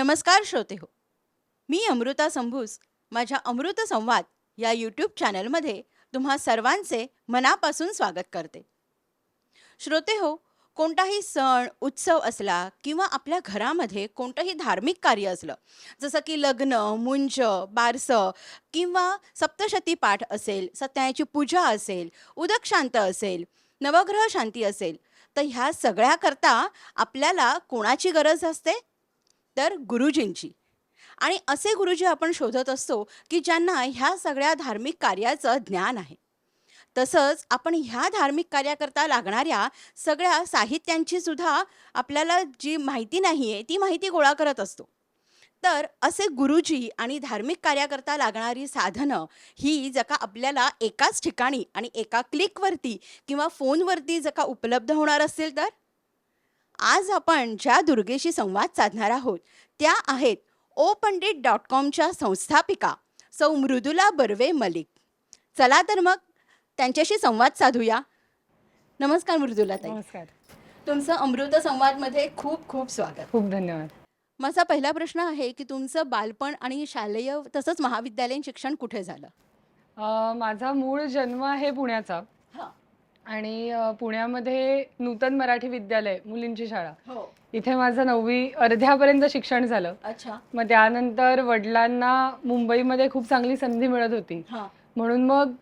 नमस्कार श्रोते हो. मी अमृता संभूस माझ्या अमृत संवाद या यूट्यूब चॅनलमध्ये तुम्हा सर्वांचे मनापासून स्वागत करते. श्रोते हो, कोणताही सण उत्सव असला किंवा आपल्या घरामध्ये कोणतंही धार्मिक कार्य असलं, जसं की लग्न, मुंज, बारसं किंवा सप्तशती पाठ असेल, सत्यनारायणाची पूजा असेल, उदक शांत असेल, नवग्रह शांती असेल, तर ह्या सगळ्याकरता आपल्याला कोणाची गरज असते? तर गुरुजींची. आणि असे गुरुजी आपण शोधत असतो की ज्यांना ह्या सगळ्या धार्मिक कार्याचं ज्ञान आहे. तसंच आपण ह्या धार्मिक कार्याकरता लागणाऱ्या सगळ्या साहित्यांची सुद्धा आपल्याला जी माहिती नाही आहे ती माहिती गोळा करत असतो. तर असे गुरुजी आणि धार्मिक कार्याकरता लागणारी साधनं ही जर का आपल्याला एकाच ठिकाणी आणि एका क्लिकवरती किंवा फोनवरती जर का उपलब्ध होणार असतील तर आज आपण ज्या दुर्गेशी संवाद साधणार आहोत त्या आहेत OPandit.comच्या संस्थापिका सौ मृदुला बर्वे मलिक. चला तर मग त्यांच्याशी संवाद साधूया. नमस्कार मृदुला ताई. नमस्कार. तुमचं अमृत संवादमध्ये खूप खूप स्वागत. खूप धन्यवाद. माझा पहिला प्रश्न आहे की तुमचं बालपण आणि शालेय तसंच महाविद्यालयीन शिक्षण कुठे झालं? माझा मूळ जन्म आहे पुण्याचा हां. आणि पुण्यामध्ये नूतन मराठी विद्यालय मुलींची शाळा हो. इथे माझं 9वी अर्ध्यापर्यंत शिक्षण झालं. अच्छा. मग त्यानंतर वडिलांना मुंबईमध्ये खूप चांगली संधी मिळत होती, हां. म्हणून मग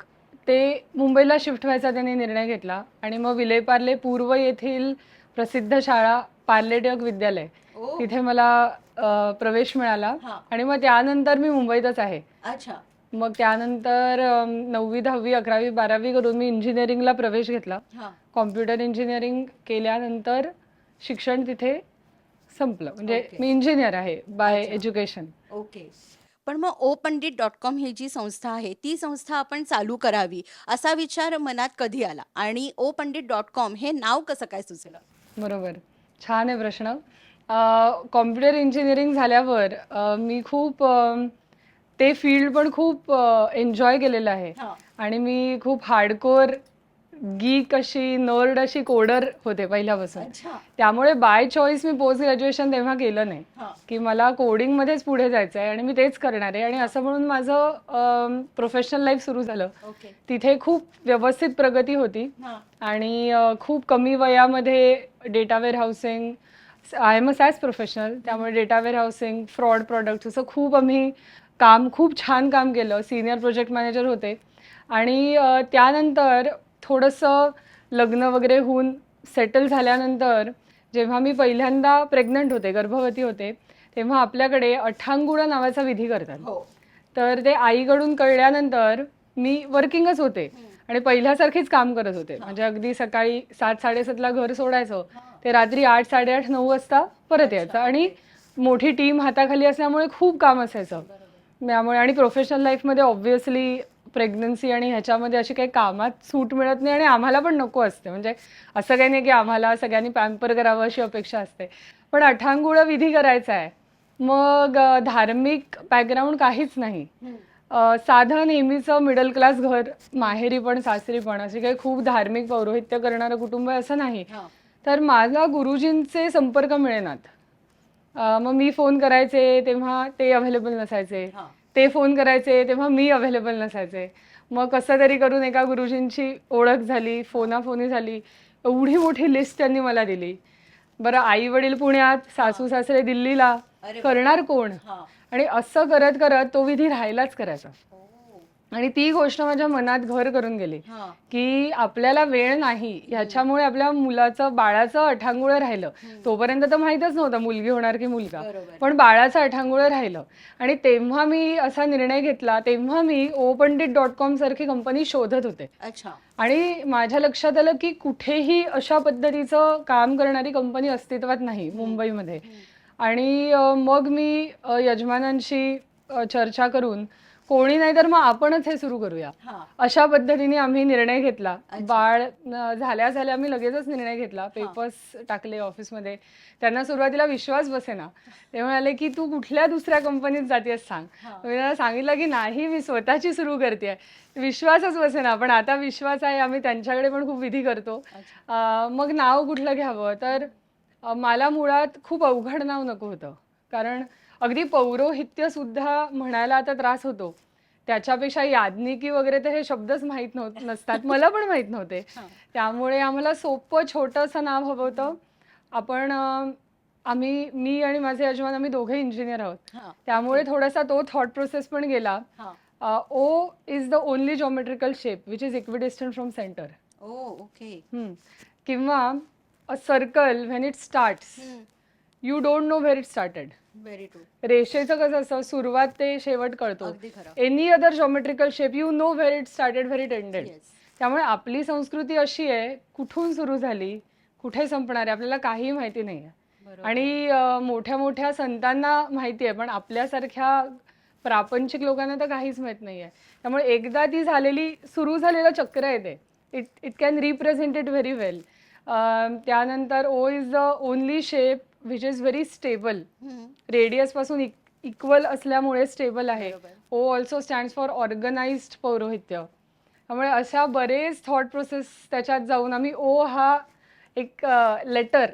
ते मुंबईला शिफ्ट व्हायचा त्यांनी निर्णय घेतला आणि मग विलेपार्ले पूर्व येथील प्रसिद्ध शाळा पार्ले टिळक विद्यालय ओ. तिथे मला प्रवेश मिळाला हां. आणि मग त्यानंतर मी मुंबईतच आहे. अच्छा. मग त्यानंतर 9वी 10वी 11वी 12वी करून मी इंजिनिअरिंगला प्रवेश घेतला. हां. कॉम्प्युटर इंजिनिअरिंग केल्यानंतर शिक्षण तिथे संपलं. म्हणजे ओके. मी इंजिनियर आहे बाय अच्छा. एज्युकेशन. ओके. पण मग OPandit.com ही जी संस्था आहे ती संस्था आपण चालू करावी असा विचार मनात कधी आला आणि OPandit.com हे नाव कसं काय सुचलं? बरोबर. छान आहे प्रश्न. कॉम्प्युटर इंजिनिअरिंग झाल्यावर मी खूप ते फील्ड पण खूप एन्जॉय केलेलं आहे हां. आणि मी खूप हार्डकोर गीक अशी नर्ड अशी कोडर होते पहिल्यापासून. अच्छा. त्यामुळे बाय चॉईस मी पोस्ट ग्रॅज्युएशन तेव्हा केलं नाही हां. की मला कोडिंगमध्येच पुढे जायचं आहे आणि मी तेच करणार आहे आणि असं म्हणून माझं प्रोफेशनल लाईफ सुरू झालं. ओके. तिथे खूप व्यवस्थित प्रगती होती हां. आणि खूप कमी वयामध्ये data warehousing, I am a SAS professional, त्यामुळे data warehousing, fraud products असं खूप आम्ही खूप छान काम केलं. सिनियर प्रोजेक्ट मॅनेजर होते आणि त्यानंतर थोडंसं लग्न वगैरे होऊन सेटल झाल्यानंतर जेव्हा मी पहिल्यांदा प्रेग्नंट होते, गर्भवती होते, तेव्हा आपल्याकडे अठ्ठांगुळा नावाचा विधी करतात. हो. तर ते आईकडून कळल्यानंतर मी वर्किंगच होते आणि पहिल्यासारखीच काम करत होते. म्हणजे अगदी सकाळी 7-7:30ला घर सोडायचं, ते रात्री 8, 8:30, 9 वाजता परत यायचं आणि मोठी टीम हाताखाली असल्यामुळे खूप काम असायचं. त्यामुळे आणि प्रोफेशनल लाईफमध्ये ऑब्व्हियसली प्रेग्नन्सी आणि ह्याच्यामध्ये अशी काही कामात सूट मिळत नाही आणि आम्हाला पण नको असते. म्हणजे असं काही नाही की आम्हाला सगळ्यांनी पॅम्पर करावं अशी अपेक्षा असते, पण अठ्ठांगुळा विधी करायचा आहे. मग धार्मिक बॅकग्राऊंड काहीच नाही. साधं नेहमीचं मिडल क्लास घर, माहेरी पण सासरी पण, अशी काही खूप धार्मिक पौरोहित्य करणारं कुटुंब असं नाही. हां. तर माझा गुरुजींचे संपर्क मिळेनात. मग मी फोन करायचे तेव्हा ते अवेलेबल नसायचे, हां. ते फोन करायचे तेव्हा मी अवेलेबल नसायचे. मग कसं तरी करून एका गुरुजींची ओळख झाली, फोनाफोनी झाली. एवढी मोठी लिस्ट त्यांनी मला दिली. बरं, आई वडील पुण्यात, सासू सासरे दिल्लीला, अरे करणार कोण? हां. आणि असं करत करत तो विधी राहायलाच करायचा ओ. आणि ती गोष्ट माझ्या मनात घर करून गेली हां. की आपल्याला वेळ नाही, ह्याच्यामुळे आपल्या मुलाचं बाळाचं अठ्ठांगुळं राहिलं. तोपर्यंत तर माहीतच नव्हतं मुलगी होणार की मुलगा, बरोबर. पण बाळाचं अठ्ठांगुळं राहिलं. आणि तेव्हा मी असा निर्णय घेतला, तेव्हा मी OPandit.com सारखी कंपनी शोधत होते. अच्छा. आणि माझ्या लक्षात आलं की कुठेही अशा पद्धतीचं काम करणारी कंपनी अस्तित्वात नाही मुंबईमध्ये. आणि मग मी यजमानांशी चर्चा करून कोणी नाही तर मग आपणच हे सुरू करूया हां. अशा पद्धतीने आम्ही निर्णय घेतला. अच्छा. बाळ झाल्या आम्ही लगेचच निर्णय घेतला. पेपर्स टाकले ऑफिसमध्ये. त्यांना सुरुवातीला विश्वास बसेना. ते म्हणाले की तू कुठल्या दुसऱ्या कंपनीत जातेस सांग. हां. मी त्यांना सांगितलं की नाही, मी स्वतःची सुरू करते. विश्वासच बसेना, पण आता विश्वास आहे. आम्ही त्यांच्याकडे पण खूप विधी करतो. अच्छा. मग नाव कुठलं घ्यावं, तर मला मुळात खूप अवघड नाव नको होतं, कारण अगदी पौरोहित्य सुद्धा म्हणायला आता त्रास होतो. त्याच्यापेक्षा याज्ञिकी वगैरे तर हे शब्दच माहीत नसतात. मला पण माहीत नव्हते. त्यामुळे आम्हाला सोपं छोटंसं नाव हवं होतं. आपण मी आणि माझे यजमान आम्ही दोघे इंजिनियर आहोत. त्यामुळे थोडासा तो थॉट प्रोसेस पण गेला. O is the only geometrical shape which is equidistant from centre. Okay. किंवा a circle when it starts you don't know where it started. Very true. रेषेचं कसं असतं, सुरुवात ते शेवट कळतो. अगदी खरं. Any other geometrical shape you know where it started where it ended. Yes. त्यामुळे आपली संस्कृती अशी आहे, कुठून सुरू झाली कुठे संपणार आहे आपल्याला काही माहिती नाही आहे. बरोबर. आणि मोठ्या मोठ्या संतांना माहिती आहे, पण आपल्यासारख्या प्रापंचिक लोकांना तर काहीच माहित नाही आहे. त्यामुळे एकदा ती झालेली सुरू झालेलं चक्र आहे ते, it can represent it very well. त्यानंतर O is the only shape which is very stable. Radius पासून इक्वल असल्यामुळे स्टेबल आहे. O also stands for organised पौरोहित्य. त्यामुळे अशा बरेच थॉट प्रोसेस त्याच्यात जाऊन आम्ही ओ हा एक लेटर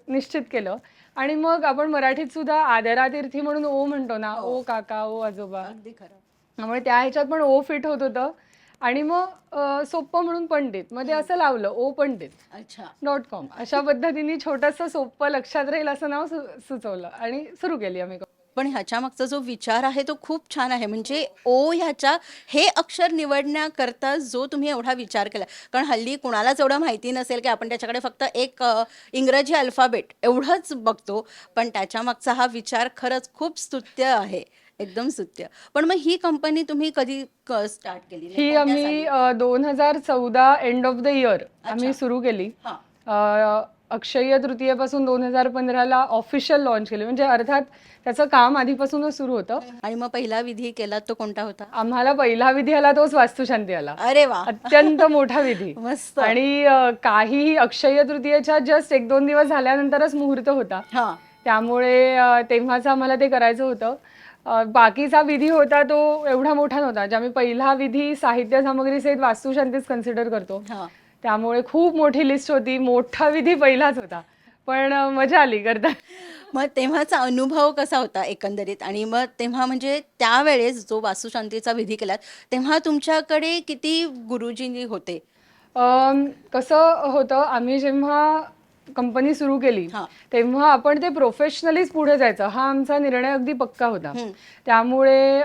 निश्चित केलं. आणि मग आपण मराठीत सुद्धा आदरातीर्थी म्हणून ओ म्हणतो ना, ओ काका, ओ आजोबा. अगदी खरं. त्यामुळे त्या ह्याच्यात पण ओ फिट होत होतं. आणि मग सोप्पं म्हणून पंडित, मध्ये असं लावलं ओ पंडित.com. अशा पद्धतीने छोटंसं सोप्पं लक्षात राहील असं नाव सुचवलं आणि सुरू केली आम्ही. पण ह्याच्या मागचा जो विचार आहे तो खूप छान आहे. म्हणजे ओ ह्याच्या हे अक्षर निवडण्याकरता जो तुम्ही एवढा विचार केला, कारण हल्ली कुणालाच एवढं माहिती नसेल की आपण त्याच्याकडे फक्त एक इंग्रजी अल्फाबेट एवढंच बघतो, पण त्याच्या मागचा हा विचार खरंच खूप स्तुत्य आहे, एकदम स्तुत्य. पण मग ही कंपनी तुम्ही कधी स्टार्ट केली? ही आम्ही 2014 एंड ऑफ द इयर आम्ही सुरू केली. अक्षय्य तृतीयेपासून 2015ला ऑफिशियल लॉन्च केली. म्हणजे अर्थात त्याचं काम आधीपासूनच सुरू होतं. आणि मग पहिला विधी केला तो कोणता होता? आम्हाला पहिला विधी आला तोच वास्तुशांती आला. अरे वा, अत्यंत मोठा विधी. मस्त. आणि काहीही अक्षय्य तृतीयेच्या जस्ट 1-2 दिवस झाल्यानंतरच मुहूर्त होता. त्यामुळे तेव्हाच आम्हाला ते करायचं होतं. बाकीचा विधी होता तो एवढा मोठा नव्हता. जे आम्ही पहिला विधी साहित्य सामग्री सहित वास्तुशांतीच कन्सिडर करतो. त्यामुळे खूप मोठी लिस्ट होती. मोठा विधी पहिलाच होता, पण मजा आली करता. मग तेव्हाचा अनुभव कसा होता एकंदरीत? आणि मग तेव्हा म्हणजे त्यावेळेस जो वास्तुशांतीचा विधी केलात तेव्हा तुमच्याकडे किती गुरुजी होते? कसं होतं, आम्ही जेव्हा कंपनी सुरू केली तेव्हा आपण ते प्रोफेशनलीच पुढे जायचं हा आमचा निर्णय अगदी पक्का होता. त्यामुळे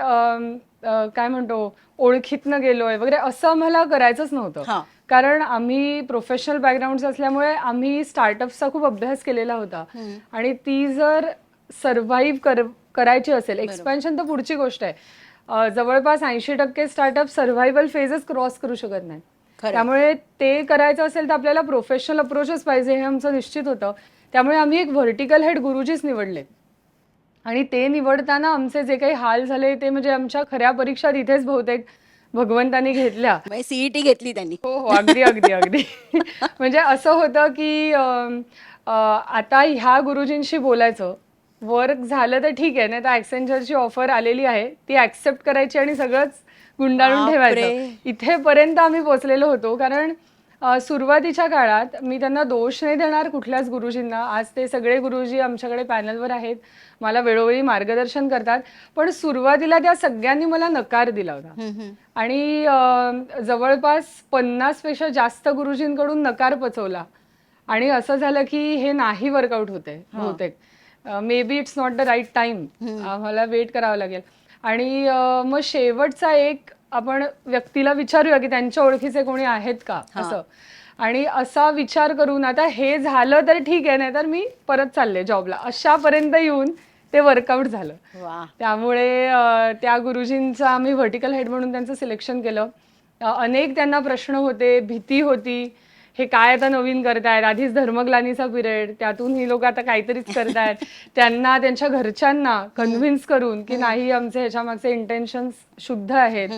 काय म्हणतो, ओळखीतनं गेलोय वगैरे असं आम्हाला करायचंच नव्हतं. कारण आम्ही प्रोफेशनल बॅकग्राऊंड असल्यामुळे आम्ही स्टार्टअप्सचा खूप अभ्यास केलेला होता. आणि ती जर सर्व्हाइव्ह करायची असेल, एक्सपेन्शन तर पुढची गोष्ट आहे. जवळपास 80% स्टार्टअप सर्व्हायव्हल फेजच क्रॉस करू शकत नाही. त्यामुळे ते करायचं असेल तर आपल्याला प्रोफेशनल अप्रोचच पाहिजे हे आमचं निश्चित होतं. त्यामुळे आम्ही एक व्हर्टिकल हेड गुरुजीच निवडले. आणि ते निवडताना आमचे जे काही हाल झाले ते म्हणजे आमच्या खऱ्या परीक्षा तिथेच बहुतेक भगवंतानी घेतल्या. सीईटी घेतली त्यांनी? हो हो, अगदी अगदी अगदी. म्हणजे असं होतं की आता ह्या गुरुजींशी बोलायचं, वर्क झालं तर ठीक आहे, नाही तर ॲक्सेंचरची ऑफर आलेली आहे ती ॲक्सेप्ट करायची आणि सगळंच गुंडाळून ठेवायचं. इथेपर्यंत आम्ही पोचलेलो होतो. कारण सुरुवातीच्या काळात मी त्यांना दोष नाही देणार कुठल्याच गुरुजींना. आज ते सगळे गुरुजी आमच्याकडे पॅनलवर आहेत, मला वेळोवेळी मार्गदर्शन करतात. पण सुरुवातीला त्या सगळ्यांनी मला नकार दिला होता. आणि जवळपास 50 पेक्षा जास्त गुरुजींकडून नकार पचवला. आणि असं झालं की हे नाही वर्कआउट होते बहुतेक. May be it's not the right time, आम्हाला वेट करावं लागेल. आणि मग शेवटचा एक आपण व्यक्तीला विचारूया की त्यांच्या ओळखीचे कोणी आहेत का असं. आणि असा विचार करून आता हे झालं तर ठीक आहे, नाही तर मी परत चालले जॉबला, अशापर्यंत येऊन ते वर्कआउट झालं. त्यामुळे त्या गुरुजींचं आम्ही व्हर्टिकल हेड म्हणून त्यांचं सिलेक्शन केलं. अनेक त्यांना प्रश्न होते, भीती होती, हे काय आता नवीन करतायत, आधीच धर्मग्लानीचा पिरियड, त्यातून ही लोक आता काहीतरीच करतायत. त्यांना त्यांच्या घरच्यांना कन्व्हिन्स करून की नाही आमचे ह्याच्या मागचे इंटेन्शन्स शुद्ध आहेत,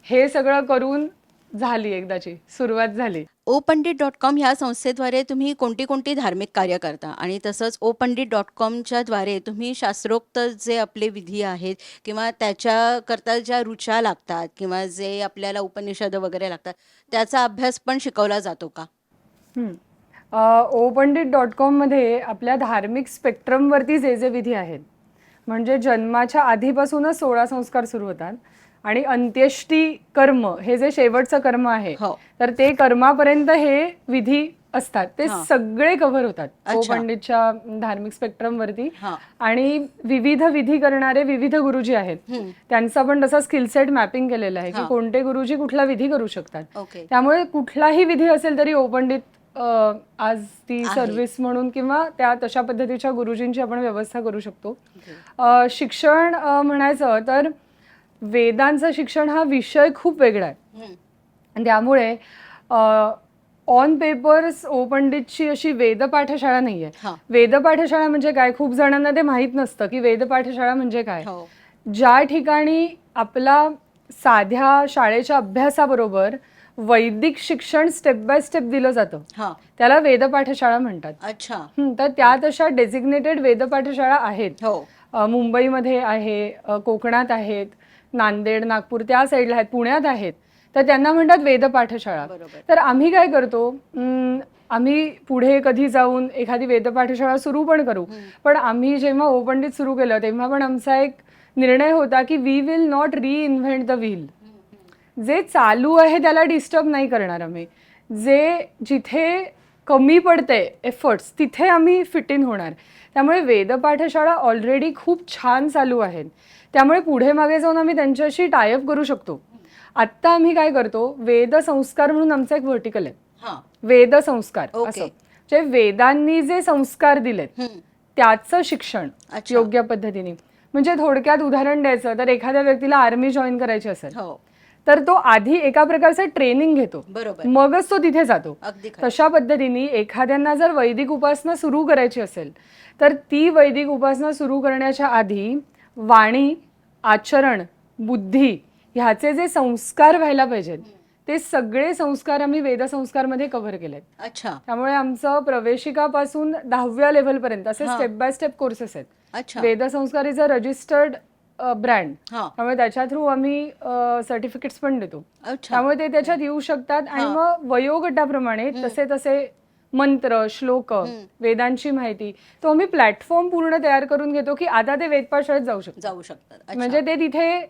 हे सगळं करून झाली एकदाची सुरुवात झाली. opandit.com ह्या संस्थेद्वारे तुम्ही कोणती कोणती धार्मिक कार्य करता? आणि तसंच opandit.comच्या द्वारे तुम्ही शास्त्रोक्त जे आपले विधी आहेत किंवा त्याच्याकरता ज्या ऋचा लागतात किंवा जे आपल्याला उपनिषद वगैरे लागतात त्याचा अभ्यास पण शिकवला जातो का? opandit.com मध्ये आपल्या धार्मिक स्पेक्ट्रमवरती जे जे विधी आहेत, म्हणजे जन्माच्या आधीपासूनच 16 संस्कार सुरू होतात आणि अंत्येष्टी कर्म हे जे शेवटचं कर्म आहे हो. तर ते कर्मापर्यंत हे विधी असतात ते हा. सगळे कव्हर होतात ओ अच्छा. पंडितच्या धार्मिक स्पेक्ट्रम वरती. हा. आणि विविध विधी करणारे विविध गुरुजी आहेत हम्म. त्यांचा पण तसा स्किल सेट मॅपिंग केलेला आहे की हा. कोणते गुरुजी कुठला विधी करू शकतात. ओके. त्यामुळे कुठलाही विधी असेल तरी ओ पंडित आज ती आहे. सर्व्हिस म्हणून किंवा त्या तशा पद्धतीच्या गुरुजींची आपण व्यवस्था करू शकतो. शिक्षण म्हणायचं तर वेदांचं शिक्षण हा विषय खूप वेगळा आहे. हम्म. आणि त्यामुळे ऑन पेपर्स ओ पंडितची अशी वेद पाठशाळा नाहीये. हा. वेद पाठशाळा म्हणजे काय, खूप जणांना ते माहीत नसतं की वेद पाठशाळा म्हणजे काय. हो. ज्या ठिकाणी आपला साध्या शाळेच्या अभ्यासाबरोबर वैदिक शिक्षण स्टेप बाय स्टेप दिलं जातं हा. त्याला वेद पाठशाळा म्हणतात. अच्छा. तर त्या तशा डेझिग्नेटेड वेद पाठशाळा आहेत. हो. मुंबईमध्ये आहे, कोकणात आहेत, नांदेड नागपूर त्या साईडला आहेत, पुण्यात आहेत. तर त्यांना म्हणतात वेद पाठशाळा. बरोबर. तर आम्ही काय करतो, आम्ही पुढे कधी जाऊन एखादी वेद पाठशाळा सुरू पण करू. पण आम्ही जेव्हा ओ पंडित सुरू केलं तेव्हा पण आमचा एक निर्णय होता की we will not reinvent the wheel. जे चालू आहे त्याला डिस्टर्ब नाही करणार आम्ही. जे जिथे कमी पडते एफर्ट्स तिथे आम्ही फिट इन होणार. त्यामुळे वेद पाठशाळा ऑलरेडी खूप छान चालू आहेत. त्यामुळे पुढे मागे जाऊन आम्ही त्यांच्याशी टायअप करू शकतो. आत्ता आम्ही काय करतो, वेद संस्कार म्हणून आमचं एक व्हर्टिकल आहे. हा. वेद संस्कार ओके. असं जे वेदांनी जे संस्कार दिलेत हम्म. त्याचं शिक्षण अच्छा. योग्य पद्धतीने. म्हणजे थोडक्यात उदाहरण द्यायचं तर एखाद्या व्यक्तीला आर्मी जॉईन करायची असेल हो. तर तो आधी एका प्रकारचं ट्रेनिंग घेतो, बरोबर. मगच तो तिथे जातो. अगदी खरं. तशा पद्धतीने एखाद्यांना जर वैदिक उपासना सुरू करायची असेल तर ती वैदिक उपासना सुरू करण्याच्या आधी वाणी, आचरण, बुद्धी ह्याचे जे संस्कार व्हायला पाहिजेत ते सगळे संस्कार आम्ही वेद संस्कारमध्ये कव्हर केलेत. अच्छा. त्यामुळे आमचं प्रवेशिकापासून 10व्या लेव्हलपर्यंत असे हा. स्टेप बाय स्टेप कोर्सेस आहेत. अच्छा. वेद संस्कार इज अ रजिस्टर्ड ब्रँड. हा. त्यामुळे त्याच्या थ्रू आम्ही सर्टिफिकेट्स पण देतो. अच्छा. त्यामुळे ते त्याच्यात येऊ शकतात आणि हा. मग वयोगटाप्रमाणे तसे तसे मंत्र, श्लोक, वेदांची माहिती तो आम्ही प्लॅटफॉर्म पूर्ण तयार करून घेतो की आता ते वेदपाठशाळेत जाऊ शकतात. जाऊ शकतात. अच्छा. म्हणजे ते तिथे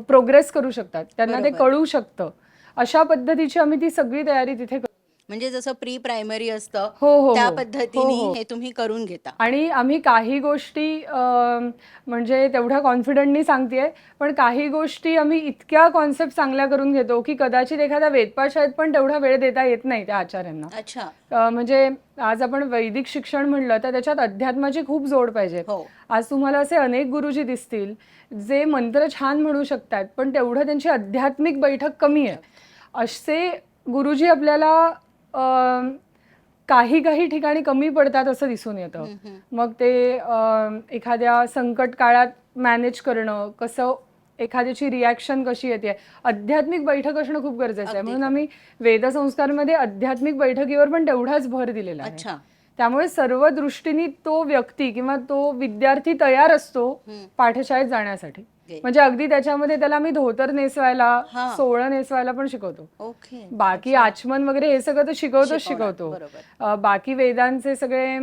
प्रोग्रेस करू शकतात, त्यांना ते बरोबर. कळू शकतं. अशा पद्धतीची आम्ही ती सगळी तयारी तिथे करतो. म्हणजे जसं प्री प्रायमरी असतं हो हो त्या हो. पद्धतीने हो, हो. हे तुम्ही करून घेता. आणि आम्ही काही गोष्टी म्हणजे तेवढ्या कॉन्फिडंटनी सांगतेय, पण काही गोष्टी आम्ही इतक्या कॉन्सेप्ट चांगल्या करून घेतो की कदाचित एखाद्या वेदपाठशाळेत पण तेवढा वेळ देता येत नाही त्या आचार्यांना. अच्छा. म्हणजे आज आपण वैदिक शिक्षण म्हणलं तर त्याच्यात अध्यात्माची खूप जोड पाहिजे. हो. आज तुम्हाला असे अनेक गुरुजी दिसतील जे मंत्र छान म्हणू शकतात पण तेवढं त्यांची आध्यात्मिक बैठक कमी आहे. असे गुरुजी आपल्याला काही काही ठिकाणी कमी पडतात असं दिसून येतं. मग ते एखाद्या संकट काळात मॅनेज करणं कसं, एखाद्याची रिॲक्शन कशी येते, आध्यात्मिक बैठक असणं खूप गरजेचं आहे. म्हणून आम्ही वेदसंस्कारमध्ये आध्यात्मिक बैठकीवर पण तेवढाच भर दिलेला आहे. अच्छा. त्यामुळे सर्व दृष्टीने तो व्यक्ती किंवा तो विद्यार्थी तयार असतो पाठशाळेत जाण्यासाठी. म्हणजे अगदी त्याच्यामध्ये त्याला मी धोतर नेसवायला, हा. सोळं नेसवायला पण शिकवतो. ओके. बाकी आचमन वगैरे हे सगळं तर शिकवतोच शिकवणार. शिकवतो. बरोबर. बाकी वेदांचे सगळे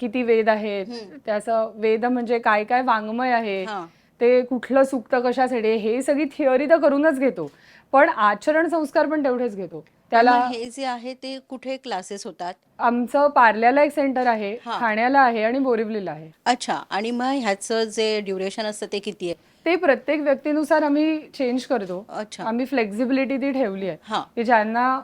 किती वेद आहेत, त्याचं वेद म्हणजे काय काय वाङ्मय आहे, हा. ते कुठलं सुक्त कशासाठी, हे सगळी थिअरी तर करूनच घेतो, पण आचरण संस्कार पण तेवढेच घेतो. त्याला मग हे जे आहे ते कुठे क्लासेस होतात? आमचं पार्ल्याला एक सेंटर आहे, हा. ठाण्याला आहे आणि बोरिवलीला आहे. अच्छा. आणि मग ह्याचं जे ड्युरेशन असतं ते किती आहे? ते प्रत्येक व्यक्तीनुसार आम्ही चेंज करतो. अच्छा. आम्ही फ्लेक्झिबिलिटी ती ठेवली आहे हा. की ज्यांना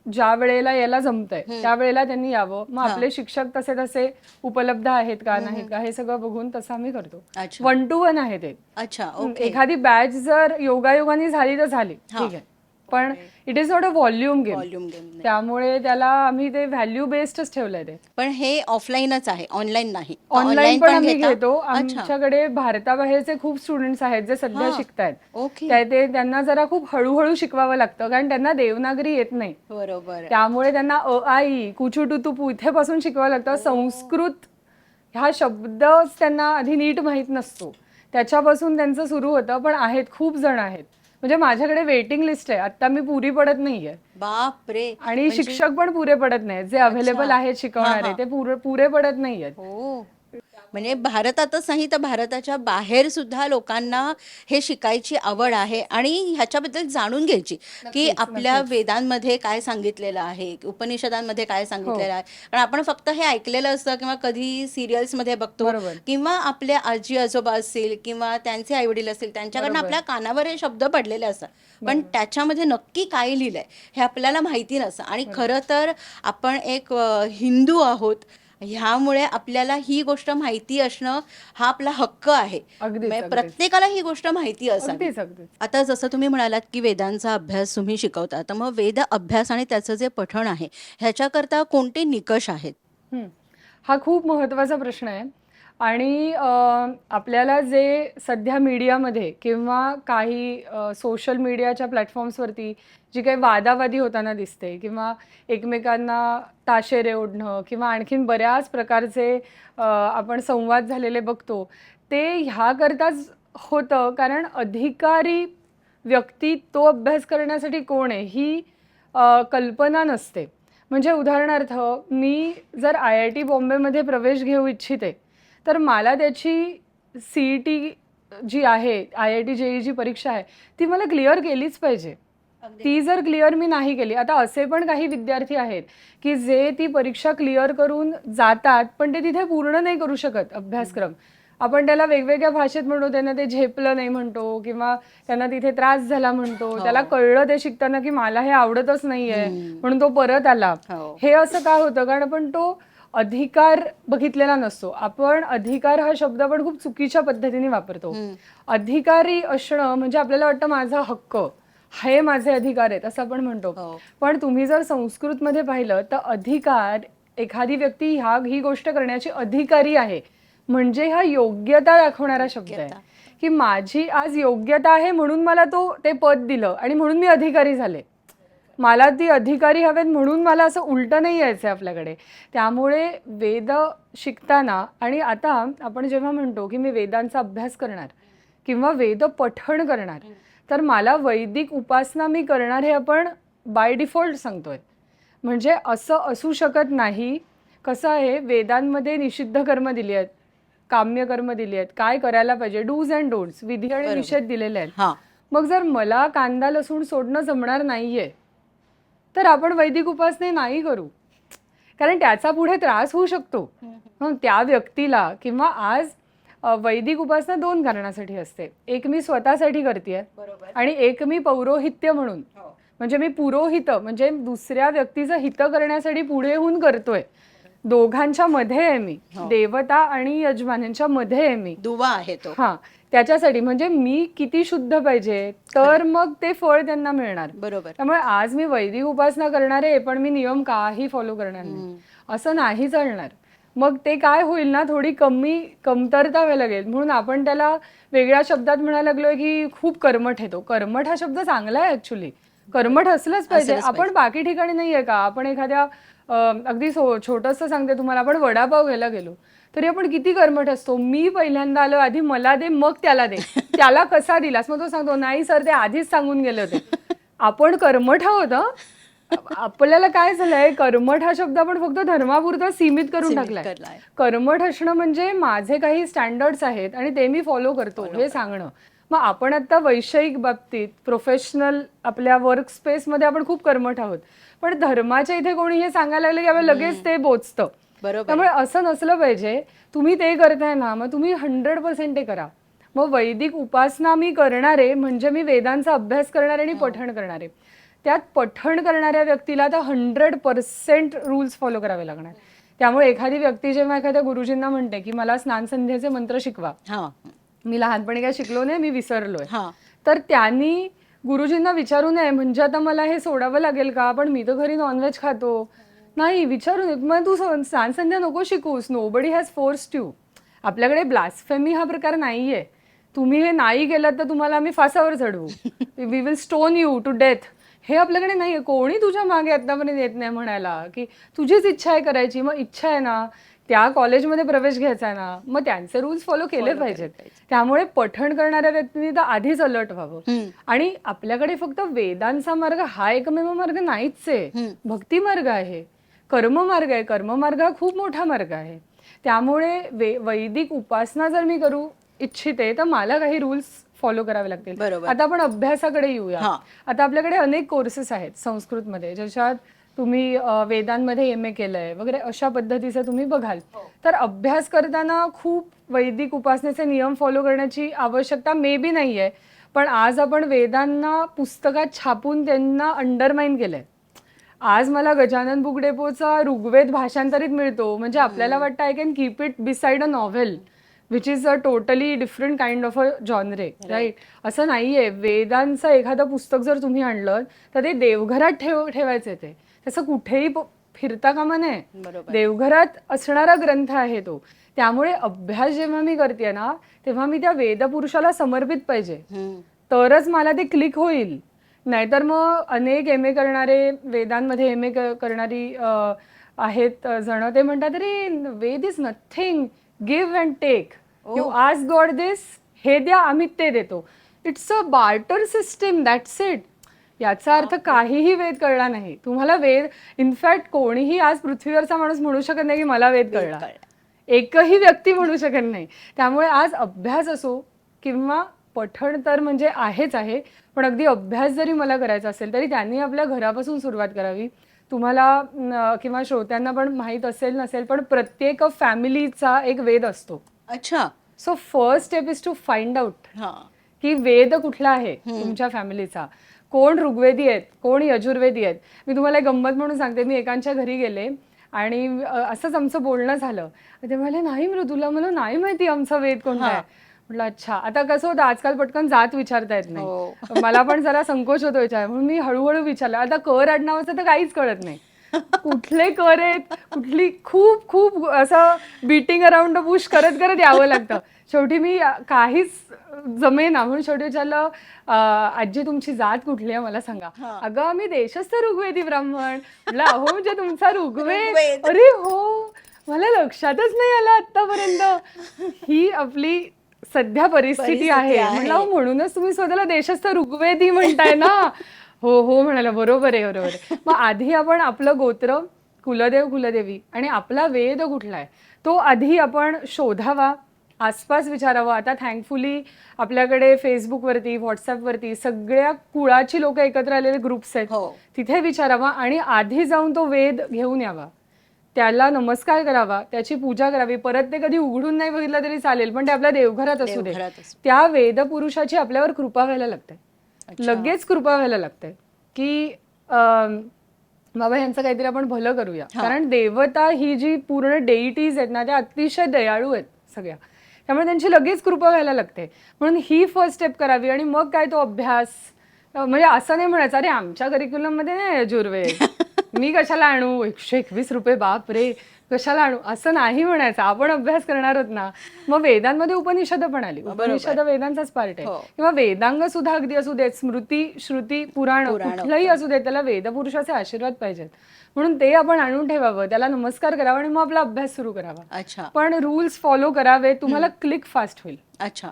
ज्या वेळेला यायला जमतंय त्या वेळेला त्यांनी यावं. मग आपले शिक्षक तसे तसे उपलब्ध आहेत का नाहीत का हे सगळं बघून तसं आम्ही करतो. अच्छा. 1 to 1 आहे ते. अच्छा. ओके. एखादी बॅच जर योगायोगाने झाली तर झाली, ठीक आहे, पण it is not a volume game. Volume game. त्यामुळे त्याला आम्ही ते व्हॅल्यू बेस्डच ठेवलंय. ते पण हे ऑफलाईनच आहे, ऑनलाईन नाही. ऑनलाईन पण आम्ही घेता? घेतो. अच्छा. आमच्याकडे भारताबाहेरचे खूप स्टुडंट्स आहेत जे सध्या हा. शिकतायत. ओके. त्यांना जरा खूप हळूहळू शिकवावं लागतं कारण त्यांना देवनागरी येत नाही. बरोबर. त्यामुळे त्यांना अ आ इ कुचुटुतुपू इथेपासून शिकवावं लागतं. संस्कृत हा शब्दच त्यांना आधी नीट माहीत नसतो, त्याच्यापासून त्यांचं सुरू होतं. पण आहेत, खूप जण आहेत. म्हणजे माझ्याकडे वेटिंग लिस्ट आहे. आता मी पुरी पडत नाहीये. बापरे. आणि शिक्षक पण पुरे पडत नाहीत. जे अवेलेबल आहेत शिकवणारे ते पुरे पडत नाहीयेत. हो. म्हणजे भारतातच नाही तर भारताच्या बाहेर सुद्धा लोकांना हे शिकायची आवड आहे आणि ह्याच्याबद्दल जाणून घ्यायची की नक्कीच, आपल्या नक्कीच. वेदांमध्ये काय सांगितलेलं आहे, उपनिषदांमध्ये काय हो, सांगितलेलं आहे. कारण आपण फक्त हे ऐकलेलं असतं किंवा कधी सिरियल्समध्ये बघतो बरोबर, किंवा आपल्या आजी आजोबा असतील किंवा त्यांचे आईवडील असतील त्यांच्याकडनं बरोबर, आपल्या कानावर हे शब्द पडलेले असतात. पण बरोबर, त्याच्यामध्ये नक्की काय लिहिलंय हे आपल्याला माहिती नसतं आणि बरोबर. खरं तर आपण एक हिंदू आहोत. ह्यामुळे आपल्याला ही गोष्ट माहिती असणं हा आपला हक्क आहे. अगदीच, म्हणजे अगदीच. प्रत्येकाला ही गोष्ट माहिती असावी. अगदीच, अगदीच. आता जसं तुम्ही म्हणालात की वेदांचा अभ्यास तुम्ही शिकवता, तर मग वेद अभ्यास आणि त्याचं जे पठण आहे ह्याच्याकरता कोणते निकष आहेत? हं. हा खूप महत्त्वाचा प्रश्न आहे आणि आपल्याला जे सध्या मीडियामध्ये किंवा काही सोशल मीडियाच्या प्लॅटफॉर्म्सवरती जी काही वादावादी होताना दिसते किंवा एकमेकांना ताशेरे ओढणं किंवा आणखीन बऱ्याच प्रकारचे आपण संवाद झालेले बघतो, ते ह्याकरताच होतं कारण अधिकारी व्यक्ती तो अभ्यास करण्यासाठी कोण आहे ही कल्पना नसते. म्हणजे उदाहरणार्थ मी जर IIT बॉम्बेमध्ये प्रवेश घेऊ इच्छिते, तर मला त्याची CET जी आहे, IIT JEE जी परीक्षा आहे, ती मला क्लिअर केलीच पाहिजे. ती जर क्लिअर मी नाही केली, आता असे पण काही विद्यार्थी आहेत, की जे ती परीक्षा क्लिअर करून जातात, पण ते तिथे पूर्ण नाही करू शकत अभ्यासक्रम. आपण त्याला वेगवेगळ्या भाषेत म्हणतो, त्यांना ते झेपलं नाही म्हणतो किंवा त्यांना तिथे त्रास झाला म्हणतो. त्याला हो. कळलं ते शिकताना, की मला हे आवडतच नाहीये, म्हणून तो परत आला. हो. हे असं का होतं? कारण आपण तो अधिकार बघितलेला नसतो. आपण अधिकार हा शब्द आपण खूप चुकीच्या पद्धतीने वापरतो. अधिकारी असणं म्हणजे आपल्याला वाटतं माझा हक्क, हे माझे अधिकार आहेत असं आपण म्हणतो. हो. पण तुम्ही जर संस्कृतमध्ये पाहिलं तर अधिकार, एखादी व्यक्ती ही गोष्ट करण्याची अधिकारी आहे. म्हणजे हा योग्यता दाखवणारा शब्द आहे, की माझी आज योग्यता आहे म्हणून मला ते पद दिलं आणि म्हणून मी अधिकारी झाले. मला ती अधिकारी हवेत म्हणून मला असं उलटं नाही यायचं आपल्याकडे. त्यामुळे वेद शिकताना आणि आता आपण जेव्हा म्हणतो, की मी वेदांचा अभ्यास करणार किंवा वेद पठण करणार, तर मला वैदिक उपासना मी करणार हे आपण बाय डिफॉल्ट सांगतोय. म्हणजे असं असू शकत नाही. कसं आहे, वेदांमध्ये निषिद्ध कर्म दिली आहेत, काम्य कर्म दिली आहेत, काय करायला पाहिजे, डूज अँड डोंट्स, विधी आणि बरोबर. निषेध दिलेले आहेत. हां. मग जर मला कांदा लसूण सोडणं जमणार नाहीये, तर आपण वैदिक उपासना नाही करू. कारण त्याचा पुढे त्रास होऊ शकतो मग त्या व्यक्तीला. किंवा आज वैदिक उपासना 2 कारणासाठी असते. एक मी स्वतःसाठी करतेय बरोबर. आणि एक मी पौरोहित्य म्हणून, म्हणजे मी पुरोहित म्हणजे दुसऱ्या व्यक्तीचं हित करण्यासाठी पुढे होऊन करतोय. दोघांच्या मध्ये आहे मी, देवता आणि यजमान यांच्या मध्ये आहे मी. दुवा आहे तो. हा, त्याच्यासाठी म्हणजे मी किती शुद्ध पाहिजे, तर मग ते फळ त्यांना मिळणार. बरोबर. त्यामुळे आज मी वैदिक उपासना करणार आहे पण मी नियम काही फॉलो करणार नाही, असं नाही चालणार. मग ते काय होईल ना, थोडी कमतरता व्हायला लागेल. म्हणून आपण त्याला वेगळ्या शब्दात म्हणायला लागलोय की खूप कर्मठ आहे तो. कर्मठ हा शब्द चांगला आहे ऍक्च्युली, कर्मठ असलंच पाहिजे. आपण बाकी ठिकाणी नाहीये का, आपण एखाद्या अगदी छोटंसं सांगते तुम्हाला, आपण वडापाव घ्यायला गेलो तरी आपण किती कर्मठ असतो. मी पहिल्यांदा आलो, आधी मला दे मग त्याला दे, त्याला कसा दिलास, मग तो सांगतो नाही सर ते आधीच सांगून गेले होते. आपण कर्मठ आहोत. आपल्याला काय झालंय, कर्मठ हा शब्द आपण फक्त धर्मापुरता सीमित करून टाकलाय. कर्मठ असणं म्हणजे माझे काही स्टँडर्ड्स आहेत आणि ते मी फॉलो करतो हे सांगणं. मग आपण आता वैषयिक बाबतीत प्रोफेशनल आपल्या वर्क स्पेसमध्ये आपण खूप कर्मठ आहोत, पण धर्माच्या इथे कोणी हे सांगायला लागलं की आपण लगेच ते बोचतं. बरोबर. त्यामुळे असं नसलं पाहिजे. तुम्ही ते करताय ना, मग तुम्ही 100% ते करा. मग वैदिक उपासना मी करणार आहे म्हणजे मी वेदांचा अभ्यास करणार आणि पठण करणार आहे. त्यात पठण करणाऱ्या व्यक्तीला आता 100% रूल्स फॉलो करावे लागणार. त्यामुळे एखादी व्यक्ती जेव्हा एखाद्या गुरुजींना म्हणते की मला स्नान संध्याचे मंत्र शिकवा, मी लहानपणी काय शिकलो नाही, मी विसरलोय, तर त्यांनी गुरुजींना विचारू नये म्हणजे आता मला हे सोडावं लागेल का, पण मी तर घरी नॉनव्हेज खातो. नाही, विचारू नये. मग तू स्नान संध्या नको शिकूस, नोबडी हॅज फोर्स्ड यू. आपल्याकडे ब्लास्फेमी हा प्रकार नाहीये. तुम्ही हे नाही केलं तर तुम्हाला आम्ही फासावर चढवू, we will stone you to death, हे आपल्याकडे नाहीये. कोणी तुझ्या मागे आतापर्यंत येत नाही म्हणायला की तुझीच इच्छा आहे करायची. मग इच्छा आहे ना, त्या कॉलेजमध्ये प्रवेश घ्यायचा आहे ना, मग त्यांचे रूल्स फॉलो केले पाहिजेत. त्यामुळे पठण करणाऱ्या व्यक्तींनी तर आधीच अलर्ट व्हावं. आणि आपल्याकडे फक्त वेदांचा मार्ग हा एकमेव मार्ग नाहीच आहे, भक्ती मार्ग आहे, कर्म मार्ग आहे. कर्म मार्ग हा खूप मोठा मार्ग आहे. त्यामुळे वैदिक उपासना जर मी करू इच्छिते तर मला काही रूल्स फॉलो करावे लागतील. बरोबर. आता आपण अभ्यासाकडे येऊया. हां. आता आपल्याकडे अनेक कोर्सेस आहेत संस्कृतमध्ये, ज्याच्यात तुम्ही वेदांमध्ये MA केलंय वगैरे, अशा पद्धतीचं तुम्ही बघाल. तर अभ्यास करताना खूप वैदिक उपासनेचे नियम फॉलो करण्याची आवश्यकता मे बी नाहीये, पण आज आपण वेदांना पुस्तकात छापून त्यांना अंडरमाइन केलंय. आज मला गजानन बुक डेपोचा ऋग्वेद भाषांतरित मिळतो, म्हणजे आपल्याला वाटतं I can keep it beside a novel which is a totally different kind of a genre, right? असं नाहीये. वेदांचं एखादं पुस्तक जर तुम्ही आणलं तर ते देवघरात ठेवायचे, ते तसं कुठेही फिरता कामा नये. बरोबर. देवघरात असणारा ग्रंथ आहे तो. त्यामुळे अभ्यास जेव्हा मी करते ना, तेव्हा मी त्या वेदपुरुषाला समर्पित पाहिजे, तरच मला ते क्लिक होईल. नाहीतर मग अनेक MA करणारे, वेदांमध्ये MA करणारी आहेत जण, ते म्हणतात अरे Veda is nothing, give and take, you ask God this, हे द्या आम्ही ते देतो. It's a barter system, that's it. याचा अर्थ काहीही वेद कळला नाही तुम्हाला. वेद, इनफॅक्ट कोणीही आज पृथ्वीवरचा माणूस म्हणू शकत नाही की मला वेद कळला. एकही व्यक्ती म्हणू शकत नाही. त्यामुळे आज अभ्यास असो किंवा पठण तर म्हणजे आहेच आहे, पण अगदी अभ्यास जरी मला करायचा असेल तरी त्यांनी आपल्या घरापासून सुरुवात करावी. तुम्हाला किंवा श्रोत्यांना पण माहीत असेल नसेल, पण प्रत्येक फॅमिलीचा एक वेद असतो. अच्छा. So first step is to find out की वेद कुठला आहे तुमच्या फॅमिलीचा. कोण ऋग्वेदी आहेत, कोण यजुर्वेदी आहेत. मी तुम्हाला एक गंमत म्हणून सांगते. मी एकांच्या घरी गेले आणि असंच आमचं बोलणं झालं. ते म्हणाले नाही मृदुला, मला नाही माहिती आमचा वेद कोणता आहे. म्हटलं अच्छा. आता कसं होतं, आजकाल पटकन जात विचारता येत नाही. मला पण जरा संकोच होतो विचार, म्हणून मी हळूहळू विचारलं. आता कर आडनावाचं तर काहीच कळत नाही, कुठले कर आहेत, कुठली, खूप खूप असं बीटिंग अराउंड द बुश करत करत यावं लागतं. शेवटी मी काहीच जमेना म्हणून शेवटी विचारलं, आजी तुमची जात कुठली आहे मला सांगा. अगं आम्ही देशस्थ ऋग्वेदी ब्राह्मण. म्हटलं अहो म्हणजे तुमचा ऋग्वेद? अरे हो, मला लक्षातच नाही आलं आतापर्यंत. ही आपली सध्या परिस्थिती आहे. म्हटलं म्हणूनच तुम्ही स्वतःला देशस्थ ऋग्वेदी म्हणताय ना. हो हो म्हणाला, बरोबर आहे बरोबर आहे. मग आधी आपण आपलं गोत्र, कुलदेव कुलदेवी आणि आपला वेद कुठला आहे तो आधी आपण शोधावा, आसपास विचारावं. आता थँकफुली आपल्याकडे फेसबुकवरती, व्हॉट्सअपवरती सगळ्या कुळाची लोक एकत्र आलेले ग्रुप्स आहेत, तिथे विचारावा आणि आधी जाऊन तो वेद घेऊन यावा, त्याला नमस्कार करावा, त्याची पूजा करावी. परत ते कधी उघडून नाही बघितलं तरी चालेल, पण ते आपल्या देवघरात असू दे. त्या वेदपुरुषाची आपल्यावर कृपा व्हायला लागते, लगेच कृपा व्हायला लागते की बाबा यांचं काहीतरी आपण भलं करूया. कारण देवता ही जी पूर्ण डेइटीज आहेत ना, त्या अतिशय दयाळू आहेत सगळ्या, त्यामुळे त्यांची लगेच कृपा व्हायला लागते. म्हणून ही फर्स्ट स्टेप करावी. आणि मग काय तो अभ्यास, म्हणजे असं नाही म्हणायचं अरे आमच्या करिक्युलम मध्ये नाही यजुर्वेद, मी कशाला आणू, 121 रुपये, बाप रे कशाला आणू, असं नाही म्हणायचं. आपण अभ्यास करणार आहोत ना. मग वेदांमध्ये उपनिषद पण आली, उपनिषद वेदांचाच पार्ट आहे. किंवा वेदांग सुद्धा अगदी असू देत, स्मृती श्रुती पुराण कुठलंही असू देत, त्याला वेदपुरुषाचे आशीर्वाद पाहिजेत. म्हणून ते आपण आणून ठेवावं, त्याला नमस्कार करावा आणि मग आपला अभ्यास सुरू करावा. अच्छा. पण रूल्स फॉलो करावे, तुम्हाला क्लिक फास्ट होईल. अच्छा.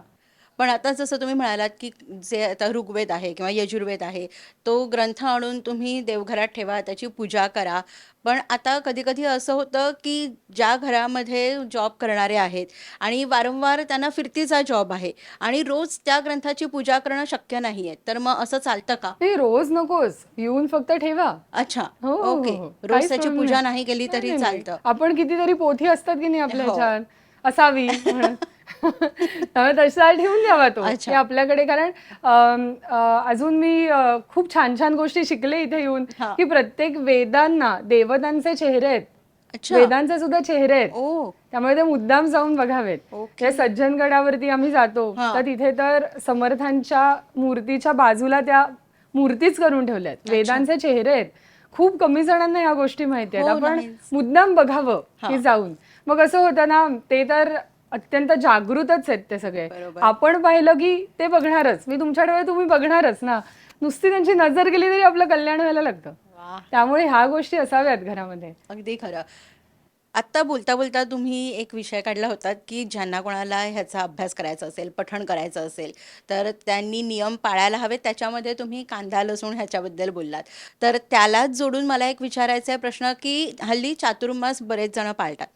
पण आता जसं तुम्ही म्हणालात की जे आता ऋग्वेद आहे किंवा यजुर्वेद आहे, तो ग्रंथ आणून तुम्ही देवघरात ठेवा, त्याची पूजा करा. पण आता कधी कधी असं होतं की ज्या घरामध्ये जॉब करणारे आहेत आणि वारंवार त्यांना फिरतीचा जॉब आहे आणि रोज त्या ग्रंथाची पूजा करणं शक्य नाहीये, तर मग असं चालतं का? नाही, रोज नकोच, येऊन फक्त ठेवा. अच्छा. ओके, रोज त्याची पूजा नाही केली तरी चालतं. आपण कितीतरी पोथी असतात की नाही आपल्या ह्याच्यात, असावी त्यामुळे तसा ठेवून द्यावा तो की आपल्याकडे. कारण अजून मी खूप छान छान गोष्टी शिकले इथे येऊन की प्रत्येक वेदांना देवतांचे चेहरे आहेत, वेदांचे सुद्धा चेहरे आहेत. त्यामुळे ते मुद्दाम जाऊन बघावेत. त्या सज्जनगडावरती आम्ही जातो तर तिथे तर समर्थांच्या मूर्तीच्या बाजूला त्या मूर्तीच करून ठेवल्यात, वेदांचे चेहरे आहेत. खूप कमी जणांना ह्या गोष्टी माहिती आहेत. आपण मुद्दाम बघावं की जाऊन. मग असं होतं ना, ते तर अत्यंत जागृतच आहेत ते सगळे. आपण पाहिलं की ते बघणारच, मी तुमच्याकडे तुम्ही बघणारच ना. नुसती त्यांची नजर गेली तरी आपलं कल्याण व्हायला लागतं. त्यामुळे ह्या गोष्टी असाव्यात घरामध्ये. अगदी खरं. आत्ता बोलता बोलता तुम्ही एक विषय काढला होता की ज्यांना कोणाला ह्याचा अभ्यास करायचा असेल, पठण करायचं असेल, तर त्यांनी नियम पाळायला हवेत. त्याच्यामध्ये तुम्ही कांदा लसूण ह्याच्याबद्दल बोललात. तर त्यालाच जोडून मला एक विचारायचा आहे प्रश्न की हल्ली चातुर्मास बरेच जण पाळतात.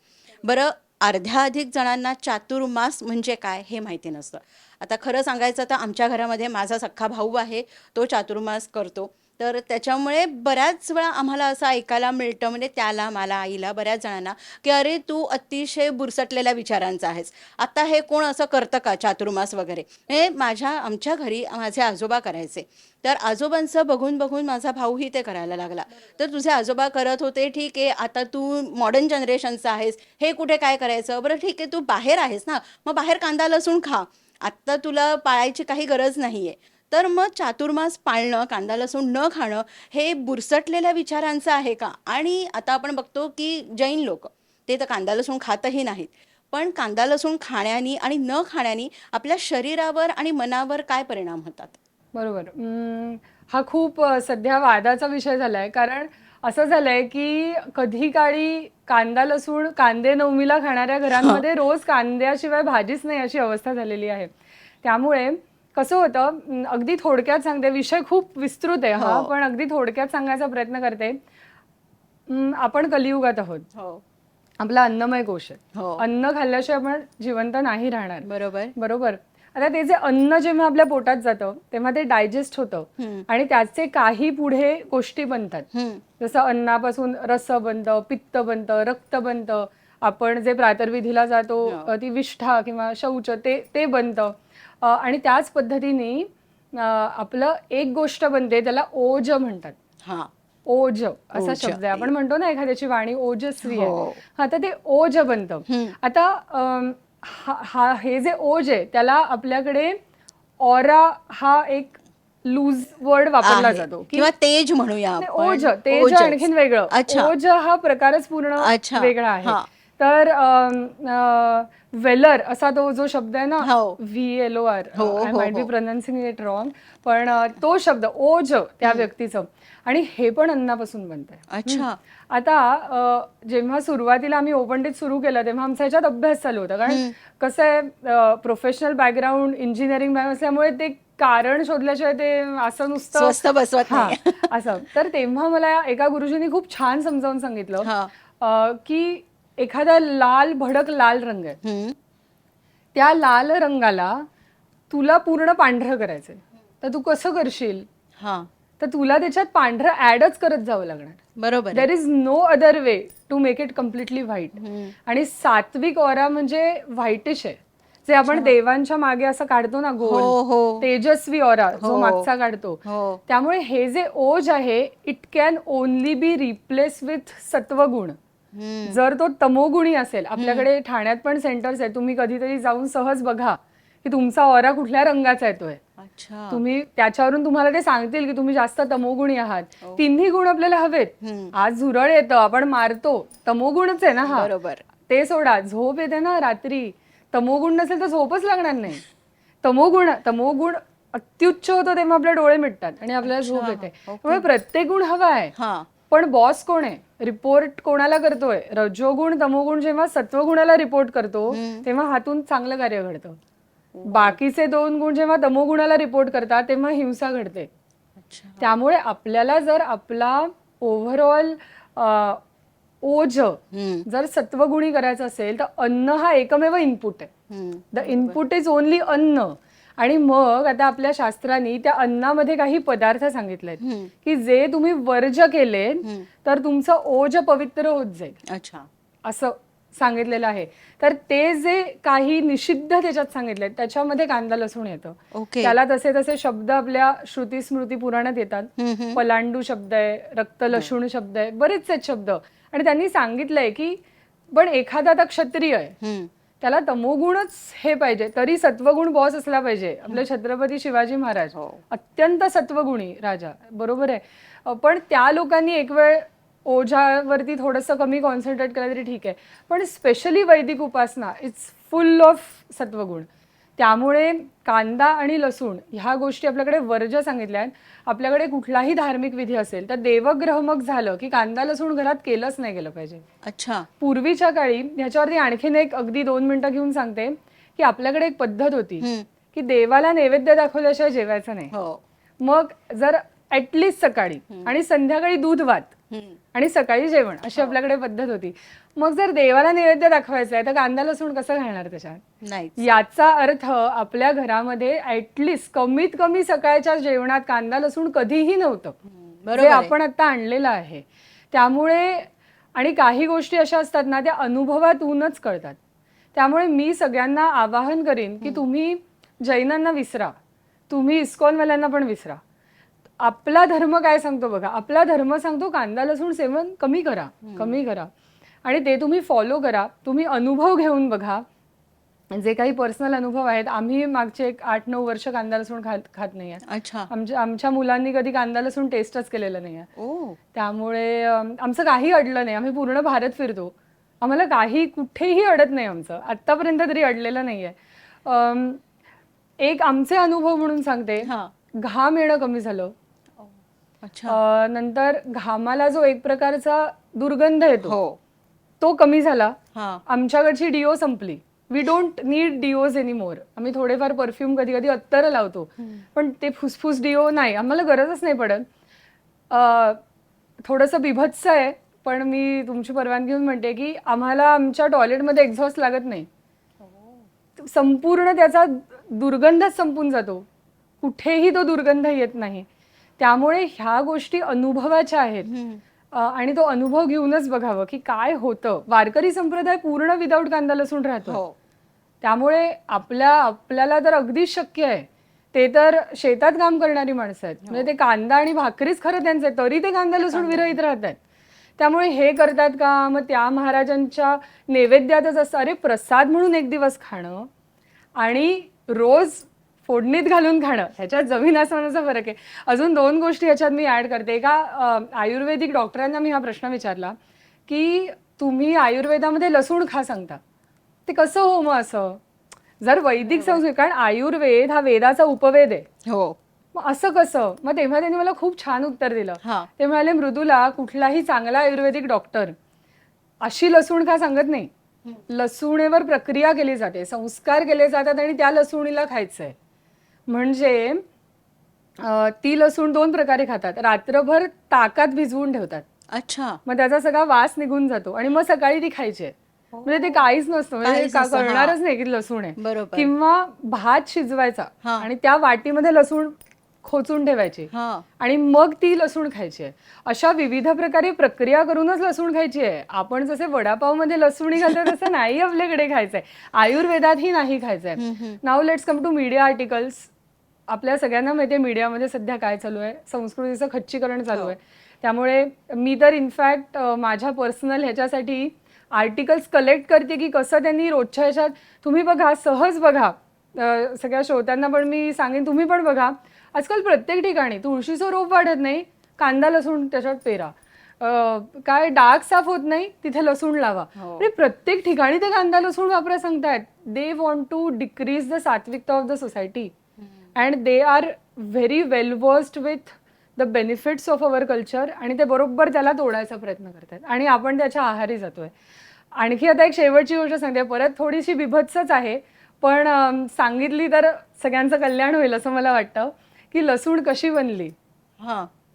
बरं, अर्ध्याधिक जणांना चातुर्मास म्हणजे काय हे माहिती नसतं. आता खरं सांगायचं तर आमच्या घरामध्ये माझा सख्खा भाऊ आहे, तो चातुर्मास करतो. तर त्याच्यामुळे बऱ्याच वेळा आम्हाला असं ऐकायला मिळतं, म्हणजे त्याला, मला, आईला, बऱ्याच जणांना, की "अरे, तू अतिशय बुरसटलेल्या विचारांचा आहेस. आता हे कोण असं करतं का चातुर्मास वगैरे?" हे आमच्या घरी माझे आजोबा करायचे. तर आजोबांचं बघून बघून माझा भाऊही ते करायला लागला. तर तुझे आजोबा करत होते, ठीक आहे, आता तू मॉडर्न जनरेशनचा आहेस, हे कुठे काय करायचं? बरं ठीक आहे, तू बाहेर आहेस ना, मग बाहेर कांदा लसूण खा. आत्ता तुला पाळायची काही गरज नाहीये. तर मग चातुर्मास पाळणं, कांदा लसूण न खाणं हे बुरसटलेल्या विचारांचं आहे का? आणि आता आपण बघतो की जैन लोक, ते तर कांदा लसूण खातही नाहीत. पण कांदा लसूण खाण्यानी आणि न खाण्यानी आपल्या शरीरावर आणि मनावर काय परिणाम होतात? बरोबर. हा खूप सध्या वादाचा विषय झालाय. कारण असं झालंय की कधी काळी कांदा लसूण कांदे नवमीला खाणाऱ्या घरांमध्ये रोज कांद्याशिवाय भाजीच नाही अशी अवस्था झालेली आहे. त्यामुळे कसं होतं, अगदी थोडक्यात सांगते, विषय खूप विस्तृत आहे हा, हो. पण अगदी थोडक्यात सांगायचा प्रयत्न करते. आपण कलियुगात आहोत. हो. आपला अन्नमय कोश आहे. हो. अन्न खाल्ल्याशिवाय आपण जिवंत नाही राहणार. बरोबर. बरोबर. आता ते जे अन्न जेव्हा आपल्या पोटात जातं तेव्हा ते डायजेस्ट होतं हम्म. आणि त्याचे काही पुढे गोष्टी बनतात. हम्म. जसं अन्नापासून रस बनतं, पित्त बनतं, रक्त बनतं. आपण जे प्रातर्विधीला जातो हो. ती विष्ठा किंवा शौच ते बनतं. आणि त्याच पद्धतीने आपलं एक गोष्ट बनते, त्याला ओज म्हणतात. हा. ओज असा ओज. शब्द आहे. आपण म्हणतो ना एखाद्याची वाणी ओजस्वी आहे. हो. हा, तर ते ओज बनतं. हम्म. आता हे जे ओज आहे त्याला आपल्याकडे ऑरा हा एक लूज वर्ड वापरला आहे. जातो की किंवा तेज म्हणूया नाही, आपण. ओज तेज ओजच. आणखीन वेगळं. अच्छा. ओज हा प्रकारच पूर्ण अच्छा. वेगळा आहे. हा. तर वेलर असा तो जो शब्द आहे ना, हो. VLOR, हो, आय हो, माइट बी हो. प्रोनाउन्सिंग इट रॉंग, पण तो शब्द ओज त्या व्यक्तीचं, आणि हे पण अन्नापासून बनतंय. अच्छा. आता जेव्हा सुरुवातीला आम्ही ओपन टीच सुरू केलं तेव्हा आमचा ह्याच्यात अभ्यास चालू होता. कारण कसं आहे, प्रोफेशनल बॅकग्राऊंड इंजिनिअरिंग बॅकग्राऊंड असल्यामुळे ते कारण शोधल्याशिवाय ते असं नुसतं स्वस्त बसवत हा नाही. असं. तर तेव्हा मला एका गुरुजींनी खूप छान समजावून सांगितलं की एखादा लाल, भडक लाल रंग आहे, हम्म. त्या लाल रंगाला तुला पूर्ण पांढरं करायचंय, तर तू कसं करशील? हा. तर तुला त्याच्यात पांढरं ऍडच करत जावं लागणार. बरोबर. There is no other way to make it completely white. आणि सात्विक ऑरा म्हणजे व्हाईटिश आहे, जे आपण देवांच्या मागे असं काढतो ना हो. गोल, हो. तेजस्वी ऑरा जो हो. मागचा काढतो. हो. त्यामुळे हे जे ओज आहे, it can only be replace with सत्वगुण. जर तो तमोगुणी असेल, आपल्याकडे ठाण्यात पण सेंटर्स आहेत, तुम्ही कधीतरी जाऊन सहज बघा की तुमचा ऑरा कुठल्या रंगाचा येतोय. अच्छा. तुम्ही त्याच्यावरून तुम्हाला ते सांगतील की तुम्ही जास्त तमोगुणी आहात. तिन्ही गुण आपल्याला हवेत. आज झुरळ येतं, आपण मारतो, तमोगुणच आहे ना हा. बरोबर. ते सोडा, झोप येते ना रात्री, तमोगुण नसेल तर झोपच लागणार नाही. तमोगुण अत्युच्च होतो तेव्हा आपले डोळे मिटतात आणि आपल्याला झोप येते. त्यामुळे प्रत्येक गुण हवा आहे. पण बॉस कोण आहे, रिपोर्ट कोणाला करतोय? रजोगुण तमोगुण जेव्हा सत्वगुणाला रिपोर्ट करतो तेव्हा हातून चांगलं कार्य घडतं. बाकीचे दोन गुण जेव्हा तमोगुणाला रिपोर्ट करतात तेव्हा हिंसा घडते. त्यामुळे आपल्याला जर आपला ओव्हरऑल ओज जर सत्वगुणी करायचं असेल तर अन्न हा एकमेव इनपुट आहे. द इनपुट इज ओनली अन्न. आणि मग आता आपल्या शास्त्रांनी त्या अन्नामध्ये काही पदार्थ सांगितलेत की जे तुम्ही वर्ज केले तर तुमचं ओज पवित्र होत जाईल. अच्छा. असं सांगितलेलं आहे. तर ते जे काही निषिद्ध त्याच्यात सांगितले त्याच्यामध्ये कांदा लसूण येतं. त्याला तसे तसे शब्द आपल्या श्रुती स्मृती पुराणात येतात. पलांडू शब्द आहे, रक्त लसूण शब्द आहे, बरेचसे शब्द. आणि त्यांनी सांगितलंय की पण एखादा आता क्षत्रिय आहे, त्याला तमोगुणच हे पाहिजे, तरी सत्वगुण बॉस असला पाहिजे. आपले छत्रपती शिवाजी महाराज अत्यंत सत्वगुणी राजा, बरोबर आहे. पण त्या लोकांनी एक वेळ ओझ्यावरती थोडंसं कमी कॉन्सन्ट्रेट केलं तरी ठीक आहे, पण स्पेशली वैदिक उपासना इट्स फुल ऑफ सत्वगुण. त्यामुळे कांदा आणि लसूण ह्या गोष्टी आपल्याकडे वर्ज सांगितल्या आहेत. आपल्याकडे कुठलाही धार्मिक विधी असेल तर देवग्रह मग झालं की कांदा लसूण घरात केलंच नाही गेलं पाहिजे. अच्छा. पूर्वीच्या काळी ह्याच्यावरती आणखीन एक अगदी 2 मिनिटं घेऊन सांगते की आपल्याकडे एक पद्धत होती की देवाला नैवेद्य दाखवल्याशिवाय जेवायचं नाही. मग जर ऍटलिस्ट सकाळी आणि संध्याकाळी दूध वात आणि सकाळी जेवण अशी आपल्याकडे पद्धत होती. मग जर देवाला नैवेद्य दाखवायचा आहे तर कांदा लसूण कसं घालणार त्याच्यात? नाही. याचा अर्थ आपल्या घरामध्ये ऍटलिस्ट कमीत कमी सकाळच्या जेवणात कांदा लसूण कधीही नव्हतं, जे बरोबर आहे. आपण आता आणलेलं आहे. त्यामुळे आणि काही गोष्टी अशा असतात ना, त्या अनुभवातूनच कळतात. त्यामुळे मी सगळ्यांना आवाहन करीन की तुम्ही जैनांना विसरा, तुम्ही इस्कॉनवाल्यांना पण विसरा. आपला धर्म काय सांगतो बघा, आपला धर्म सांगतो कांदा लसूण सेवन कमी करा, कमी करा, आणि ते तुम्ही फॉलो करा. तुम्ही अनुभव घेऊन बघा, जे काही पर्सनल अनुभव आहेत. आम्ही मागचे 8-9 वर्ष कांदा लसूण खात नाहीये. अच्छा. आमच्या मुलांनी कधी कांदा लसूण टेस्टच केलेलं नाहीये. ओ. त्यामुळे आमचं काही अडलं नाही. आम्ही पूर्ण भारत फिरतो, आम्हाला काही कुठेही अडत नाही. आमचं आत्तापर्यंत तरी अडलेलं नाहीये. एक आमचे अनुभव म्हणून सांगते, घाम येणं कमी झालं. अच्छा. नंतर घामाला जो एक प्रकारचा दुर्गंध येतो तो कमी झाला. आमच्याकडची डिओ संपली. We don't need deos anymore. आम्ही थोडेफार परफ्यूम कधी कधी अत्तर लावतो, पण ते फुसफुस डिओ नाही, आम्हाला गरजच नाही पडत. थोडंसं बिभत्स आहे, पण मी तुमची परवानगी घेऊन म्हणते की आम्हाला आमच्या टॉयलेटमध्ये एक्झॉस्ट लागत नाही. संपूर्ण त्याचा दुर्गंधच संपून जातो, कुठेही तो दुर्गंध येत नाही. त्यामुळे ह्या गोष्टी अनुभवाच्या आहेत, आणि तो अनुभव घेऊनच बघावं की काय होतं. वारकरी संप्रदाय पूर्ण विदाऊट कांदा लसूण राहतो. त्यामुळे आपल्याला तर अगदीच शक्य आहे. ते तर शेतात काम करणारी माणसं आहेत, म्हणजे ते कांदा आणि भाकरीच खरं त्यांचं आहे, तरी ते कांदा लसूण विरहित राहतात. त्यामुळे हे करतात का? मग त्या महाराजांच्या नैवेद्यातच असतं. अरे प्रसाद म्हणून एक दिवस खाणं आणि रोज फोडणीत घालून खाणं, ह्याच्यात जमीन आसमानाचा फरक आहे. अजून 2 गोष्टी ह्याच्यात मी ऍड करते. एका आयुर्वेदिक डॉक्टरांना मी हा प्रश्न विचारला की तुम्ही आयुर्वेदामध्ये लसूण खा सांगता, ते कसं हो मग असं? जर वैदिक संस्कृती, कारण आयुर्वेद हा वेदाचा उपवेद आहे, मग असं कसं? मग तेव्हा त्यांनी मला खूप छान उत्तर दिलं. ते म्हणाले, मृदुला, कुठलाही चांगला आयुर्वेदिक डॉक्टर अशी लसूण खा सांगत नाही. लसूणेवर प्रक्रिया केली जाते, संस्कार केले जातात, आणि त्या लसूणीला खायचंय. म्हणजे ती लसूण 2 प्रकारे खातात. रात्रभर ताकात भिजवून ठेवतात. अच्छा. मग त्याचा सगळा वास निघून जातो आणि मग सकाळी ती खायची. म्हणजे ते काहीच नसतं, म्हणजे कळणारच नाही की लसूण आहे. बरोबर. किंवा भात शिजवायचा आणि त्या वाटीमध्ये लसूण खोचून ठेवायची आणि मग ती लसूण खायची आहे. अशा विविध प्रकारे प्रक्रिया करूनच लसूण खायची आहे. आपण जसे वडापाव मध्ये लसूणी घालतो तसं नाही आपल्याकडे खायचंय. आयुर्वेदातही नाही खायचंय. Now let's come to media articles. आपल्या सगळ्यांना माहितीये मीडियामध्ये सध्या काय चालू आहे, संस्कृतीचं खच्चीकरण चालू आहे. त्यामुळे मी तर इनफॅक्ट माझ्या पर्सनल ह्याच्यासाठी आर्टिकल्स कलेक्ट करते की कसं त्यांनी रोजच्या ह्याच्यात, तुम्ही बघा, सहज बघा, सगळ्या श्रोत्यांना पण मी सांगेन तुम्ही पण बघा, आजकाल प्रत्येक ठिकाणी तुळशीचं रोप वाढत नाही, कांदा लसूण त्याच्यात पेरा. काय डाग साफ होत नाही, तिथे लसूण लावा. प्रत्येक ठिकाणी ते कांदा लसूण वापरा सांगतायत. They want to decrease the sattvikta of the society and they are very well versed with the benefits of our culture, आणि ते बरोबर त्याला तोडायचा प्रयत्न करतात आणि आपण त्याच्या आहारी जातोय. आणखी आता एक शेवटची गोष्ट सांगते, परत थोडीशी बिभत्सच आहे, पण सांगितली तर सगळ्यांचं कल्याण होईल असं मला वाटतं, की लसूण कशी बनली.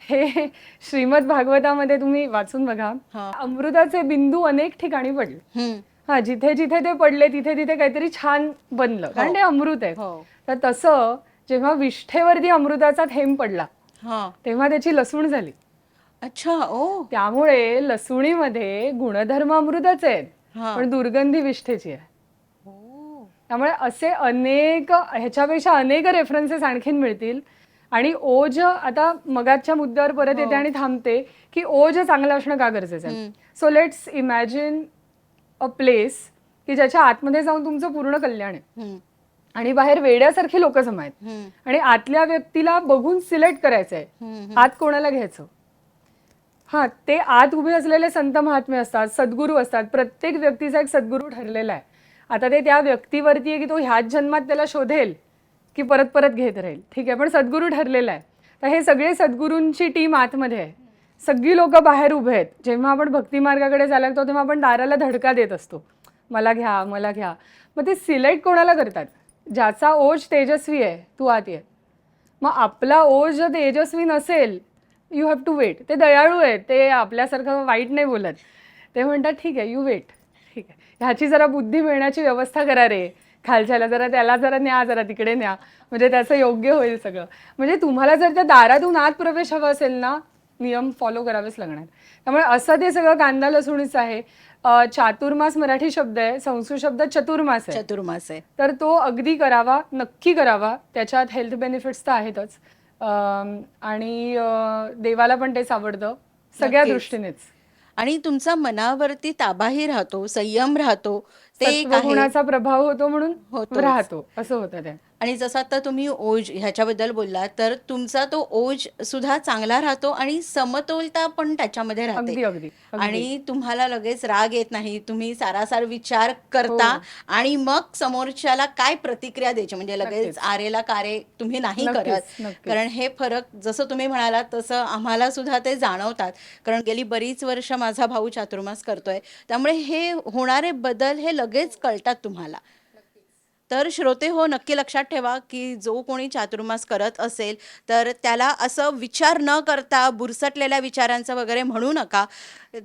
हे श्रीमद भागवतामध्ये तुम्ही वाचून बघा. अमृताचे बिंदू अनेक ठिकाणी पडले. जिथे जिथे ते पडले तिथे तिथे काहीतरी छान बनलं, कारण ते अमृत आहे. तर तसं जेव्हा विष्ठेवरती अमृताचा थेंब पडला तेव्हा त्याची लसूण झाली. अच्छा. ओ. त्यामुळे लसूणीमध्ये गुणधर्म अमृताचे आहेत, पण दुर्गंधी विष्ठेची आहे. त्यामुळे असे अनेक, ह्याच्यापेक्षा अनेक रेफरन्सेस आणखीन मिळतील. आणि ओज, आता मगाच्या मुद्द्यावर परत येते आणि थांबते की ओज चांगलं असणं का गरजेचं आहे. So let's imagine a place की ज्याच्या आतमध्ये जाऊन तुमचं पूर्ण कल्याण आहे आणि बाहेर वेड्यासारखी लोक जमा आहेत आणि आतल्या व्यक्तीला बघून सिलेक्ट करायचंय आत कोणाला घ्यायचं. ते आत उभे असलेले संत महात्मे असतात, सद्गुरू असतात. प्रत्येक व्यक्तीचा एक सद्गुरू ठरलेला आहे. आता ते त्या व्यक्तीवरती आहे की तो ह्याच जन्मात त्याला शोधेल की परत परत घेत राहील. ठीक आहे, पण सद्गुरू ठरलेला आहे. तर हे सगळे सद्गुरूंची टीम आतमध्ये आहे, सगळी लोक बाहेर उभे आहेत. जेव्हा आपण भक्ती मार्गाकडे जायला लागतो तेव्हा आपण दाराला धडका देत असतो, मला घ्या, मला घ्या. मग ते सिलेक्ट कोणाला करतात? ज्याचा ओज तेजस्वी आहे, तू आत ये. मग आपला ओज तेजस्वी नसेल यू हॅव टू वेट. ते दयाळू आहेत, ते आपल्यासारखं वाईट नाही बोलत. ते म्हणतात ठीक आहे, यू वेट, ठीक आहे, ह्याची जरा बुद्धी मिळण्याची व्यवस्था करा रे, खालच्याला जरा, त्याला जरा न्या, जरा तिकडे न्या, म्हणजे त्याचं योग्य होईल सगळं. म्हणजे तुम्हाला जर त्या दारातून आत प्रवेश हवा असेल ना, नियम फॉलो करावेच लागणार. त्यामुळे असं ते सगळं कांदा लसूणीच आहे. चातुर्मास मराठी शब्द आहे, संस्कृत शब्द चतुर्मास आहे. चतुर्मास आहे. तर तो अगदी करावा, नक्की करावा. त्याच्यात हेल्थ बेनिफिट्स तर आहेतच. आणि देवाला पण तेच आवडतं सगळ्या नक्कीच. दृष्टीनेच. आणि तुमचा मनावरती ताबाही राहतो, संयम राहतो, ते एक आहे. सत्वगुणाचा प्रभाव होतो म्हणून होतोच. राहतो, असं होतं ते. आणि जसं आता तुम्ही ओज ह्याच्याबद्दल बोललात, तर तुमचा तो ओज सुद्धा चांगला राहतो आणि समतोलता पण त्याच्यामध्ये राहते. अगदी अगदी अगदी. आणि तुम्हाला लगेच राग येत नाही, तुम्ही सारासार विचार करता हो. आणि मग समोरच्याला काय प्रतिक्रिया द्यायची, म्हणजे लगेच नक्कीच. आरेला कारे तुम्ही नाही नक्कीच, करत. नक्कीच. कारण हे फरक जसं तुम्ही म्हणालात तसं आम्हाला सुद्धा ते जाणवतात. कारण गेली बरीच वर्ष माझा भाऊ चातुर्मास करतोय, त्यामुळे हे होणारे बदल हे लगेच कळतात तुम्हाला. तर श्रोते हो, नक्की लक्षात ठेवा की जो कोणी चातुर्मास करत असेल तर त्याला असं विचार न करता बुरसटलेल्या विचारांचं वगैरे म्हणू नका.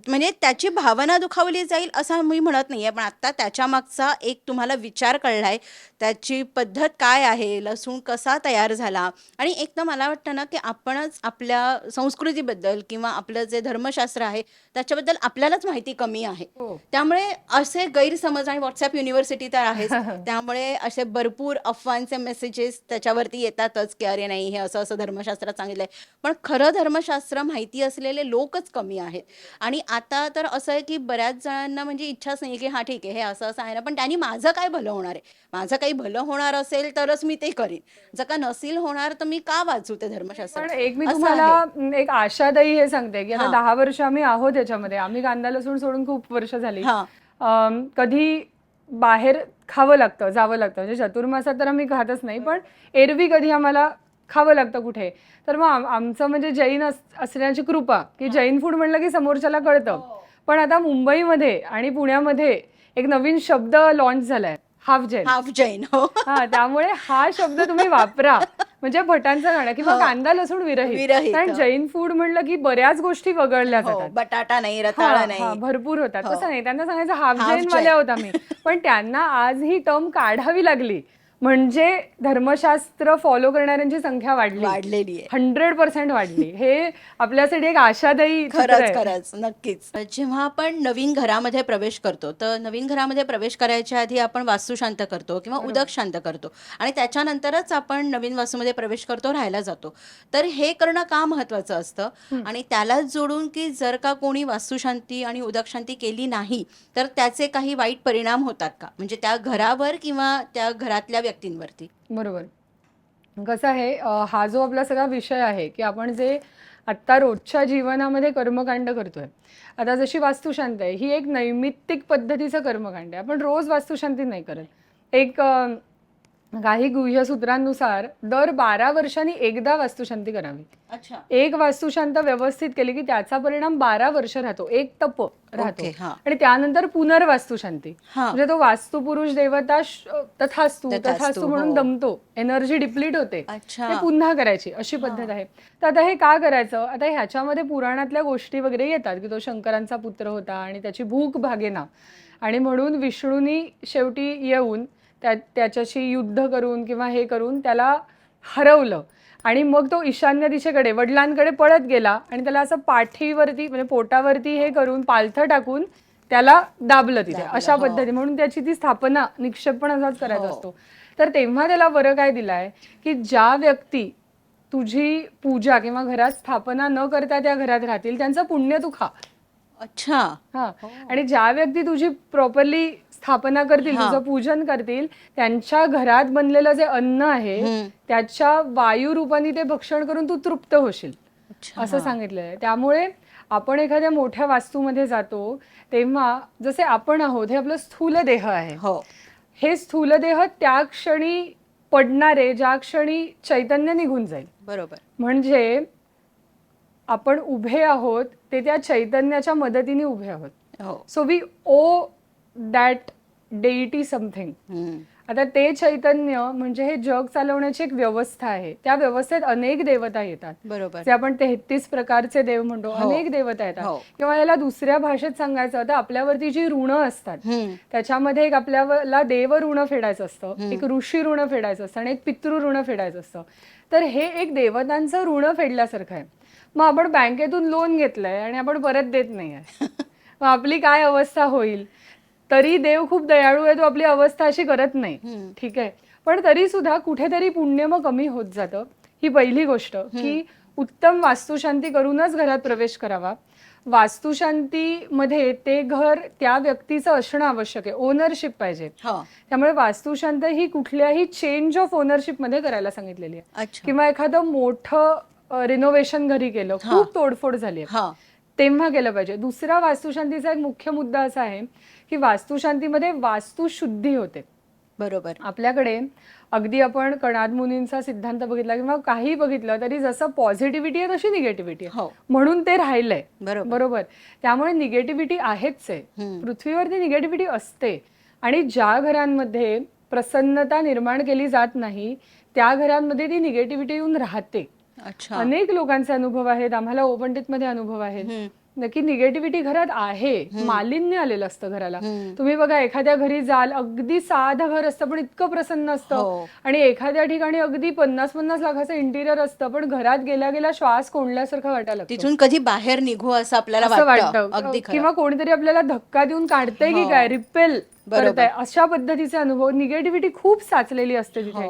म्हणजे त्याची भावना दुखावली जाईल असं मी म्हणत नाही आहे, पण आत्ता त्याच्या मागचा एक तुम्हाला विचार कळला आहे, त्याची पद्धत काय आहे, लसूण कसा तयार झाला. आणि एक तर मला वाटतं ना की आपणच आपल्या संस्कृतीबद्दल किंवा आपलं जे धर्मशास्त्र आहे त्याच्याबद्दल आपल्यालाच माहिती कमी आहे. हो. त्यामुळे असे गैरसमज, आणि व्हॉट्सअप युनिव्हर्सिटी तर आहेच, त्यामुळे असे भरपूर अफवांचे मेसेजेस त्याच्यावरती येतातच की अरे नाही, हे असं असं धर्मशास्त्रात सांगितलंय. पण खरं धर्मशास्त्र माहिती असलेले लोकच कमी आहेत. आणि आता तर असं आहे की बऱ्याच जणांना म्हणजे इच्छाच नाही की हां ठीक आहे, हे असं असं आहे ना, पण त्यांनी माझं काय भलं होणार आहे, माझं काही भलं होणार असेल तरच मी ते करीन, जर का नसेल होणार तर मी का वाचू ते धर्मशास्त्र. पण एक मी असं तुम्हाला आहे. एक आशादायी हे सांगते की आता हां. 10 वर्ष आम्ही आहोत याच्यामध्ये. आम्ही कांदा लसूण सोडून खूप वर्ष झाली. हां. कधी बाहेर खावं लागतं, जावं लागतं. म्हणजे चतुर्मासात तर आम्ही खातच नाही, पण एरवी कधी आम्हाला खावं लागतं कुठे, तर मग आमचं म्हणजे जैन असण्याची कृपा की जैन फूड म्हणलं की समोरच्याला कळतं. पण आता मुंबईमध्ये आणि पुण्यामध्ये एक नवीन शब्द लॉन्च झालाय, हाफ जैन. हाफ जैन. हो. हा, त्यामुळे हा शब्द तुम्ही वापरा, म्हणजे भटांचं गाणं किंवा हो. कांदा लसूण विरहित. विरहित. कारण जैन फूड म्हणलं की बऱ्याच गोष्टी वगळल्या हो, जातात. बटाटा नाही, हा, रताळा हा, नाही. भरपूर होतात. हो. तसं नाही, त्यांना सांगायचं हाफ हाफ जैन वाले जैन. आहोत आम्ही. पण त्यांना आज ही टर्म काढावी लागली, म्हणजे धर्मशास्त्र फॉलो करणाऱ्यांची संख्या वाढलेली आहे. 100% वाढली. हे आपल्यासाठी एक आशादायी चित्र खरंच आहे. खरंच नक्कीच. जेव्हा आपण नवीन घरामध्ये प्रवेश करतो, तर नवीन घरामध्ये प्रवेश करायच्या आधी आपण वास्तू शांत करतो किंवा उदक शांत करतो, आणि त्याच्यानंतरच आपण नवीन वास्तूमध्ये प्रवेश करतो, राहायला जातो. तर हे करणं का महत्वाचं असतं, आणि त्यालाच जोडून की जर का कोणी वास्तुशांती आणि उदक शांती केली नाही तर त्याचे काही वाईट परिणाम होतात का, म्हणजे त्या घरावर किंवा त्या घरातल्या व्यक्तींवरती. बरोबर. कसं आहे, हा जो आपला सगळा विषय आहे की आपण जे आत्ता रोजच्या जीवनामध्ये कर्मकांड करतोय, आता जशी वास्तुशांती आहे ही एक नैमित्तिक पद्धतीचं कर्मकांड आहे. आपण रोज वास्तुशांती नाही करत. एक काही गुह्यसूत्रांनुसार दर 12 वर्षांनी एकदा वास्तुशांती करावी. अच्छा. एक वास्तुशांत व्यवस्थित केली की त्याचा परिणाम 12 वर्ष राहतो, एक तप राहतो. ओके, हां. आणि त्यानंतर पुनर्वास्तुशांती, हां. म्हणजे तो वास्तुपुरुष देवता तथास्तु तथास्तु, तथास्तु म्हणून हो. दमतो, एनर्जी डिप्लीट होते, अच्छा. ते पुन्हा करायची अशी पद्धत आहे. तर आता हे का करायचं, आता ह्याच्यामध्ये पुराणातल्या गोष्टी वगैरे येतात की तो शंकरांचा पुत्र होता आणि त्याची भूक भागेना, आणि म्हणून विष्णूंनी शेवटी येऊन त्याच्याशी युद्ध करून किंवा हे करून त्याला हरवलं, आणि मग तो ईशान्य दिशेकडे वडिलांकडे पळत गेला आणि त्याला असं पाठीवरती म्हणजे पोटावरती हे करून पालथं टाकून त्याला दाबलं तिथे, अशा हो. पद्धती. म्हणून त्याची ती स्थापना निक्षेप पण असाच करायचा हो. असतो. तर तेव्हा त्याला बरं काय दिलाय की ज्या व्यक्ती तुझी पूजा किंवा घरात स्थापना न करता त्या घरात राहतील त्यांचं पुण्य तू खा. अच्छा. हा, आणि ज्या व्यक्ती तुझी प्रॉपरली स्थापना करतील, हा. तुझं पूजन करतील, त्यांच्या घरात बनलेलं जे अन्न आहे त्याच्या वायू रूपाने ते भक्षण करून तू तृप्त होशील, असं सांगितलेलं आहे. त्यामुळे आपण एखाद्या मोठ्या वास्तूमध्ये जातो तेव्हा जसे आपण आहोत, हे आपलं स्थूल देह आहे. हो. हे स्थूल देह त्या क्षणी पडणारे, ज्या क्षणी चैतन्य निघून जाईल. बरोबर. म्हणजे आपण उभे आहोत ते त्या चैतन्याच्या मदतीने उभे आहोत. हो. So we owe that deity something. आता ते चैतन्य म्हणजे हे जग चालवण्याची एक व्यवस्था आहे. त्या व्यवस्थेत अनेक देवता येतात. बरोबर. जे आपण 33 प्रकारचे देव म्हणतो, हो. अनेक देवता येतात. हो. किंवा याला दुसऱ्या भाषेत सांगायचं तर आपल्यावरती जी ऋणं असतात त्याच्यामध्ये एक आपल्याला देव ऋण फेडायचं असतं, एक ऋषी ऋण फेडायचं असतं आणि एक पितृ ऋण फेडायचं असतं. तर हे एक देवतांचं ऋण फेडल्यासारखं आहे. मग आपण बँकेतून लोन घेतलंय आणि आपण परत देत नाहीये, मग आपली काय अवस्था होईल. तरी देव खूप दयाळू आहे, तो आपली अवस्था अशी करत नाही. ठीक आहे, पण तरी सुद्धा कुठेतरी पुण्य मग कमी होत जातं. ही पहिली गोष्ट की उत्तम वास्तुशांती करूनच घरात प्रवेश करावा. वास्तुशांतीमध्ये ते घर त्या व्यक्तीचं असणं आवश्यक आहे, ओनरशिप पाहिजे. त्यामुळे वास्तुशांती ही कुठल्याही चेंज ऑफ ओनरशिप मध्ये करायला सांगितलेली आहे. किंवा एखादं मोठं रिनोव्हेशन घरी केलं, खूप तोडफोड झाली तेव्हा केलं पाहिजे. दुसरा वास्तुशांतीचा एक मुख्य मुद्दा असा आहे की वास्तुशांतीमध्ये वास्तुशुद्धी होते. बरोबर. आपल्याकडे अगदी आपण कणाद मुनींचा सिद्धांत बघितला किंवा काही बघितलं तरी जसं पॉझिटिव्हिटी आहे तशी निगेटिव्हिटी आहे, म्हणून ते राहिलंय. बरोबर. त्यामुळे निगेटिव्हिटी आहेच आहे, पृथ्वीवरती निगेटिव्हिटी असते. आणि ज्या घरांमध्ये प्रसन्नता निर्माण केली जात नाही त्या घरांमध्ये ती निगेटिव्हिटी येऊन राहते. अनेक लोकांचे अनुभव आहेत, आम्हाला ओपनटीत मध्ये अनुभव आहेत नक्की निगेटिव्हिटी घरात आहे, मालिन्य आलेलं असतं घराला. तुम्ही बघा, एखाद्या घरी जाल, अगदी साधं घर असतं पण इतकं प्रसन्न असतं, आणि एखाद्या ठिकाणी अगदी 50-50 लाखाचं इंटिरियर असतं पण घरात गेल्या गेल्या श्वास कोंडल्यासारखं वाटायला लागतं. तिथून कधी बाहेर निघू असं आपल्याला वाटतं. किंवा कोणीतरी आपल्याला धक्का देऊन काढतंय की काय, रिपेल करताय, अशा पद्धतीचे अनुभव. निगेटिव्हिटी खूप साचलेली असते तिथे.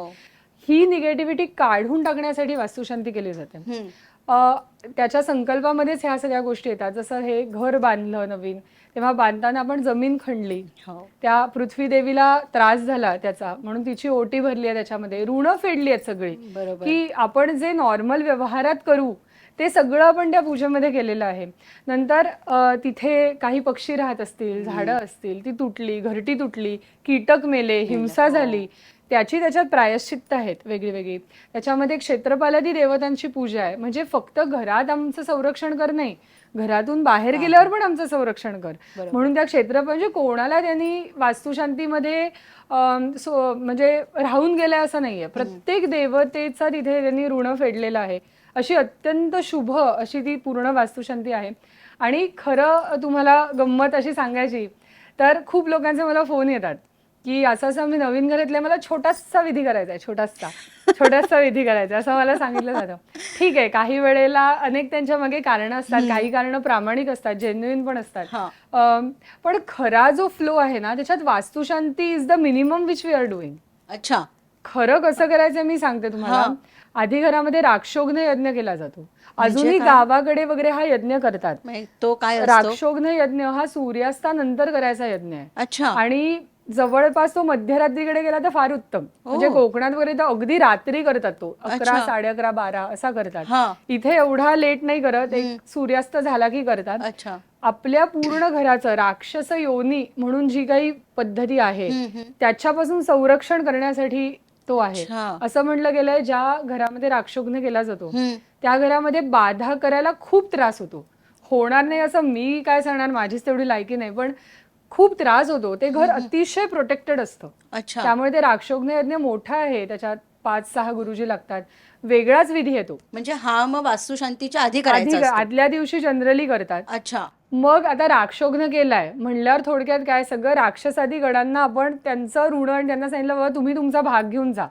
ही निगेटिव्हिटी काढून टाकण्यासाठी वास्तुशांती केली जाते. त्याच्या संकल्पामध्येच ह्या सगळ्या गोष्टी येतात. जसं हे घर बांधलं नवीन, तेव्हा बांधताना आपण जमीन खणली, त्या पृथ्वी देवीला त्रास झाला त्याचा, म्हणून तिची ओटी भरली आहे, त्याच्यामध्ये ऋण फेडली आहेत सगळी. की आपण जे नॉर्मल व्यवहारात करू ते सगळं आपण त्या पूजेमध्ये केलेलं आहे. नंतर तिथे काही पक्षी राहत असतील, झाडं असतील, ती तुटली, घरटी तुटली, कीटक मेले, हिंसा झाली, त्याच्यात प्रायश्चित्त आहेत वेगळी वेगळी. त्याच्यामध्ये क्षेत्रपालादी देवतांची पूजा आहे. म्हणजे फक्त घरात आमचं संरक्षण कर नाही, घरातून बाहेर गेल्यावर पण आमचं संरक्षण कर. म्हणून त्या क्षेत्रपाल म्हणजे कोणाला त्यांनी वास्तुशांतीमध्ये म्हणजे राहून गेलाय असं नाहीये. प्रत्येक देवतेचा तिथे त्यांनी ऋण फेडलेलं आहे. अशी अत्यंत शुभ अशी ती पूर्ण वास्तुशांती आहे. आणि खरं तुम्हाला गंमत अशी सांगायची तर खूप लोकांचे मला फोन येतात की असं असं मी नवीन घरातल्या, मला छोटासा विधी करायचा आहे, छोटासा विधी करायचा असं मला सांगितलं जातं. ठीक आहे, काही वेळेला अनेक त्यांच्या मागे कारणं असतात, काही कारणं प्रामाणिक असतात, जेन्युइन पण असतात. पण खरा जो फ्लो आहे ना त्याच्यात vastushanti is the minimum which we are doing. अच्छा, खरं कसं करायचं मी सांगते तुम्हाला. आधी घरामध्ये राक्षोघ्न यज्ञ केला जातो. अजूनही गावाकडे वगैरे हा यज्ञ करतात. तो काय राक्षोघ्न यज्ञ हा सूर्यास्तानंतर करायचा यज्ञ आहे. अच्छा. आणि जवळपास तो मध्यरात्रीकडे गेला तर फार उत्तम. म्हणजे कोकणात वगैरे तर अगदी रात्री करतात, तो 11, 11:30, 12 असा करतात. इथे एवढा लेट नाही करत, एक सूर्यास्त झाला की करतात. आपल्या पूर्ण घराचं राक्षस योनी म्हणून जी काही पद्धती आहे त्याच्यापासून संरक्षण करण्यासाठी तो आहे. असं म्हटलं गेलंय ज्या घरामध्ये राक्षोघ्न केला जातो त्या घरामध्ये बाधा करायला खूप त्रास होतो. होणार नाही असं मी काय सांगणार, माझीच तेवढी लायकी नाही, पण खूप त्रास होतो. ते घर अतिशय प्रोटेक्टेड असतं. त्यामुळे ते राक्षोघ्न यज्ञ मोठा आहे, त्याच्यात 5-6 गुरुजी लागतात, वेगळाच विधी येतो. म्हणजे हा मग वास्तुशांतीच्या आधी करायचा, आदल्या दिवशी जनरली करतात. अच्छा. मग आता राक्षोघ्न केलाय म्हणल्यावर थोडक्यात काय, सगळं राक्षसादी गणांना आपण त्यांचं ऋण आणि त्यांना सांगितलं बाबा तुम्ही तुमचा भाग घेऊन जा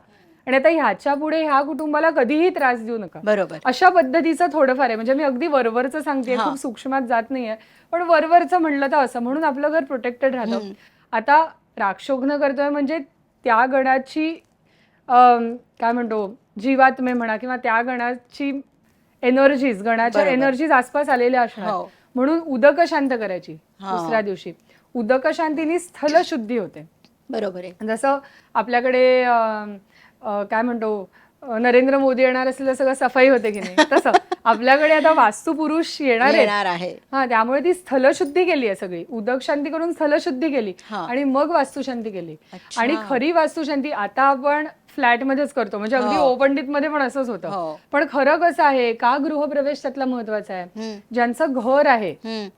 आणि आता ह्याच्या पुढे ह्या कुटुंबाला कधीही त्रास देऊ नका. बरोबर. अशा पद्धतीचं थोडंफार आहे. म्हणजे मी अगदी वरवरचं सांगते, खूप सूक्ष्मात जात नाहीये, पण वरवरचं म्हणलं तर असं, म्हणून आपलं घर प्रोटेक्टेड राहतं. आता राक्षोघ्न करतोय म्हणजे त्या गणाची काय म्हणतो जीवात्मे म्हणा किंवा त्या गणाची एनर्जीज, गणाच्या एनर्जीज आसपास आलेल्या असणार, म्हणून उदक शांत करायची. दुसऱ्या दिवशी उदक शांतीने स्थलशुद्धी होते. बरोबर आहे. जसं आपल्याकडे काय म्हणतो नरेंद्र मोदी येणार असेल तर सगळं सफाई होते की नाही, तसं आपल्याकडे आता वास्तुपुरुष येणार आहे. त्यामुळे ती स्थलशुद्धी केली आहे सगळी, उदक शांती करून स्थलशुद्धी केली आणि मग वास्तुशांती केली. आणि खरी वास्तुशांती आता आपण फ्लॅटमध्येच करतो, म्हणजे अगदी ओपनडीत मध्ये पण असंच होतं. पण खरं कसं आहे, का गृहप्रवेश त्यातला महत्वाचा आहे. ज्यांचं घर आहे,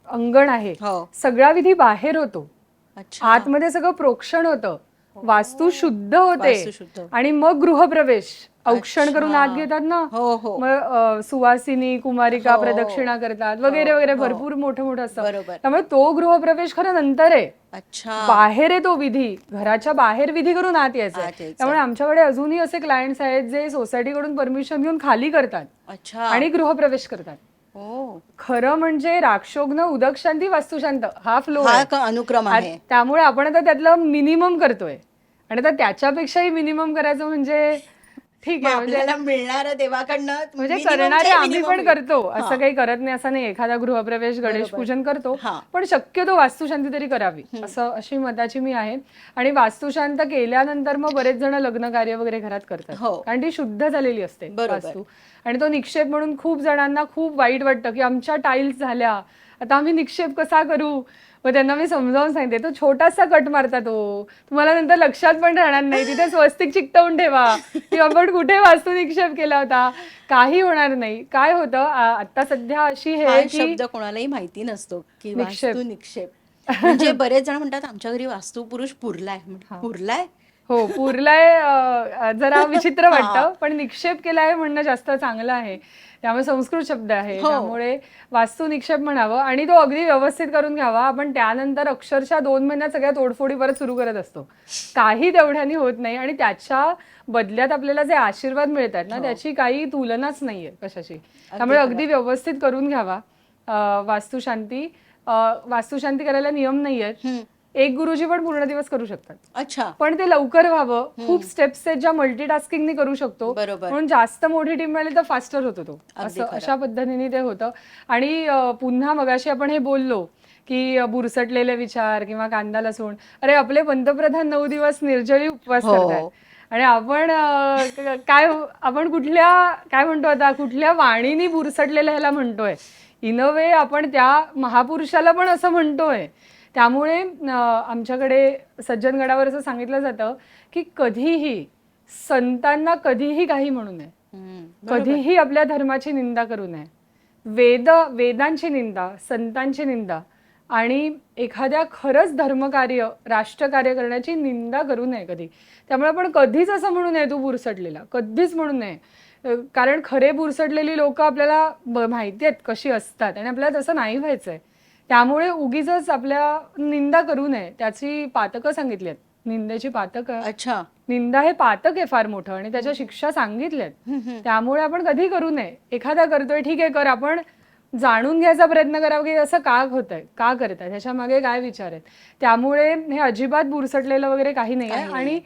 अंगण आहे, सगळा विधी बाहेर होतो, आतमध्ये सगळं प्रोक्षण होतं, वास्तू शुद्ध होते वास्तू शुद्ध. आणि मग गृहप्रवेश औक्षण करून अच्छा. आत घेतात ना, हो हो मग सुवासिनी कुमारिका हो. प्रदक्षिणा करतात वगैरे वगैरे, हो. भरपूर मोठं मोठं असतं. बरोबर. त्यामुळे तो गृहप्रवेश खरं नंतर आहे, अच्छा. बाहेर आहे तो विधी, घराच्या बाहेर विधी करून आत यायचं. आत यायचं. त्यामुळे आमच्याकडे अजूनही असे क्लायंट्स आहेत जे सोसायटीकडून परमिशन घेऊन खाली करतात अच्छा. आणि गृहप्रवेश करतात. हो. खरं म्हणजे राक्षोग्न उदक शांती वास्तुशांत हा फ्लो हा आहे. अनुक्रम आहे. त्यामुळे आपण आता त्यातलं मिनिमम करतोय आणि आता त्याच्यापेक्षाही मिनिमम करायचं म्हणजे ठीक मग आहे. म्हणजे आपल्याला मिळणार देवाकडनं म्हणजे minimum करणारे चे आम्ही minimum पण होईल. करतो, हा. असं काही करत नाही असं नाही. एखादा गृहप्रवेश गणेश बरोबर. पूजन करतो, हा. पण शक्यतो वास्तुशांती तरी करावी असं अशी मताची मी आहे. आणि वास्तुशांत केल्यानंतर मग बरेच जण लग्न कार्य वगैरे घरात करतात, हो. कारण ती शुद्ध झालेली असते बरोबर. वास्तू. आणि तो निक्षेप म्हणून खूप जणांना खूप वाईट वाटतं की आमच्या टाईल्स झाल्या, आता आम्ही निक्षेप कसा करू. मग त्यांना मी समजावून सांगते, तो छोटासा कट मारता, तो तुम्हाला नंतर लक्षात पण राहणार नाही. तिथे स्वस्तिक चिकटवून ठेवा की आपण कुठे वास्तू निक्षेप केला होता, काही होणार नाही. काय होतं आता सध्या अशी हा आहे की शब्द कोणालाही माहिती नसतो की निक्षेप. वास्तू निक्षेप. म्हणजे बरेच जण म्हणतात आमच्या घरी वास्तू पुरुष पुरलाय. पुरलाय. हो, पुरलाय जरा विचित्र हा. वाटतं, पण निक्षेप केलाय म्हणणं जास्त चांगलं आहे. त्यामुळे संस्कृत शब्द आहे, हो. त्यामुळे वास्तू निक्षेप म्हणावं आणि तो अगदी व्यवस्थित करून घ्यावा. आपण त्यानंतर अक्षरशः 2 महिन्यात सगळ्या तोडफोडी परत सुरू करत असतो, काही तेवढ्यानी होत नाही. आणि त्याच्या बदल्यात आपल्याला जे आशीर्वाद मिळतात ना, त्याची काही तुलनाच नाहीये कशाची. त्यामुळे अगदी व्यवस्थित करून घ्यावा वास्तुशांती. वास्तुशांती करायला नियम नाहीयेत, एक गुरुजी पण पूर्ण दिवस करू शकतात. अच्छा. पण ते लवकर व्हावं, खूप स्टेप्स आहेत ज्या मल्टीटास्किंगनी करू शकतो, बरोबर. म्हणून जास्त मोठी टीम मिळाली तर फास्टर होतो तो, अगदी असं खरं. अशा पद्धतीने ते होतं. आणि पुन्हा मगाशी आपण हे बोललो की बुरसटलेले विचार किंवा कांदा लसूण. अरे आपले पंतप्रधान 9 दिवस निर्जळी उपवास हो. करतात आणि आपण आपण कुठल्या काय म्हणतो आता, कुठल्या वाणीनी बुरसटलेलं ह्याला म्हणतोय. इन अ वे आपण त्या महापुरुषाला पण असं म्हणतोय. त्यामुळे आमच्याकडे सज्जनगडावर असं सांगितलं जातं की कधीही संतांना कधीही काही म्हणू नये, कधीही आपल्या धर्माची निंदा करू नये. वेदांची निंदा, संतांची निंदा आणि एखाद्या खरंच धर्मकार्य राष्ट्रकार्य करण्याची निंदा करू नये कधी. त्यामुळे आपण कधीच असं म्हणू नये तू बुरसटलेला, कधीच म्हणू नये. कारण खरे बुरसटलेली लोक आपल्याला माहिती आहेत कशी असतात आणि आपल्याला तसं नाही व्हायचंय. त्यामुळे उगीच आपल्या निंदा करू नये. त्याची पातकं सांगितली आहेत, निंदेची पातकं. अच्छा. निंदा हे पातक आहे फार मोठं आणि त्याच्या शिक्षा सांगितल्यात. त्यामुळे आपण कधी करू नये. एखादा करतोय ठीक आहे कर, आपण जाणून घ्यायचा प्रयत्न करावा की असं का होतंय, का करताय, ह्याच्या मागे काय विचार आहेत. त्यामुळे हे अजिबात बुरसटलेलं वगैरे काही नाही आहे. आणि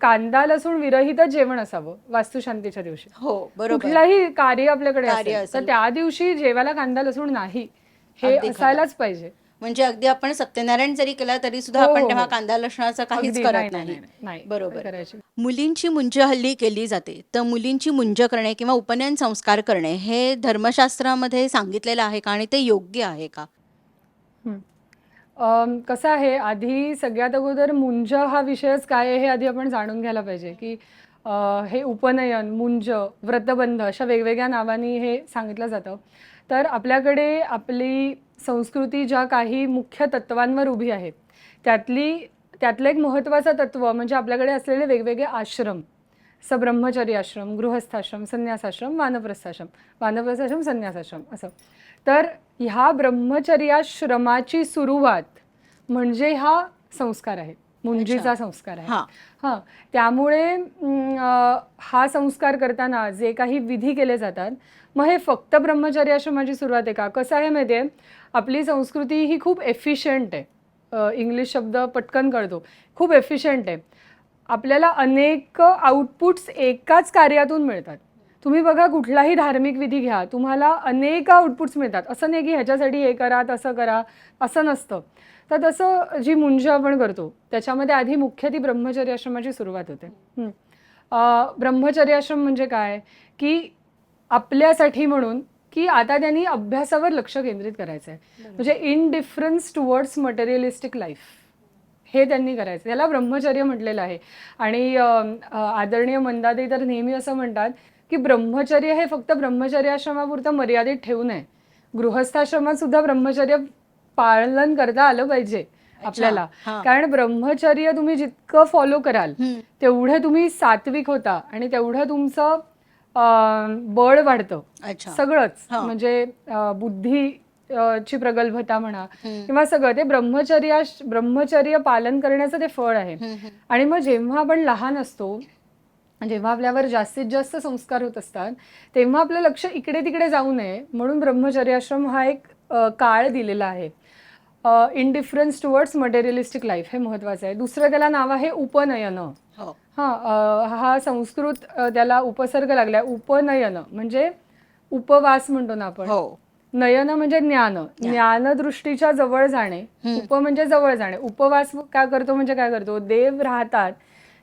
कांदा लसूण विरहितच जेवण असावं वास्तुशांतीच्या दिवशी. हो बरोबर. कुठलाही कार्य आपल्याकडे कार्य असेल तर असेल. त्या दिवशी जेवायला कांदा लसूण नाही, हे अगदी खरं. असायलाच पाहिजे. म्हणजे अगदी आपण सत्यनारायण जरी केला तरी सुद्धा हो, आपण हो, तेव्हा हो. कांदा लसणाचं काहीच अगदी करत नाही. नाही बरोबर. करायची. मुलींची मुंज हल्ली केली जाते, तर मुलींची मुंज करणे किंवा उपनयन संस्कार करणे हे धर्मशास्त्रामध्ये सांगितलेलं आहे का आणि ते योग्य आहे का? कसं आहे, आधी सगळ्यात अगोदर मुंज हा विषयच काय आहे हे आधी आपण जाणून घ्यायला पाहिजे की हे उपनयन, मुंज, व्रतबंध अशा वेगवेगळ्या नावांनी हे सांगितलं जातं. तर आपल्याकडे आपली संस्कृती ज्या काही मुख्य तत्वांवर उभी आहे त्यातलं एक महत्त्वाचं तत्व म्हणजे आपल्याकडे असलेले वेगवेगळे आश्रम. ब्रह्मचर्य आश्रम, गृहस्थाश्रम, संन्यासाश्रम, वानप्रस्थाश्रम, संन्यासाश्रम असं. तर ह्या ब्रह्मचर्याश्रमाची सुरुवात म्हणजे हा संस्कार आहे, मुंजीचा संस्कार आहे. हां, त्यामुळे हा संस्कार करताना जे काही विधी केले जातात, मग हे फक्त ब्रह्मचर्याश्रमाची सुरुवात आहे का? कसं आहे माहिती आहे, आपली संस्कृती ही खूप एफिशियंट आहे. इंग्लिश शब्द पटकन कळतो, खूप एफिशियंट आहे. आपल्याला अनेक आउटपुट्स एकाच कार्यातून मिळतात. तुम्ही बघा कुठलाही धार्मिक विधी घ्या, तुम्हाला अनेक आउटपुट्स मिळतात. असं नाही की ह्याच्यासाठी हे करा तसं करा, असं नसतं. तर तसं जी मुंज आपण करतो त्याच्यामध्ये आधी मुख्य ती ब्रह्मचर्याश्रमाची सुरुवात होते. ब्रह्मचर्याश्रम म्हणजे काय की आपल्यासाठी म्हणून की आता त्यांनी अभ्यासावर लक्ष केंद्रित करायचं आहे, म्हणजे इनडिफरन्स टुवर्ड्स मटेरियलिस्टिक लाईफ हे त्यांनी करायचं. त्याला ब्रह्मचर्य म्हटलेलं आहे. आणि आदरणीय मंदादे तर नेहमी असं म्हणतात की ब्रह्मचर्य हे फक्त ब्रह्मचर्याश्रमापुरतं मर्यादित ठेवू नये, गृहस्थाश्रमात सुद्धा ब्रह्मचर्य पालन करता आलं पाहिजे आपल्याला. हा. कारण ब्रह्मचर्य तुम्ही जितकं फॉलो कराल तेवढं तुम्ही सात्विक होता आणि तेवढं तुमचं बळ वाढतं. अच्छा. सगळंच हा. म्हणजे बुद्धी ची प्रगल्भता म्हणा हम्म. किंवा सगळं ते ब्रह्मचर्य पालन करण्याचं ते फळ आहे. आणि मग जेव्हा आपण लहान असतो, जेव्हा आपल्यावर जास्तीत जास्त संस्कार होत असतात, तेव्हा आपलं लक्ष इकडे तिकडे जाऊ नये म्हणून ब्रह्मचर्याश्रम हा एक काळ दिलेला आहे. इनडिफरन्स टुवर्ड्स मटेरियलिस्टिक लाईफ हे महत्वाचं आहे. दुसरं त्याला नाव आहे उपनयन. हो. हा संस्कृत त्याला उपसर्ग लागलाय. उपनयन म्हणजे उपवास म्हणतो ना आपण. हो. नयन म्हणजे ज्ञानदृष्टीच्या जवळ जाणे. उप म्हणजे जवळ जाणे. उपवास काय करतो म्हणजे काय करतो, देव राहतात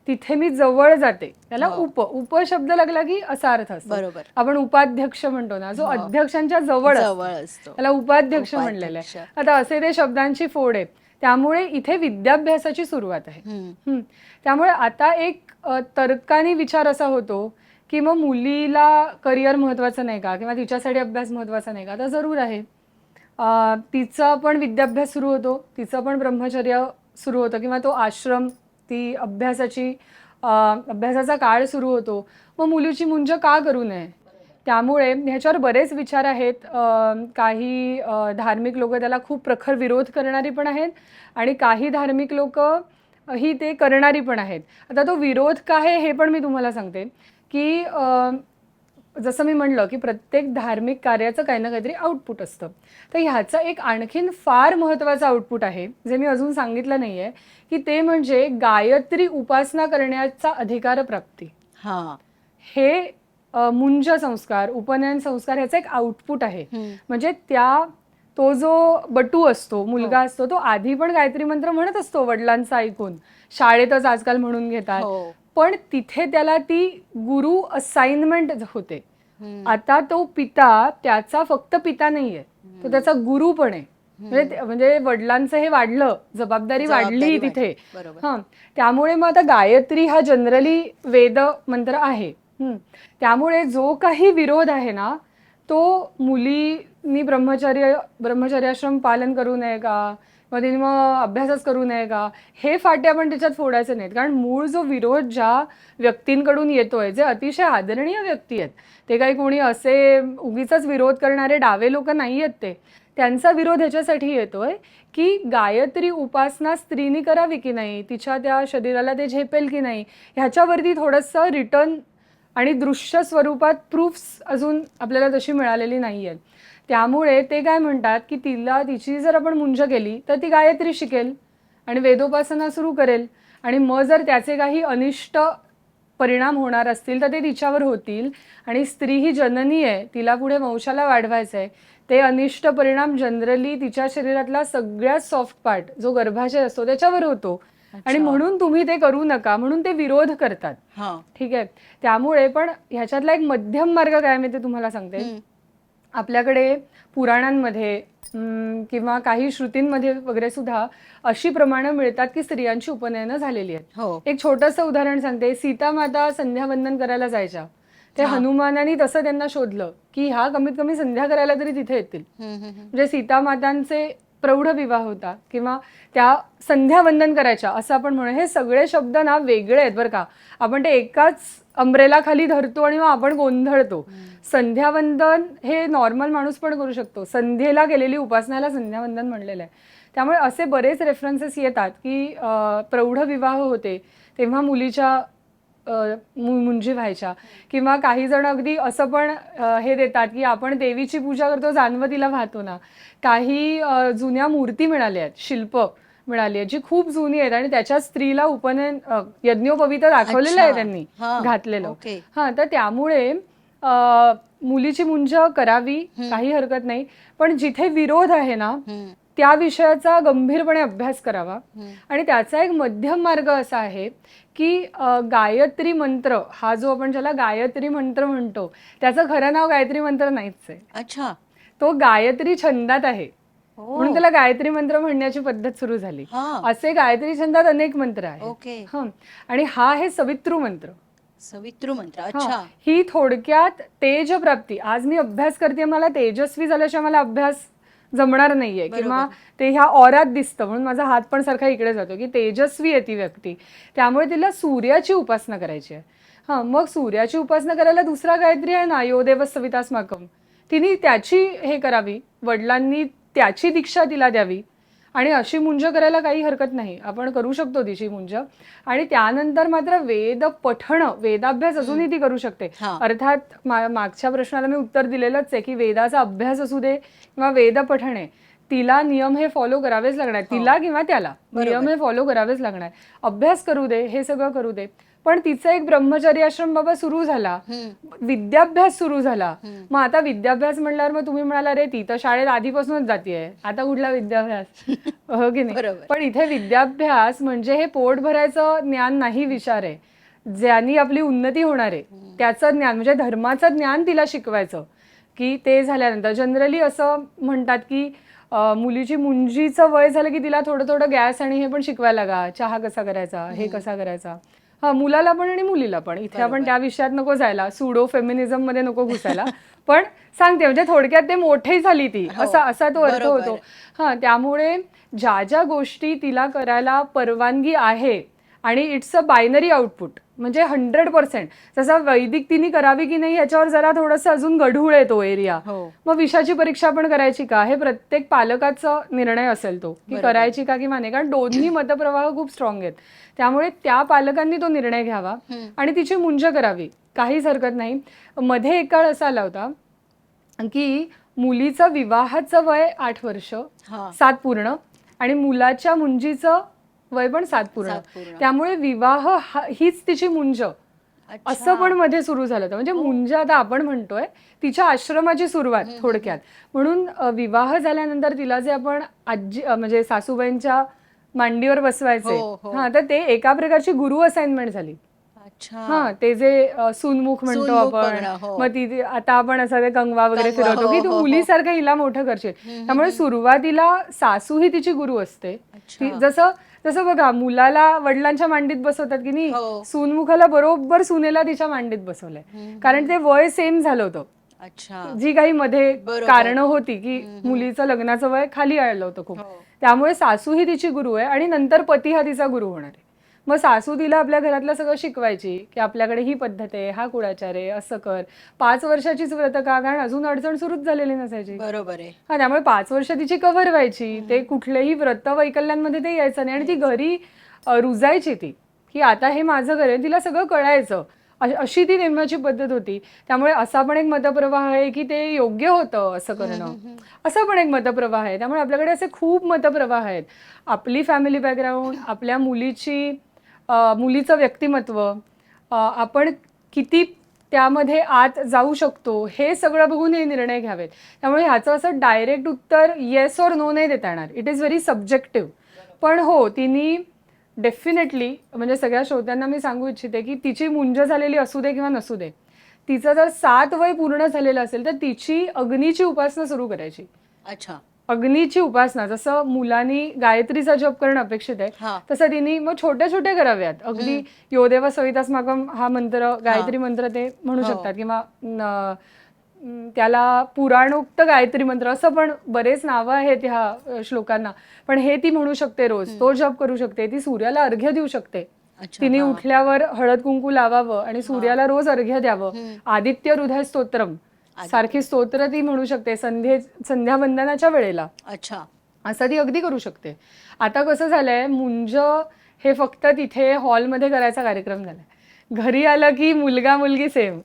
तिथे मी जवळ जाते, त्याला उप शब्द लागला की असा अर्थ असतो. बरोबर. आपण उपाध्यक्ष म्हणतो ना, जो अध्यक्षांच्या जवळ असतो त्याला उपाध्यक्ष म्हणलेलं आहे. आता असे ते शब्दांची फोड आहे. त्यामुळे इथे विद्याभ्यासाची सुरुवात आहे. त्यामुळे आता एक तर्काने विचार असा होतो की मग मुलीला करिअर महत्वाचं नाही का, किंवा तिच्यासाठी अभ्यास महत्वाचा नाही का? तर जरूर आहे. तिचा पण विद्याभ्यास सुरू होतो, तिचं पण ब्रह्मचर्य सुरू होतं, किंवा तो आश्रम, ती अभ्यासाचा काळ सुरू होतो. मग मुलीची मुंज का करू नये? त्यामुळे ह्याच्यावर बरेच विचार आहेत. काही धार्मिक लोक त्याला खूप प्रखर विरोध करणारी पण आहेत आणि काही धार्मिक लोक ही ते करणारी पण आहेत. आता तो विरोध काय आहे हे पण मी तुम्हाला सांगते की जसं मी म्हणलं की प्रत्येक धार्मिक कार्याचं काही ना काहीतरी आउटपुट असतं. तर ह्याचं एक आणखीन फार महत्त्वाचं आउटपुट आहे जे मी अजून सांगितलं नाही आहे, की ते म्हणजे गायत्री उपासना करण्याचा अधिकार प्राप्ती. हे मुंज संस्कार, उपनयन संस्कार ह्याचं एक आउटपुट आहे. म्हणजे तो जो बटू असतो, मुलगा असतो, तो आधी पण गायत्री मंत्र म्हणत असतो वडिलांचा ऐकून. शाळेतच आजकाल म्हणून घेतात. पण तिथे त्याला ती गुरु असाइनमेंट होते. आता तो पिता त्याचा फक्त पिता नाहीये, तो त्याचा गुरु पण आहे. म्हणजे वडिलांचं हे वाढलं, जबाबदारी वाढली तिथे. त्यामुळे मग आता गायत्री हा जनरली वेद मंत्र आहे. त्यामुळे जो काही विरोध आहे ना, तो मुलीनी ब्रह्मचर्याश्रम पालन करू नये का, मग तिने मग अभ्यासच करू नये का, हे फाटे आपण त्याच्यात फोडायचे नाहीत. कारण मूळ जो विरोध ज्या व्यक्तींकडून येतोय, जे अतिशय आदरणीय व्यक्ती आहेत, ते काही कोणी असे उगीच विरोध करणारे डावे लोक नाही आहेत. त्यांचा विरोध ह्याच्यासाठी येतोय की गायत्री उपासना स्त्रीनी करावी की नाही, तिच्या त्या शरीराला ते झेपेल की नाही, ह्याच्यावरती थोडंसं रिटर्न आणि दृश्य स्वरूपात प्रूफ्स अजून आपल्याला तशी मिळालेली नाही आहेत. त्यामुळे ते काय म्हणतात की तिची जर आपण मुंज केली तर ती गायत्री शिकेल आणि वेदोपासना सुरू करेल, आणि मग जर त्याचे काही अनिष्ट परिणाम होणार असतील तर ते तिच्यावर होतील. आणि स्त्री ही जननी आहे, तिला पुढे वंशाला वाढवायचं आहे. ते अनिष्ट परिणाम जनरली तिच्या शरीरातला सगळ्यात सॉफ्ट पार्ट जो गर्भाशय असतो त्याच्यावर होतो. आणि म्हणून तुम्ही ते करू नका म्हणून ते विरोध करतात. ठीक आहे. त्यामुळे पण ह्याच्यातला एक मध्यम मार्ग काय मी ते तुम्हाला सांगते. आपल्याकडे पुराणांमध्ये किंवा काही श्रुतींमध्ये वगैरे सुद्धा अशी प्रमाणं मिळतात की स्त्रियांची उपनयनं झालेली आहेत. एक छोटंसं उदाहरण सांगते. सीता माता संध्यावंदन करायला जायच्या. ते हनुमानाने तसं त्यांना शोधलं की ह्या कमीत कमी संध्या करायला तरी तिथे येतील. म्हणजे सीता मातांचे प्रौढ विवाह होता किंवा त्या संध्यावंदन करायच्या असं आपण म्हणू. हे सगळे शब्द ना वेगळे आहेत बरं का. आपण ते एकाच अंब्रेला खाली धरतो आणि मग आपण गोंधळतो. संध्यावंदन हे नॉर्मल माणूस पण करू शकतो. संध्येला केलेली उपासनाला संध्यावंदन म्हणलेलं आहे. त्यामुळे असे बरेच रेफरन्सेस येतात की प्रौढ विवाह होते तेव्हा मुलीच्या मुंजी व्हायच्या. किंवा काही जण अगदी असं पण हे देतात की आपण देवीची पूजा करतो जानवतीला वाहतो ना. काही जुन्या मूर्ती मिळाल्या आहेत, शिल्प मिळाली आहेत जी खूप जुनी आहेत आणि त्याच्या स्त्रीला उपनयन यज्ञोपवीत दाखवलेलं आहे त्यांनी घातलेलं. तर त्यामुळे मुलीची मुंज करावी, काही हरकत नाही. पण जिथे विरोध आहे ना त्या विषयाचा गंभीरपणे अभ्यास करावा. आणि त्याचा एक मध्यम मार्ग असा आहे की गायत्री मंत्र हा जो आपण ज्याला गायत्री मंत्र म्हणतो त्याचं खरं नाव गायत्री मंत्र नाहीच आहे. अच्छा. तो गायत्री छंदात आहे म्हणून त्याला गायत्री मंत्र म्हणण्याची पद्धत सुरू झाली. असे गायत्री छंदात अनेक मंत्र आहेत. आणि हा आहे सवितृ मंत्र. अच्छा. ही थोडक्यात तेज प्राप्ती. आज मी अभ्यास करते, मला तेजस्वी झाल्याशिवाय मला अभ्यास जमणार नाहीये किंवा ते ह्या ऑरात दिसतं म्हणून माझा हात पण सारखा इकडे जातो की तेजस्वी आहे ती व्यक्ती, त्यामुळे तिला सूर्याची उपासना करायची आहे. हा, मग सूर्याची उपासना करायला दुसरा गायत्री आहे ना, यो देव सवितास्माकम, तिने त्याची हे करावी, वडिलांनी त्याची दीक्षा तिला द्यावी आणि अशी मुंज करायला काही हरकत नाही, आपण करू शकतो तिची मुंज. आणि त्यानंतर मात्र वेद पठण, वेदाभ्यास अजूनही ती करू शकते. अर्थात मागच्या प्रश्नाला मी उत्तर दिलेलंच आहे की वेदाचा अभ्यास असू दे किंवा वेद पठण आहे, तिला नियम हे फॉलो करावेच लागणार, तिला किंवा त्याला नियम हे फॉलो करावेच लागणार. अभ्यास करू दे, हे सगळं करू दे, पण तिचा एक ब्रह्मचर्य आश्रम बाबा सुरू झाला, विद्याभ्यास सुरू झाला. मग आता विद्याभ्यास म्हणल्यावर मग तुम्ही म्हणाला रे ती तर शाळेत आधीपासूनच जातीये, आता कुठला विद्याभ्यास, हो की नाही? पण इथे विद्याभ्यास म्हणजे हे पोट भरायचं ज्ञान नाही, विचार आहे, ज्यांनी आपली उन्नती होणार आहे त्याचं ज्ञान, म्हणजे धर्माचं ज्ञान तिला शिकवायचं. की ते झाल्यानंतर जनरली असं म्हणतात की मुलीची मुंजीचं वय झालं की तिला थोडं थोडं गॅस आणि हे पण शिकवायला लागा, चहा कसा करायचा, हे कसा करायचा. हा, मुलाला पण आणि मुलीला पण. इथे आपण त्या विषयात नको जायला, सुडो फेमिनिझम मध्ये नको घुसायला, पण सांगते म्हणजे थोडक्यात ते मोठी झाली ती, असा तो अर्थ होतो. हा, त्यामुळे ज्या ज्या गोष्टी तिला करायला परवानगी आहे आणि इट्स अ बायनरी आउटपुट, म्हणजे 100%. जसं वैदिक तिने करावी की नाही याच्यावर जरा थोडंसं अजून गढूळ आहे तो एरिया. मग विषयाची परीक्षा पण करायची का, हे प्रत्येक पालकाचा निर्णय असेल तो, की करायची का किंवा नाही, कारण दोन्ही मतप्रवाह खूप स्ट्रॉंग आहेत. त्यामुळे त्या पालकांनी तो निर्णय घ्यावा आणि तिची मुंज करावी, काहीच हरकत नाही. मध्ये एक काळ असा आला होता की मुलीचं विवाहाचं वय 8 वर्ष 7 पूर्ण आणि मुलाच्या मुंजीचं वय पण 7 पूर्ण, त्यामुळे विवाह हीच तिची मुंज, असं पण मध्ये सुरू झालं होतं. म्हणजे मुंज आता आपण म्हणतोय तिच्या आश्रमाची सुरुवात थोडक्यात. म्हणून विवाह झाल्यानंतर तिला जे आपण आजी म्हणजे सासूबाईंच्या मांडीवर बसवायचे, हा, तर ते एका प्रकारची गुरु असाइनमेंट झाली. हा, ते जे सुनमुख म्हणतो आपण, मग ती आता आपण असं ते कंगवा वगैरे फिरवतो की तू मुलीसारखं हिला मोठं करशील. त्यामुळे सुरुवातीला सासू ही तिची गुरु असते. जसं जसं बघा मुलाला वडिलांच्या मांडीत बसवतात की नाही, सूनमुखाला बरोबर सुनेला तिच्या मांडीत बसवलंय, कारण ते वय सेम झालं होतं. जी काही मध्ये कारणं होती की मुलीचं लग्नाचं वय खाली आलं होतं खूप, त्यामुळे सासू ही तिची गुरु आहे आणि नंतर पती हा तिचा गुरु होणार आहे. मग सासू तिला आपल्या घरातलं सगळं शिकवायची की आपल्याकडे ही पद्धत आहे, हा कुळाचार आहे, असं कर. 5 वर्षाचीच व्रत का, कारण अजून अडचण सुरूच झालेली नसायची. बरोबर आहे. हा, त्यामुळे 5 वर्ष तिची कव्हर व्हायची, ते कुठलेही व्रत वैकल्यांमध्ये ते यायचं नाही आणि ती घरी रुजायची ती की आता हे माझं घर आहे, तिला सगळं कळायचं. अशी ती नेमण्याची पद्धत होती. त्यामुळे असा पण एक मतप्रवाह आहे की ते योग्य होतं असं करणं, असा पण एक मतप्रवाह आहे. त्यामुळे आपल्याकडे असे खूप मतप्रवाह आहेत. आपली फॅमिली बॅकग्राऊंड, आपल्या मुलीचं व्यक्तिमत्व, आपण किती त्यामध्ये आत जाऊ शकतो, हे सगळं बघून हे निर्णय घ्यावेत. त्यामुळे ह्याचं असं डायरेक्ट उत्तर येस और नो नाही देता येणार, इट इज व्हेरी सब्जेक्टिव्ह. पण हो, तिने डेफिनेटली, म्हणजे सगळ्या श्रोत्यांना मी सांगू इच्छिते की तिची मुंज झालेली असू दे किंवा नसू दे, तिचं जर 7 वय पूर्ण झालेलं असेल तर तिची अग्नीची उपासना सुरू करायची. अग्नीची उपासना, जसं मुलांनी गायत्रीचा जप करणं अपेक्षित आहे तसं तिने मग छोट्या छोट्या कराव्यात. अगदी यो देव सवितास्माकम हा मंत्र, गायत्री मंत्र ते म्हणू शकतात किंवा त्याला पुराणोक्त गायत्री मंत्र असं पण बरेच नावं आहेत ह्या श्लोकांना, पण हे ती म्हणू शकते रोज, तो जप करू शकते. ती सूर्याला अर्घ्य देऊ शकते. तिने उठल्यावर हळद कुंकू लावावं आणि सूर्याला रोज अर्घ्य द्यावं. आदित्य हृदय स्तोत्रम सारखी स्तोत्र ती म्हणू शकते संध्यावंदनाच्या वेळेला. असं ती अगदी करू शकते. आता कसं झालंय, मुंज हे फक्त तिथे हॉलमध्ये करायचा कार्यक्रम झालाय, घरी आलं की मुलगा मुलगी सेम.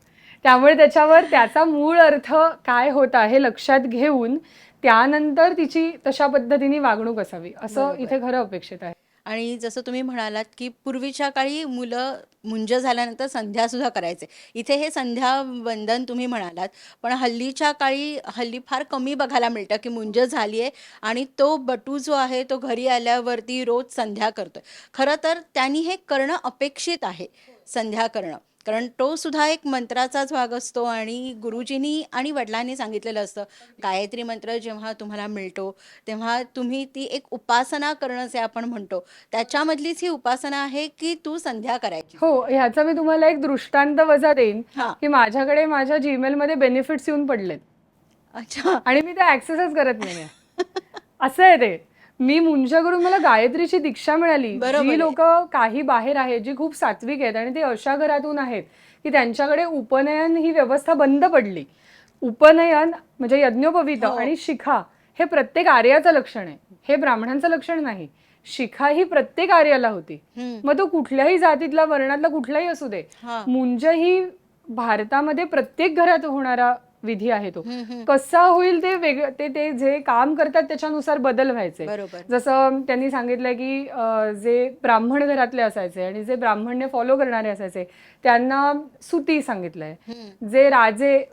त्यामुळे त्याच्यावर त्याचा मूळ अर्थ काय होता हे लक्षात घेऊन त्यानंतर तिची तशा पद्धतीने वागणूक असावी, असं इथे खरं अपेक्षित आहे. आणि जसं तुम्ही म्हणालात की पूर्वीच्या काळी मुलं मुंज झाल्यानंतर संध्यासुद्धा करायचे, इथे हे संध्या वंदन तुम्ही म्हणालात, पण हल्लीच्या काळी हल्ली फार कमी बघायला मिळतं की मुंज झाली आहे आणि तो बटू जो आहे तो घरी आल्यावरती रोज संध्या करतोय. खरं तर त्यांनी हे करणं अपेक्षित आहे, संध्या करणं, कारण तो सुद्धा एक मंत्राचाच भाग असतो आणि गुरुजींनी आणि वडिलांनी सांगितलेलं असतं, गायत्री मंत्र जेव्हा तुम्हाला मिळतो तेव्हा तुम्ही ती एक उपासना करणं जे आपण म्हणतो त्याच्यामधलीच ही उपासना आहे की तू संध्या करायची. हो, ह्याचा मी तुम्हाला एक दृष्टांत वजा देईन की माझ्याकडे माझ्या जीमेल मध्ये बेनिफिट्स येऊन पडलेत आणि मी ते ऍक्सेसच करत नाहीये. असं आहे ते. मी मुंजाकडून मला गायत्रीची दीक्षा मिळाली. बरोबर जी आहे. लोक काही बाहेर आहेत, जी खूप सात्विक आहेत आणि ते अशा घरातून आहेत की त्यांच्याकडे उपनयन ही व्यवस्था बंद पडली. उपनयन म्हणजे यज्ञोपवीत हो. आणि शिखा हे प्रत्येक आर्याचं लक्षण आहे, हे ब्राह्मणांचं लक्षण नाही. शिखा ही प्रत्येक आर्याला होती. हम्म. मग तो कुठल्याही जातीतला वर्णातला कुठलाही असू दे. हा. मुंज ही भारतामध्ये प्रत्येक घरात होणारा विधी आहे तो. हम्म. कसा होईल ते वेगळं, ते जे काम करतात त्याच्यानुसार बदल व्हायचे. बरोबर. जसं त्यांनी सांगितलंय की जे ब्राह्मण घरातले असायचे आणि जे ब्राह्मणने फॉलो करणारे असायचे त्यांना सुती सांगितलंय. हम्म. जे राजे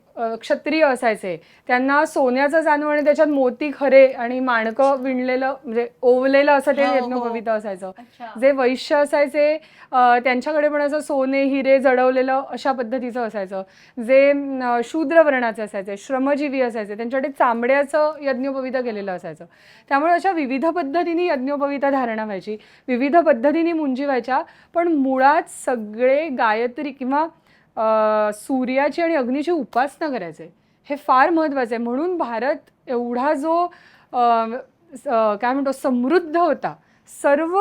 क्षत्रिय असायचे त्यांना सोन्याचं जानू आणि त्याच्यात मोती खरे आणि माणकं विणलेलं म्हणजे ओवलेलं असं ते हो, हो. यज्ञोपवीत असायचं. अच्छा. जे वैश्य असायचे त्यांच्याकडे पण असं सोने हिरे जडवलेलं अशा पद्धतीचं असायचं. जे शूद्र वर्णाचे असायचे, श्रमजीवी असायचे, त्यांच्याकडे चांबड्याचं यज्ञोपवीत केलेलं असायचं. त्यामुळे अशा विविध पद्धतीने यज्ञोपवीत धारणा व्हायची, विविध पद्धतीने मुंजी व्हायच्या. पण मुळात सगळे गायत्री किंवा सूर्याची आणि अग्नीची उपासना करायचे. हे फार महत्वाचं आहे. म्हणून भारत एवढा जो काय म्हणतो समृद्ध होता, सर्व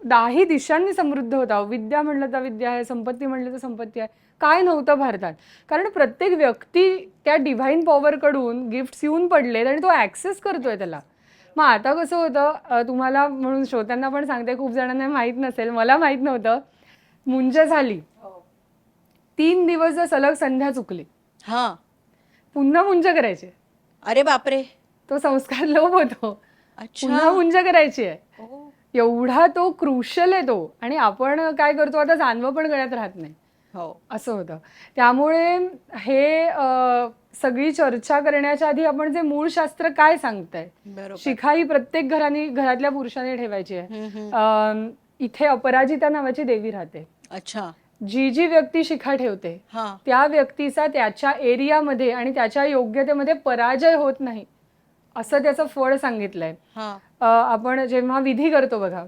10 दिशांनी समृद्ध होता. विद्या म्हणलं तर विद्या आहे, संपत्ती म्हणलं तर संपत्ती आहे. काय नव्हतं भारतात? कारण प्रत्येक व्यक्ती त्या डिव्हाइन पॉवरकडून गिफ्ट्स येऊन पडलेत आणि तो ऍक्सेस करतोय त्याला. मग आता कसं होतं, तुम्हाला म्हणून श्रोत्यांना पण सांगते, खूप जणांना माहीत नसेल, मला माहीत नव्हतं. मुंज झाली, 3 दिवस जर सलग संध्या चुकली, हा. पुन्हा मुंज करायची. अरे बापरे. तो संस्कार लोप होतो. अच्छा. पुन्हा मुंज करायची आहे. ओ. एवढा तो क्रुशल आहे तो. आणि आपण काय करतो आता, जानवं पण गळ्यात राहत नाही. हो. असं होतं. त्यामुळे हे सगळी चर्चा करण्याच्या आधी आपण जे मूळ शास्त्र काय सांगतंय, बरोबर. शिखा ही प्रत्येक घरातल्या पुरुषाने ठेवायची आहे. हम्म. इथे अपराजिता नावाची देवी राहते. अच्छा. जी व्यक्ती शिखा ठेवते हा. त्या व्यक्तीचा त्याच्या एरियामध्ये आणि त्याच्या योग्यतेमध्ये पराजय होत नाही, असं त्याचं फळ सांगितलंय. हा. आपण जेव्हा विधी करतो बघा,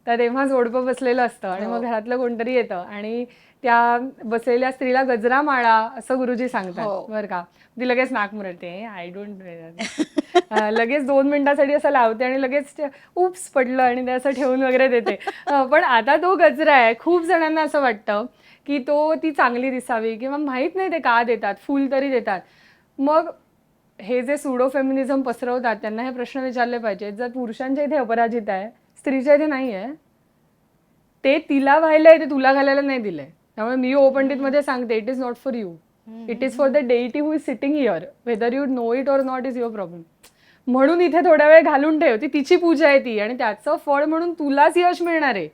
तर तेव्हा जोडपं बसलेलं असतं आणि मग घरातलं कोणतरी येतं आणि त्या बसलेल्या स्त्रीला गजरा माळा असं गुरुजी सांगतात. हो. बरं का, ती लगेच नाक मुरडते, आय डोंट लगेच 2 मिनिटासाठी असं लावते आणि लगेच उप्स पडलं आणि ते असं ठेवून वगैरे देते. पण आता तो गजरा आहे, खूप जणांना असं वाटतं की ती चांगली दिसावी किंवा माहीत नाही ते का देतात, फुल तरी देतात. मग हे जे सुडो फेमिनिझम पसरवतात त्यांना हे प्रश्न विचारले पाहिजेत. जर पुरुषांच्या इथे अपराजित आहे, स्त्रीच्या इथे नाही आहे, ते तिला व्हायलंय, ते तुला घालायला नाही दिलंय. त्यामुळे मी ओ पंडितमध्ये सांगते, it is not for you, it is for the deity who is sitting here, whether you know it or not is your problem. म्हणून इथे थोडा वेळ घालून ठेव, ती तिची पूजा आहे ती, आणि त्याचं फळ म्हणून तुलाच यश मिळणार आहे,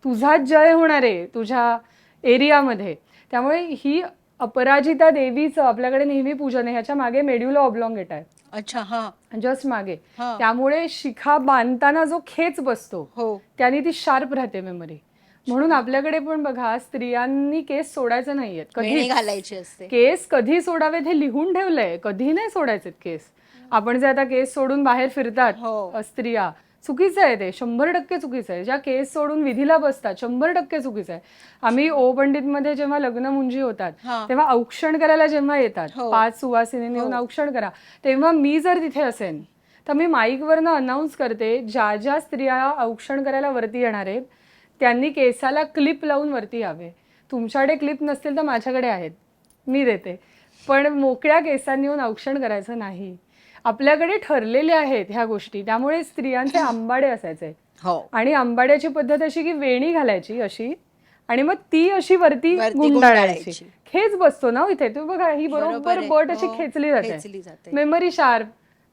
तुझाच जय होणार आहे तुझ्या एरियामध्ये. त्यामुळे ही अपराजिता देवीचं आपल्याकडे नेहमी पूजन आहे. ह्याच्या मागे मेड्युला ऑब्लॉंगेटा आहे. अच्छा. हा. जस्ट मागे. हा. त्यामुळे शिखा बांधताना जो खेच बसतो हो. त्याने ती शार्प राहते मेमरी. म्हणून आपल्याकडे पण बघा, स्त्रियांनी केस सोडायचं नाहीयेत वेणी कधी. घालायची असते. केस कधी सोडावेत हे लिहून ठेवलंय, कधी नाही सोडायचे केस. आपण जे आता केस सोडून बाहेर फिरतात हो. स्त्रिया, चुकीचं आहे ते, 100% चुकीचं आहे. ज्या केस सोडून विधीला बसतात 100% चुकीचं आहे. आम्ही ओ पंडितमध्ये जेव्हा लग्न मुंजी होतात हा. तेव्हा औक्षण करायला जेव्हा येतात, हो. 5 सुवासिनींनी येऊन औक्षण करा, तेव्हा मी जर तिथे असेन तर मी माईकवरनं अनाऊन्स करते, ज्या ज्या स्त्रिया औक्षण करायला वरती येणार आहेत त्यांनी केसाला क्लिप लावून वरती यावे. तुमच्याकडे क्लिप नसतील तर माझ्याकडे आहेत, मी देते. पण मोकळ्या केसांनी येऊन औक्षण करायचं नाही. आपल्याकडे ठरलेले आहेत ह्या गोष्टी. त्यामुळे स्त्रियांचे आंबाडे असायचे. हो. आणि आंबाड्याची पद्धत अशी की वेणी घालायची अशी आणि मग ती अशी वरती गुंडाळायची. गुंडाळायची. खेच बसतो ना इथे, तू बघा ही बरोबर आहे. बट अशी हो. खेचली जाते. खेचली जाते. Memory sharp.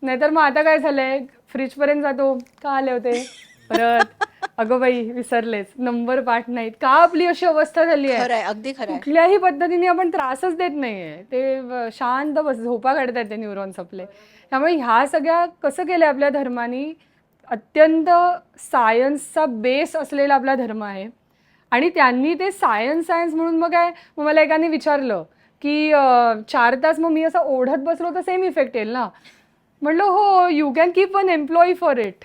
नाहीतर मग आता काय झालंय, फ्रीज पर्यंत जातो, का आले होते परत, अगं बाई विसरलेच, नंबर पाठ नाहीत, का आपली अशी अवस्था झाली आहे. खरंय, अगदी खरंय. कुठल्याही पद्धतीने आपण त्रासच देत नाहीये, ते शांत बस झोपा काढतायत ते न्यूरॉन्स आपले. त्यामुळे ह्या सगळ्या कसं केलंय आपल्या धर्मानी, अत्यंत सायन्सचा बेस असलेला आपला धर्म आहे. आणि त्यांनी ते सायन्स म्हणून मग काय, मग मला एकाने विचारलं की 4 तास मग मी असं ओढत बसलो तर सेम इफेक्ट येईल ना. म्हणलं हो, you can keep one employee for it.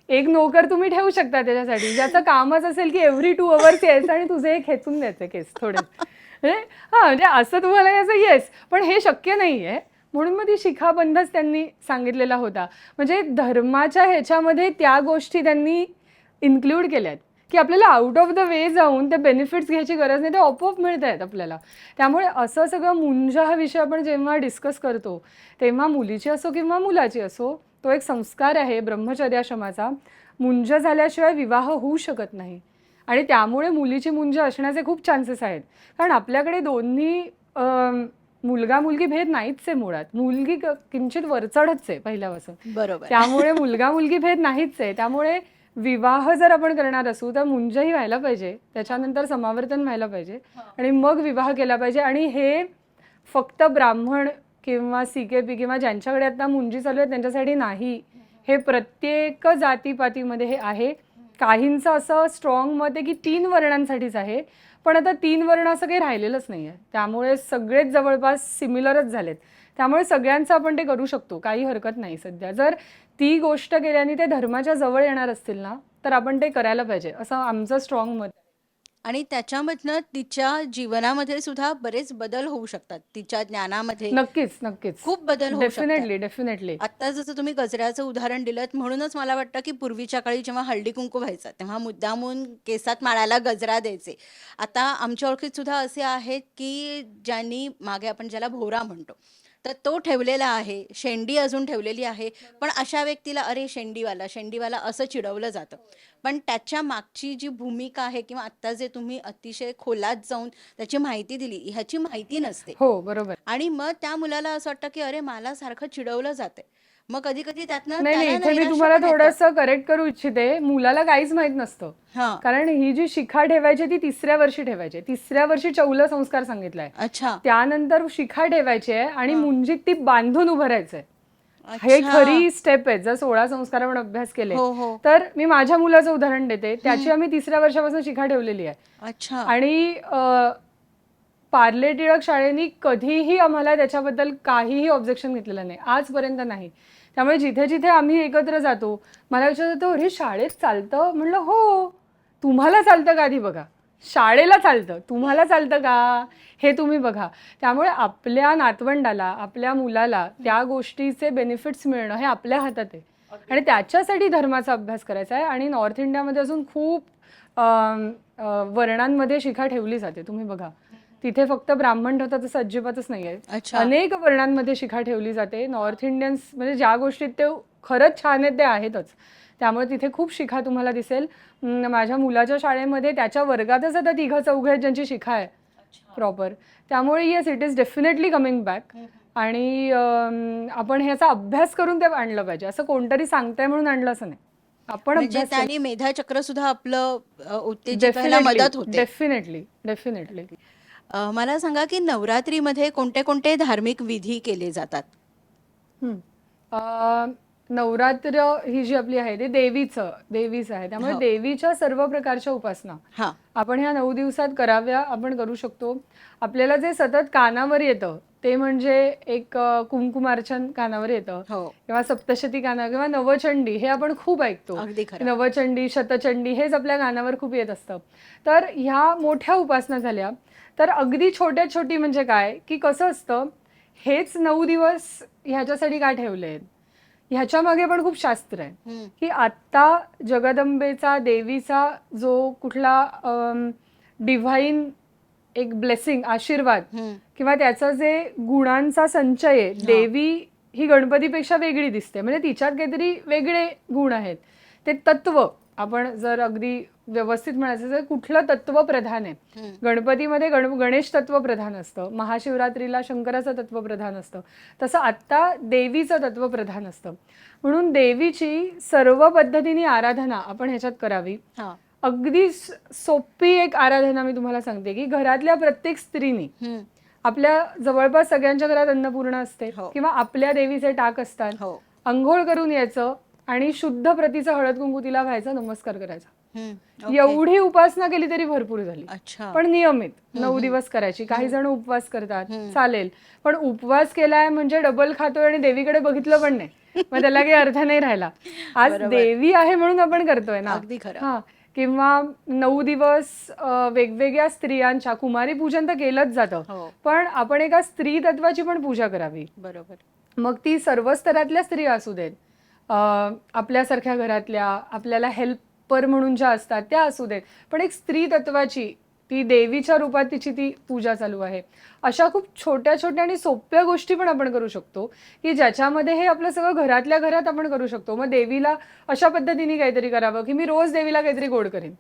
एक नोकर तुम्ही ठेवू शकता त्याच्यासाठी, ज्याचं कामच असेल की एव्हरी 2 अवर्स यायचं आणि तुझे खेचून द्यायचे केस थोडे. म्हणजे म्हणजे असं तुम्हाला याचं येस, पण हे शक्य नाही आहे. म्हणून मग ती शिखाबंधच त्यांनी सांगितलेला होता. म्हणजे धर्माच्या ह्याच्यामध्ये त्या गोष्टी त्यांनी इन्क्लूड केल्यात की आपल्याला आउट ऑफ द वे जाऊन ते बेनिफिट्स घ्यायची गरज नाही, ते आपोआप मिळत आहेत आपल्याला. त्यामुळे असं सगळं मुंज हा विषय आपण जेव्हा डिस्कस करतो तेव्हा मुलीची असो किंवा मुलाची असो, तो एक संस्कार आहे ब्रह्मचर्याश्रमाचा. मुंज झाल्याशिवाय विवाह होऊ शकत नाही आणि त्यामुळे मुलीची मुंज असण्याचे खूप चान्सेस आहेत. कारण आपल्याकडे दोन्ही मुलगा मुलगी भेद नाहीच आहे मुळात. मुलगी किंचित वरचढच आहे पहिल्यापासून, बरोबर. त्यामुळे मुलगा मुलगी भेद नाहीच आहे. त्यामुळे विवाह जर आपण करणार असू तर मुंजही व्हायला पाहिजे, त्याच्यानंतर समावर्तन व्हायला पाहिजे आणि मग विवाह केला पाहिजे. आणि हे फक्त ब्राह्मण किंवा CKP किंवा ज्यांच्याकडे आता मुंजी चालू आहे त्यांच्यासाठी नाही, हे प्रत्येक जातीपातीमध्ये हे आहे. काहींचं असं स्ट्रॉंग मत आहे की 3 वर्णांसाठीच आहे, पण आता 3 वर्ण असं काही राहिलेलंच नाही आहे. त्यामुळे सगळेच जवळपास सिमिलरच झालेत. त्यामुळे सगळ्यांचं आपण ते करू शकतो, काही हरकत नाही. सध्या जर ती गोष्ट केल्याने ते धर्माच्या जवळ येणार असतील ना तर आपण ते करायला पाहिजे, असं आमचं स्ट्रॉंग मत आहे. आणि त्याच्यामधनं तिच्या जीवनामध्ये सुद्धा बरेच बदल होऊ शकतात, तिच्या ज्ञानामध्ये नक्कीच नक्कीच, खूप बदल होऊ शकतात. Definitely definitely. आता जसं तुम्ही गजऱ्याचं उदाहरण दिलं, म्हणूनच मला वाटतं की पूर्वीच्या काळी जेव्हा हळदी कुंकू व्हायचं तेव्हा मुद्दामून केसात माळाला गजरा द्यायचे. आता आमच्या ओळखीत सुद्धा असे आहेत की ज्यांनी मागे आपण ज्याला भोवरा म्हणतो तर तो ठेवलेला आहे, शेंडी अजून ठेवलेली आहे. पण अशा व्यक्तीला अरे शेंडीवाला असं चिडवलं जातं. पण त्याच्या मागची जी भूमिका आहे किंवा आत्ता जे तुम्ही अतिशय खोलात जाऊन त्याची माहिती दिली, ह्याची माहिती नसते. हो बरोबर. आणि मग त्या मुलाला असं वाटतं की अरे मला सारखं चिडवलं जाते. मग कधी कधी त्यातनं नाही त्याला इथे मी नैराश्य तुम्हाला पण येतं. थोडंसं करेक्ट करू इच्छिते. मुलाला काहीच माहित नसतं, हा, कारण ही जी शिखा ठेवायची ती 3ऱ्या वर्षी ठेवायची. 3ऱ्या वर्षी चौल संस्कार सांगितलाय, अच्छा त्यानंतर शिखा ठेवायची आहे आणि मुंजीत ती बांधून उभं राहायचंय. हे अच्छा. खरी स्टेप आहे. जर 16 संस्कार आपण अभ्यास केले हो हो, तर मी माझ्या मुलाचं उदाहरण देते. त्याची आम्ही 3ऱ्या वर्षापासून शिखा ठेवलेली आहे. अच्छा. आणि पार्ले टिळक शाळेनी कधीही आम्हाला त्याच्याबद्दल काहीही ऑब्जेक्शन घेतलेलं नाही, आजपर्यंत नाही. त्यामुळे जिथे जिथे आम्ही एकत्र जातो मला विचारतो, अरे शाळेत चालतं? म्हणलं हो. तुम्हाला चालतं का आधी बघा, शाळेला चालतं, तुम्हाला चालतं का हे तुम्ही बघा. त्यामुळे आपल्या नातवंडाला, आपल्या मुलाला त्या गोष्टीचे बेनिफिट्स मिळणं हे आपल्या हातात आहे आणि त्याच्यासाठी धर्माचा अभ्यास करायचा आहे. आणि नॉर्थ इंडियामध्ये अजून खूप वर्णांमध्ये शिखा ठेवली जाते. तुम्ही बघा, तिथे फक्त ब्राह्मण ठेवतात तसं अजिबातच नाही आहे. अच्छा. अनेक वर्णांमध्ये शिखा ठेवली जाते. नॉर्थ इंडियन्स म्हणजे ज्या गोष्टीत ते खरंच छान आहेत ते आहेतच. त्यामुळे तिथे खूप शिखा तुम्हाला दिसेल. माझ्या मुलाच्या शाळेमध्ये त्याच्या वर्गातच आता 3-4 आहेत ज्यांची शिखा आहे प्रॉपर. त्यामुळे yes, it is definitely coming back. आणि आपण ह्याचा अभ्यास करून ते आणलं पाहिजे. असं कोणतरी सांगताय म्हणून आणलं असं नाही, आपण म्हणजे अभ्यास त्याने मेधाचक्र सुद्धा आपलं उत्तेजित व्हायला मदत होते. Definitely definitely. मला सांगा की नवरात्रीमध्ये कोणते कोणते धार्मिक विधी केले जातात? नवरात्र ही जी आपली आहे ते देवीचं आहे. त्यामुळे हो. देवीच्या सर्व प्रकारच्या उपासना हा, आपण ह्या 9 दिवसात कराव्या, आपण करू शकतो. आपल्याला जे सतत कानावर येतं ते म्हणजे एक कुंकुमार्चन कानावर येतं हो, किंवा सप्तशती कानावर किंवा नवचंडी, हे आपण खूप ऐकतो. अगदी खरं. नवचंडी, शतचंडी हेच आपल्या कानावर खूप येत असतं. तर ह्या मोठ्या उपासना झाल्या. तर अगदी छोटी म्हणजे काय की कसं असतं, हेच 9 दिवस ह्याच्यासाठी का ठेवले आहेत, ह्याच्या मागे पण खूप शास्त्र आहे. हम्म, की आत्ता जगदंबेचा, देवीचा जो कुठला डिव्हाइन एक ब्लेसिंग, आशीर्वाद हम्म, किंवा त्याचा जे गुणांचा संचय आहे, देवी ही गणपतीपेक्षा वेगळी दिसते. म्हणजे तिच्यात काहीतरी वेगळे गुण आहेत. ते तत्व आपण जर अगदी व्यवस्थित म्हणायचं तर कुठलं तत्व प्रधान आहे. हम्म. गणपतीमध्ये गणेश तत्व प्रधान असतं, महाशिवरात्रीला शंकराचं तत्व प्रधान असतं, तसं आत्ता देवीचं तत्व प्रधान असतं. म्हणून देवीची सर्व पद्धतीने आराधना आपण ह्याच्यात करावी. हा, अगदी सोपी एक आराधना मी तुम्हाला सांगते की घरातल्या प्रत्येक स्त्रीनी, हम्म, आपल्या जवळपास सगळ्यांच्या घरात अन्नपूर्णा असते हो. किंवा आपल्या देवीचे टाक असतात, हो, अंघोळ करून यायचं आणि शुद्ध प्रतीचं हळद कुंकू तिला व्हायचं, नमस्कार करायचा. हम्म, ओके. एवढी उपासना केली तरी भरपूर झाली. अच्छा. पण नियमित 9 दिवस करायची. काही जण उपवास करतात, हम्म. चालेल, पण उपवास केलाय म्हणजे डबल खातोय आणि देवीकडे बघितलं पण नाही, मग त्याला काही अर्थ नाही राहिला. आज बरोबर. देवी आहे म्हणून आपण करतोय ना. अगदी खरं. हा, किंवा 9 दिवस वेगवेगळ्या स्त्रियांच्या कुमारी पूजन तर केलंच जातं, हो पण आपण एका स्त्री तत्वाची पण पूजा करावी. बरोबर. मग ती सर्व स्तरातल्या स्त्रिया असू देत, आपल्यासारख्या घरातल्या, आपल्याला हेल्पर म्हणून ज्या असतात त्या असू देत, पण एक स्त्री तत्वाची, ती देवीच्या रूपात तिची ती पूजा चालू आहे. अशा खूप छोट्या छोट्या आणि सोप्या गोष्टी पण आपण करू शकतो, की ज्याच्यामध्ये हे आपलं सगळं घरातल्या घरात आपण करू शकतो. मग देवीला अशा पद्धतीने काहीतरी करावं, की मी रोज देवीला काहीतरी गोड करेन.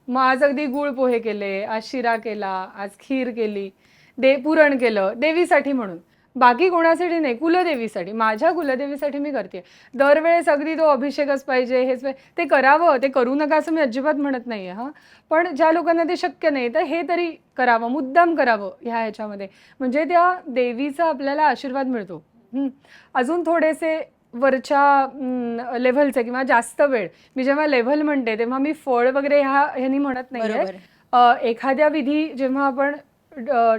मग आज अगदी गुळ पोहे केले, आज शिरा केला, आज खीर केली, पुरण केलं देवीसाठी म्हणून. बाकी कोणासाठी नाही, कुलदेवीसाठी, माझ्या कुलदेवीसाठी मी करते. दरवेळेस अगदी तो अभिषेकच पाहिजे, हेच ते करावं, ते करू नका असं मी अजिबात म्हणत नाहीये हां. पण ज्या लोकांना ते शक्य नाही तर हे तरी करावं, मुद्दाम करावं ह्याच्यामध्ये, म्हणजे त्या देवीचा आपल्याला आशीर्वाद मिळतो. अजून थोडेसे वरच्या लेव्हलचे किंवा जास्त वेळ, मी जेव्हा लेव्हल म्हणते तेव्हा मी फळ वगैरे ह्यानी म्हणत नाहीये. बरोबर. एखाद्या विधी जेव्हा आपण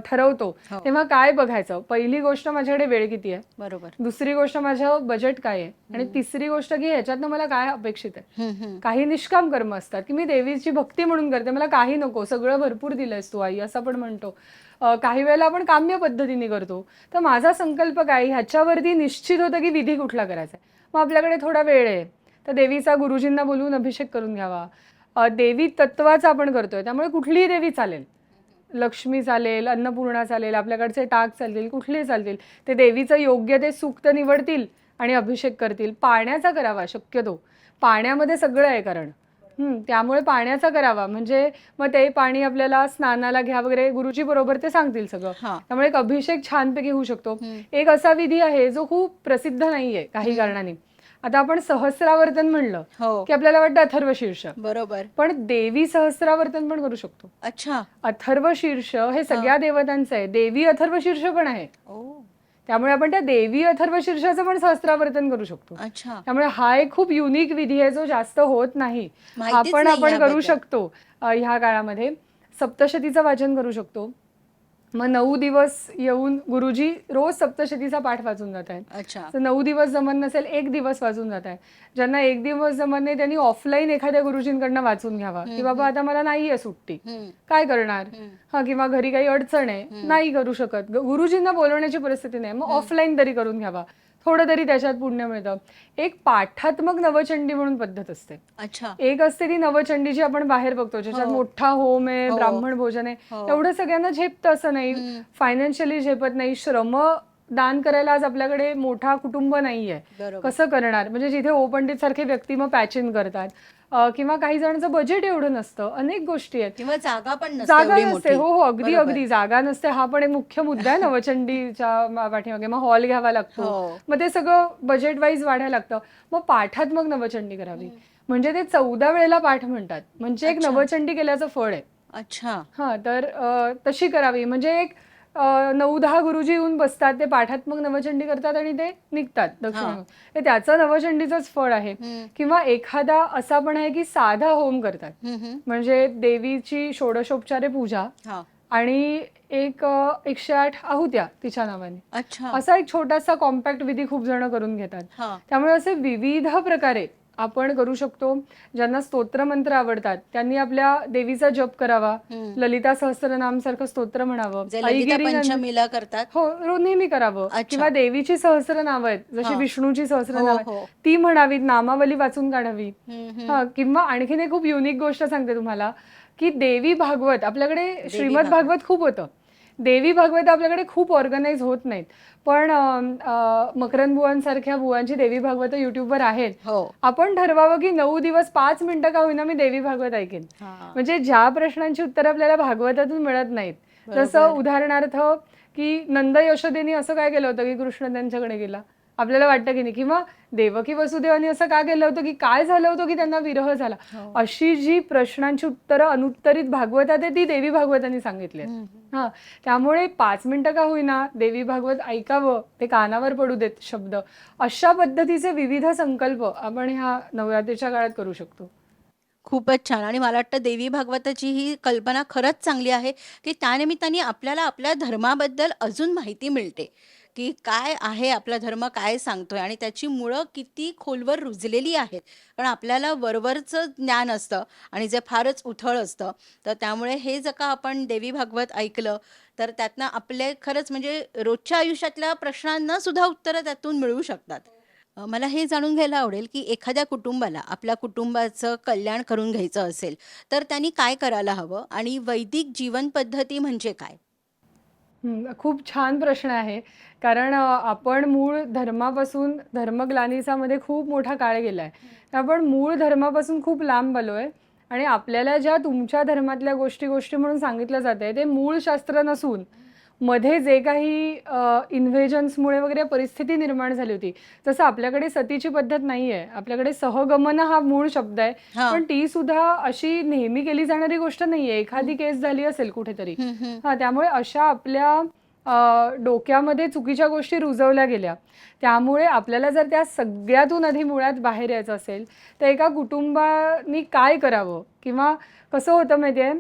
ठरवतो हो तेव्हा काय बघायचं, पहिली गोष्ट माझ्याकडे वेळ किती आहे, बरोबर. दुसरी गोष्ट माझं बजेट काय आहे, आणि तिसरी गोष्ट की ह्याच्यातनं मला काय अपेक्षित आहे. काही निष्काम कर्म असतात की मी देवीची भक्ती म्हणून करते, मला काही नको, सगळं भरपूर दिलंयस तू आई असं आपण म्हणतो. काही वेळेला आपण काम्य पद्धतीने करतो. तर माझा संकल्प काय ह्याच्यावरती निश्चित होतं की विधी कुठला करायचा आहे. मग आपल्याकडे थोडा वेळ आहे तर देवीचा गुरुजींना बोलवून अभिषेक करून घ्यावा. देवी तत्वाचा आपण करतोय त्यामुळे कुठलीही देवी चालेल, लक्ष्मी चालेल, अन्नपूर्णा चालेल, आपल्याकडचे टाक चालतील, कुठलेही चालतील. ते देवीचं योग्य ते सूक्त निवडतील आणि अभिषेक करतील. पाण्याचा करावा शक्यतो, पाण्यामध्ये सगळं आहे कारण. त्यामुळे पाण्याचा करावा, म्हणजे मग ते पाणी आपल्याला स्नानाला घ्या वगैरे गुरुजी बरोबर ते सांगतील सगळं. त्यामुळे एक अभिषेक छानपैकी होऊ शकतो. एक असा विधी आहे जो खूप प्रसिद्ध नाहीये काही कारणाने. आता आपण सहस्रावर्तन म्हणलं हो की आपल्याला वाटतं अथर्वशीर्ष, बरोबर. पण देवी सहस्रावर्तन पण करू शकतो. अच्छा. अथर्वशीर्ष हे सगळ्या देवतांचं आहे, देवी अथर्वशीर्ष पण आहे. ओ त्यामुळे आपण त्या देवी अथर्वशीर्षाचं पण सहस्रावर्तन करू शकतो. अच्छा. त्यामुळे हा एक खूप युनिक विधी आहे जो जास्त होत नाही, हा माहितीच पण नाही आपण करू याबद्दल. शकतो. ह्या काळामध्ये सप्तशतीचं वाचन करू शकतो. मग 9 दिवस येऊन गुरुजी रोज सप्तशतीचा पाठ वाचून जात आहेत. अच्छा. तर 9 दिवस जमत नसेल, 1 दिवस वाचून जात आहे. ज्यांना 1 दिवस जमत नाही त्यांनी ऑफलाईन एखाद्या गुरुजींकडनं वाचून घ्यावा, की बाबा आता मला नाहीये सुट्टी, काय करणार, हा, किंवा घरी काही अडचण आहे, नाही करू शकत, गुरुजींना बोलवण्याची परिस्थिती नाही, मग ऑफलाईन तरी करून घ्यावा, थोडं तरी त्याच्यात पुण्य मिळतं. एक पाठात्मक नवचंडी म्हणून पद्धत असते. अच्छा. एक असते ती नवचंडी जी आपण बाहेर बघतो, ज्याच्यात मोठा होम आहे, ब्राह्मण भोजन आहे, एवढं सगळ्यांना झेपतं असं नाही, फायनान्शियली झेपत नाही, श्रम दान करायला आज आपल्याकडे मोठा कुटुंब नाहीये, कसं करणार, म्हणजे जिथे ओपंडित सारखे व्यक्ती मग पॅच इन करतात, किंवा काही जणांचं बजेट एवढं नसतं, अनेक गोष्टी आहेत, किंवा जागा पण नसते जागा एवढी नसते. मोठी. हो हो, अगदी अगदी जागा नसते. हा पण एक मुख्य मुद्दा आहे नवचंडीच्या पाठीमागे. मग हॉल घ्यावा लागतो, हो. मग ते सगळं बजेट वाईज वाढायला लागतं. मग पाठात्मक नवचंडी करावी, म्हणजे ते 14 वेळेला पाठ म्हणतात, म्हणजे एक अच्छा. नवचंडी केल्याचं फळ आहे. अच्छा. हा, तर तशी करावी, म्हणजे एक 9-10 गुरुजी येऊन बसतात, ते पाठात्मक नवचंडी करतात आणि ते निघतात दक्षिण. ते त्याचं नवचंडीचंच फळ आहे. किंवा एखादा असा पण आहे की साधा होम करतात, म्हणजे देवीची षोडशोपचारे पूजा हा. आणि एक 108 आहुत्या तिच्या नावाने, अच्छा. असा एक छोटासा कॉम्पॅक्ट विधी खूप जण करून घेतात. हा. त्यामुळे असे विविध प्रकारे आपण करू शकतो. ज्यांना स्तोत्रमंत्र आवडतात त्यांनी आपल्या देवीचा जप करावा, ललिता सहस्त्रनाम सारखं स्तोत्र म्हणावं, जे ललिता पंचमीला करतात. हो, नेहमी करावं. किंवा देवीची सहस्त्रनामं आहेत, जशी विष्णूची सहस्त्रनाम आहेत, ती म्हणावीत, नामावली वाचून काढावी. किंवा आणखीन एक खूप युनिक गोष्ट सांगते तुम्हाला, की देवी भागवत आपल्याकडे, श्रीमद भागवत खूप होतं, देवी भागवत आपल्याकडे खूप ऑर्गनाईज होत नाहीत, पण मकरंद बुवांसारख्या बुवांची देवी भागवत युट्यूबवर आहेत. आपण ठरवावं की 9 दिवस 5 मिनिटं का होईना मी देवी भागवत ऐकेन, म्हणजे ज्या प्रश्नांची उत्तर आपल्याला भागवतातून मिळत नाहीत. जसं उदाहरणार्थ की नंद यशोदेनी असं काय केलं होतं की कृष्ण त्यांच्याकडे गेला, आपल्याला वाटतं की नाही, किंवा देवकी वसुदेवानी असं का केलं होतं की काय झालं होतं की त्यांना विरह झाला, अशी जी प्रश्नांची उत्तरं अनुत्तरित भागवतात आहे ती देवी भागवतांनी सांगितली. हा, त्यामुळे 5 मिनिटं का होईना देवी भागवत ऐकावं, ते कानावर पडू देत शब्द. अशा पद्धतीचे विविध संकल्प आपण ह्या नवरात्रीच्या काळात करू शकतो. खूपच छान. आणि मला वाटतं देवी भागवताची ही कल्पना खरंच चांगली आहे, की त्यानिमित्ताने आपल्याला आपल्या धर्माबद्दल अजून माहिती मिळते, की काय आहे आपला धर्म, काय सांगतोय आणि त्याची मुळं किती खोलवर रुजलेली आहेत. कारण आपल्याला वरवरचं ज्ञान असतं आणि जे फारच उथळ असतं. तर त्यामुळे हे जर का आपण देवी भागवत ऐकलं, तर त्यातनं आपले खरंच म्हणजे रोजच्या आयुष्यातल्या प्रश्नांना सुद्धा उत्तरं त्यातून मिळू शकतात. मला हे जाणून घ्यायला आवडेल, की एखाद्या कुटुंबाला आपल्या कुटुंबाचं कल्याण करून घ्यायचं असेल, तर त्यांनी काय करायला हवं आणि वैदिक जीवन पद्धती म्हणजे काय? खूप छान प्रश्न आहे. कारण आपण मूळ धर्मापासून धर्मग्लानीचा मध्ये खूप मोठा काळ गेलाय. तर आपण मूळ धर्मापासून खूप लांब आलोय आणि आपल्याला ज्या तुमच्या धर्मातल्या गोष्टी गोष्टी म्हणून सांगितलं जातंय, ते मूळ शास्त्र नसून मध्ये जे काही इन्व्हेजन्समुळे वगैरे परिस्थिती निर्माण झाली होती. जसं आपल्याकडे सतीची पद्धत नाहीये. आपल्याकडे सहगमन हा मूळ शब्द आहे. हां. पण ती सुद्धा अशी नेहमी केली जाणारी गोष्ट नाहीये. एखादी केस झाली असेल कुठेतरी. हं, हं. हां, त्यामुळे अशा आपल्या डोक्यामध्ये चुकीच्या गोष्टी रुजवल्या गेल्या. त्यामुळे आपल्याला जर त्या सगळ्यातून आधी मुळात बाहेर यायचं असेल, तर एका कुटुंबानी काय करावं किंवा कसं होतं माहिती आहे,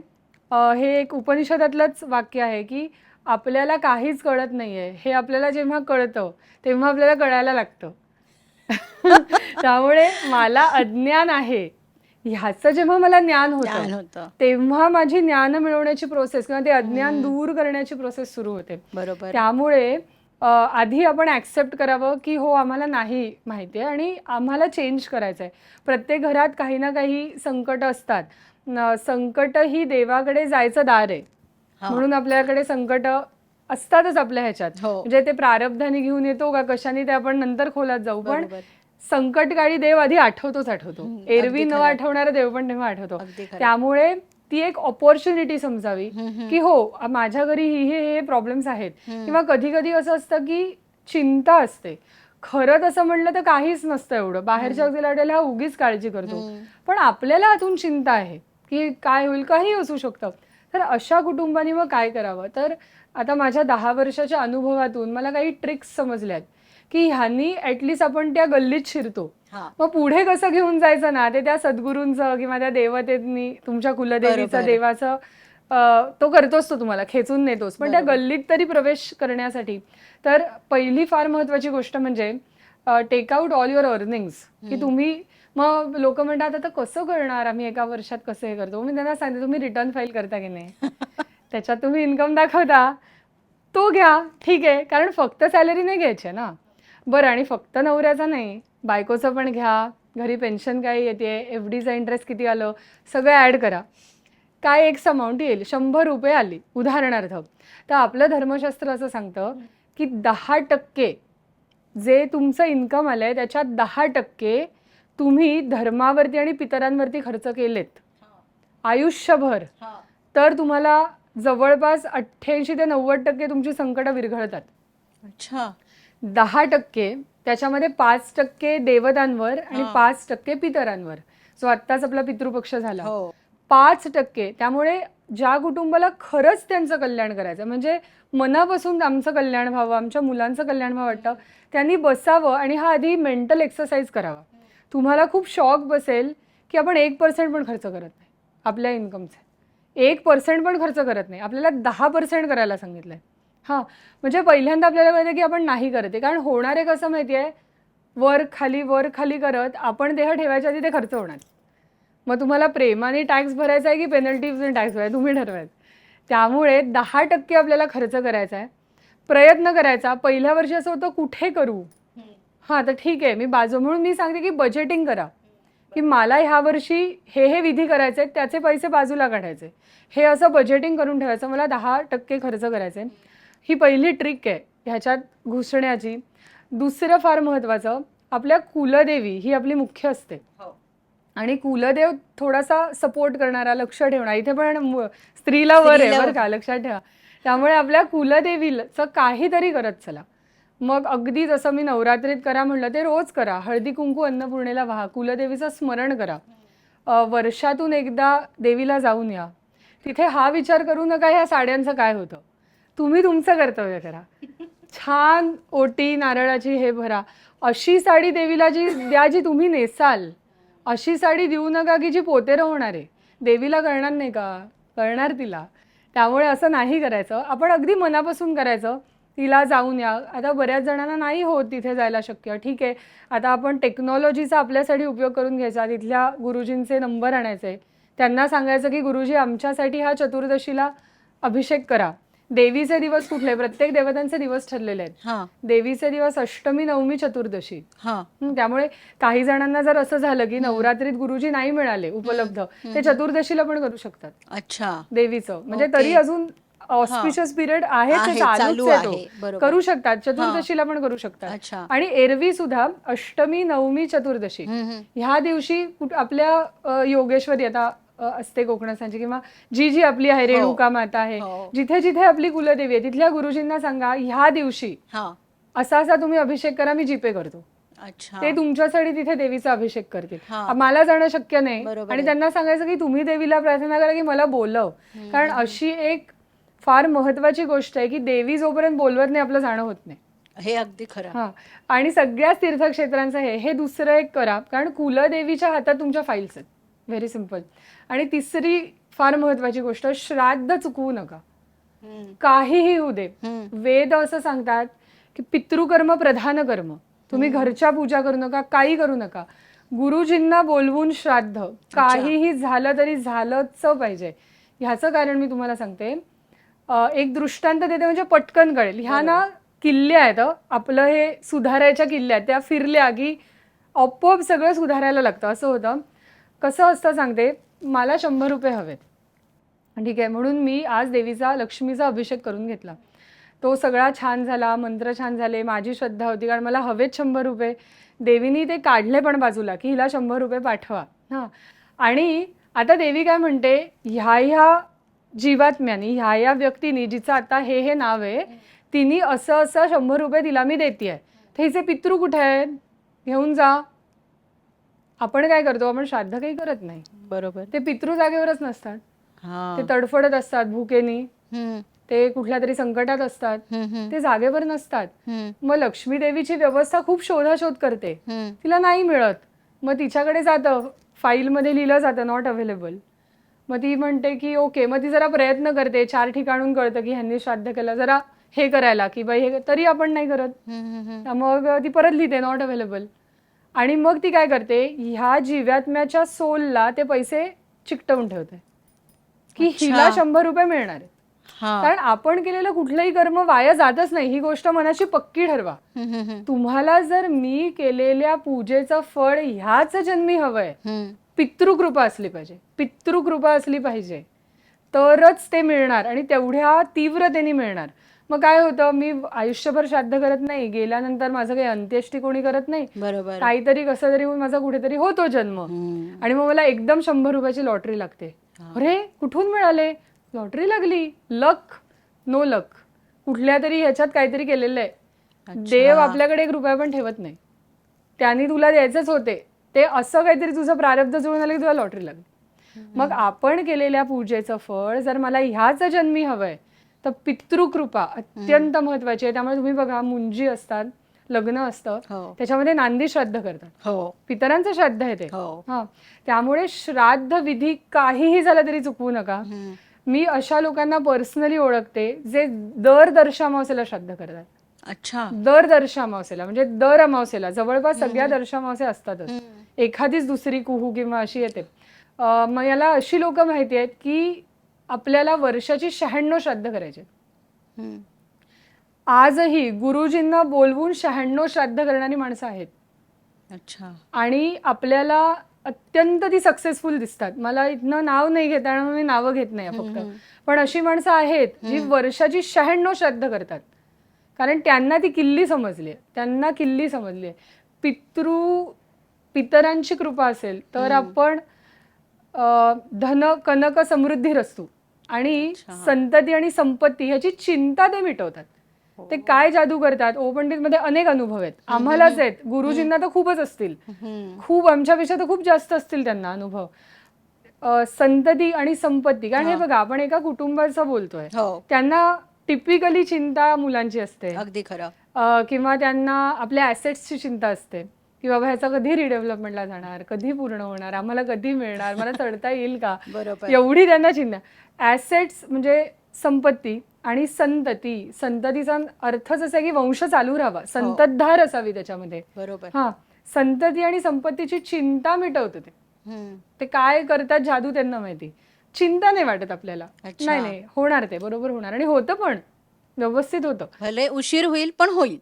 हे एक उपनिषदातलंच वाक्य आहे, की आपल्याला काहीच कळत नाहीये. हे आपल्याला जेव्हा कळतं, तेव्हा आपल्याला कळायला लागतं. त्यामुळे मला अज्ञान आहे, ह्याचं जेव्हा मला ज्ञान होतं, ज्ञान होतं. तेव्हा माझी ज्ञान मिळवण्याची प्रोसेस किंवा ते अज्ञान दूर करण्याची प्रोसेस सुरू होते. बरोबर. त्यामुळे आधी आपण ॲक्सेप्ट करावं, की हो आम्हाला नाही माहिती आहे आणि आम्हाला चेंज करायचं आहे. प्रत्येक घरात काही ना काही संकट असतात. संकट ही देवाकडे जायचं दार आहे. हां. म्हणून आपल्याकडे संकट असतातच आपल्या ह्याच्यात. हो. म्हणजे ते प्रारब्धाने घेऊन येतो का कशाने ते आपण नंतर खोलात जाऊ. पण बरोबर. संकटकाळी देव आधी आठवतो. अगदी एरवी न खरं. आठवणारा देव पण तेव्हा आठवतो. अगदी खरं. त्यामुळे ती एक ऑपॉर्च्युनिटी समजावी, हं, हं. की हो माझ्या घरी हे प्रॉब्लेम्स आहेत. किंवा कधी कधी असं असतं की चिंता असते. खरं तसं म्हणलं तर काहीच नसतं एवढं. बाहेरच्या व्यक्तीला वाटेल हा उगीच काळजी करतो. पण आपल्याला आतून चिंता आहे, की काय होईल, काही असू शकतं. तर अशा कुटुंबानी मग काय करावं? तर आता माझ्या 10 वर्षाच्या अनुभवातून मला काही ट्रिक्स समजल्यात, की ह्यांनी ॲटलिस्ट आपण त्या गल्लीत शिरतो. हां. मग पुढे कसं घेऊन जायचं ना, ते त्या सद्गुरूंचं किंवा त्या देवतेनी तुमच्या कुलदेवीचं, बरोबर. देवाचं तो करतोस, तो तुम्हाला खेचून नेतोस. पण त्या बरोबर. गल्लीत तरी प्रवेश करण्यासाठी तर पहिली फार महत्त्वाची गोष्ट म्हणजे take out all your earnings, की तुम्ही मग लोक म्हणतात आता कसं करणार आम्ही एका वर्षात कसं हे करतो. मी त्यांना सांगते तुम्ही रिटर्न फाईल करता की नाही, त्याच्यात तुम्ही इन्कम दाखवता तो घ्या, ठीक आहे. कारण फक्त सॅलरी नाही घ्यायची ना. बरं, आणि फक्त नवऱ्याचा नाही, बायकोचं पण घ्या. घरी पेन्शन काय येते, FDचा इंटरेस्ट किती आलं, सगळं ॲड करा. काय एक अमाऊंट येईल, 100 रुपये आली उदाहरणार्थ. तर आपलं धर्मशास्त्र असं सांगतं की 10% जे तुमचं इन्कम आलंय त्याच्यात 10% तुम्ही धर्मावरती आणि पितरांवरती खर्च केलेत आयुष्यभर, हां. तर तुम्हाला जवळपास 88 ते 90% तुमची संकटं विरघळतात. अच्छा. 10% त्याच्यामध्ये 5% देवतांवर आणि 5% पितरांवर, जो आत्ताच आपला पितृपक्ष झाला. हो. 5%. त्यामुळे ज्या कुटुंबाला खरंच त्यांचं कल्याण करायचं, म्हणजे मनापासून आमचं कल्याण व्हावं, आमच्या मुलांचं कल्याण व्हावं वाटतं, त्यांनी बसावं आणि हा आधी मेंटल एक्सरसाइज करावा. तुम्हाला खूप शॉक बसेल की आपण 1% पण खर्च करत नाही आपल्या इन्कमचे. 1% पण खर्च करत नाही. आपल्याला 10% करायला सांगितलंय. हां, म्हणजे पहिल्यांदा आपल्याला कळतं की आपण नाही करत आहे. कारण होणार आहे कसं माहिती आहे, वर खाली करत आपण देह ठेवायच्या आधी ते खर्च होणार. मग तुम्हाला प्रेमाने टॅक्स भरायचा आहे की पेनल्टीजने टॅक्स भरायचा, तुम्ही ठरवायचं. त्यामुळे 10% आपल्याला खर्च करायचा आहे. प्रयत्न करायचा. पहिल्या वर्षी असं होतं कुठे करू, हां तर ठीक आहे मी बाजू, म्हणून मी सांगते की बजेटिंग करा, की मला ह्या वर्षी हे विधी करायचे आहेत, त्याचे पैसे बाजूला काढायचे. हे असं बजेटिंग करून ठेवायचं, मला 10% खर्च करायचे. ही पहिली ट्रिक आहे ह्याच्यात घुसण्याची. दुसरं फार महत्त्वाचं, आपल्या कुलदेवी ही आपली मुख्य असते. हो. आणि कुलदेव थोडासा सपोर्ट करणारा, लक्ष ठेवणारा, इथे पण स्त्रीला वर आहे बरं का, लक्षात ठेवा. त्यामुळे आपल्या कुलदेवीचं काहीतरी करत चला. मग अगदी जसं मी नवरात्रीत करा म्हणलं, ते रोज करा. हळदी कुंकू अन्नपूर्णेला वाहा, कुलदेवीचं स्मरण करा. वर्षातून एकदा देवीला जाऊन या. तिथे हा विचार करू नका ह्या साड्यांचं काय होतं, तुम्ही तुमचं कर्तव्य करा. छान ओटी नारळाची हे भरा. अशी साडी देवीला द्या जी तुम्ही नेसाल. अशी साडी देऊ नका की जी पोतेरं होणार आहे. देवीला कळणार नाही का, कळणार तिला. त्यामुळे असं नाही करायचं. आपण अगदी मनापासून करायचं. तिला जाऊन या. आता बऱ्याच जणांना नाही होत तिथे जायला शक्य. ठीक आहे, आता आपण टेक्नॉलॉजीचा आपल्यासाठी उपयोग करून घ्यायचा. तिथल्या गुरुजींचे नंबर आणायचे, त्यांना सांगायचं की गुरुजी आमच्यासाठी हा चतुर्दशीला अभिषेक करा. देवीचे दिवस कुठले? प्रत्येक देवतांचे दिवस ठरलेले आहेत. हा देवीचे दिवस अष्टमी, नवमी, चतुर्दशी. हा त्यामुळे काही जणांना जर असं झालं की नवरात्रीत गुरुजी नाही मिळाले उपलब्ध, ते चतुर्दशीला पण करू शकतात अच्छा देवीचं. म्हणजे ओके. तरी अजून ऑस्पिशियस पिरियड आहे, आहे, चालूच चालू आहे तो. आहे, बरोबर. करू शकतात, चतुर्दशीला पण करू शकतात. अच्छा. आणि एरवी सुद्धा अष्टमी, नवमी, चतुर्दशी ह्या दिवशी आपल्या योगेश्वरी आता असते कोकणासांची, किंवा जी जी आपली आहे रेणुका माता आहे, हो. जिथे जिथे आपली कुलदेवी आहे तिथल्या गुरुजींना सांगा ह्या दिवशी हा असा असा तुम्ही अभिषेक करा, मी जीपे करतो. अच्छा ते तुमच्यासाठी तिथे देवीचा अभिषेक करतील. हा. मला जाणं शक्य नाही. बरोबर आणि आहे. त्यांना सांगायचं की तुम्ही देवीला प्रार्थना करा की मला बोलव. कारण अशी एक फार महत्वाची गोष्ट आहे की देवी जोपर्यंत बोलवत नाही आपलं जाणं होत नाही. हे अगदी खरं. हा. आणि सगळ्याच तीर्थक्षेत्रांचं हे दुसरं एक करा, कारण कुलदेवीच्या हातात तुमच्या फाईल्स आहेत. Very simple. आणि तिसरी फार महत्वाची गोष्ट, श्राद्ध चुकवू नका. काहीही होऊ दे. वेद असं सांगतात की पितृकर्म प्रधान कर्म. तुम्ही घरच्या पूजा करू नका, काही करू नका. गुरुजींना बोलवून श्राद्ध काहीही झालं तरी झालंच पाहिजे. ह्याचं कारण मी तुम्हाला सांगते. एक दृष्टांत देते म्हणजे पटकन कळेल. ह्या ना किल्ले आहेत, आपलं हे सुधारायच्या किल्ल्या आहेत, त्या फिरल्या की आपोआप सगळं सुधारायला लागतं. असं होतं. कसं असतं सांगते. मला 100 रुपये हवेत, ठीक आहे, म्हणून मी आज देवीचा लक्ष्मीचा अभिषेक करून घेतला. तो सगळा छान झाला, मंत्र छान झाले, माझी श्रद्धा होती, कारण मला हवेत 100 रुपये. देवीनी ते काढले पण बाजूला की हिला 100 रुपये पाठवा. हां. आणि आता देवी काय म्हणते, ह्या जीवात्म्यानी, ह्या व्यक्तीनी, जिचं आता हे नाव आहे, तिने असं 100 रुपये तिला मी देतेय, तर हिचे पितृ कुठे आहेत? घेऊन जा. आपण काय करतो, आपण श्राद्ध काही करत नाही. बरोबर. ते पितृ जागेवरच नसतात. हा ते तडफडत असतात भुकेनी, ते कुठल्या तरी संकटात असतात, ते जागेवर नसतात. मग लक्ष्मी देवीची व्यवस्था खूप शोधाशोध करते, तिला नाही मिळत. मग तिच्याकडे जातं, फाईलमध्ये लिहिलं जातं नॉट अवेलेबल. मग ती म्हणते की ओके. मग ती जरा प्रयत्न करते, 4 ठिकाणून कळतं की ह्यांनी श्राद्ध केलं, जरा हे करायला की बाई हे, तरी आपण नाही करत. मग ती परत लिहिते नॉट अवेलेबल. आणि मग ती काय करते, ह्या जीवात्म्याच्या सोलला ते पैसे चिकटवून ठेवते की हिला 100 रुपये मिळणार आहे. कारण आपण केलेलं कुठलंही कर्म वाया जातच नाही, ही गोष्ट मनाची पक्की ठरवा. तुम्हाला जर मी केलेल्या पूजेचं फळ ह्याच जन्मी हवंय, पितृकृपा असली पाहिजे, पितृकृपा असली पाहिजे, तरच ते मिळणार आणि तेवढ्या तीव्रतेने मिळणार. मग काय होतं, मी आयुष्यभर श्राद्ध करत नाही, गेल्यानंतर माझं काही अंत्येष्टी कोणी करत नाही, बरोबर, काहीतरी कसं तरी माझा कुठेतरी होतो जन्म, आणि मग मला एकदम 100 रुपयाची लॉटरी लागते. अरे कुठून मिळाले? लॉटरी लागली. लक, नो लक, कुठल्या तरी ह्याच्यात काहीतरी केलेलं आहे. देव आपल्याकडे 1 रुपया पण ठेवत नाही, त्यांनी तुला द्यायचंच होते, ते असं काहीतरी तुझं प्रारब्ध जुळून आलं की तुला लॉटरी लागली. मग आपण केलेल्या पूजेचं फळ जर मला ह्याच जन्मी हवंय, तर पितृकृपा अत्यंत महत्वाची आहे. त्यामुळे तुम्ही बघा, मुंजी असतात, लग्न असतं, त्याच्यामध्ये नांदी श्राद्ध करतात, पितरांचं श्राद्ध आहे ते. हा. त्यामुळे श्राद्ध विधी काहीही झालं तरी चुकवू नका. मी अशा लोकांना पर्सनली ओळखते जे दर दर्शामावसेला श्राद्ध करतात. अच्छा. दर दर्शामावसेला म्हणजे दर अमावसेला, जवळपास सगळ्या दर्शामावसे असतातच, एखादीच दुसरी कुहू किंवा अशी येते. मग याला अशी लोक माहिती आहेत की आपल्याला वर्षाची 96 श्राद्ध करायचे. आजही गुरुजींना बोलवून 96 श्राद्ध करणारी माणसं आहेत. अच्छा. आणि आपल्याला अत्यंत ती सक्सेसफुल दिसतात. मला इथनं नाव नाही घेता येणार, मी नावं घेत नाही फक्त, पण अशी माणसं आहेत जी वर्षाची 96 श्राद्ध करतात, कारण त्यांना ती किल्ली समजली, त्यांना किल्ली समजली. पितरांची कृपा असेल तर आपण धन कनक समृद्धी रस्तू आणि संतती आणि संपत्ती ह्याची चिंता ते मिटवतात. ते काय जादू करतात, ओ पंडित मध्ये अनेक अनुभव आहेत, आम्हालाच आहेत, गुरुजींना तर खूपच असतील, खूप आमच्यापेक्षा तर खूप जास्त असतील त्यांना अनुभव. संतती आणि संपत्ती, कारण हे बघा, आपण एका कुटुंबाचं बोलतोय, त्यांना टिपिकली चिंता मुलांची असते, अगदी खरं, किंवा त्यांना आपल्या ऍसेट्सची चिंता असते की बाबा ह्याचा कधी रिडेव्हलपमेंटला जाणार, कधी पूर्ण होणार, आम्हाला कधी मिळणार, मला चढता येईल का, एवढी त्यांना चिंता. ऍसेट्स म्हणजे संपत्ती आणि संतती. संततीचा अर्थच असा आहे की वंश चालू राहावा, संततधार असावी त्याच्यामध्ये. बरोबर. हा, संतती आणि संपत्तीची चिंता मिटवतं ते. हम्म. ते काय करतात जादू त्यांना माहिती. चिंता नाही वाटत आपल्याला. अच्छा. नाही नाही, होणार ते, बरोबर होणार. आणि होतं पण, व्यवस्थित होतं. भले उशीर होईल पण होईल.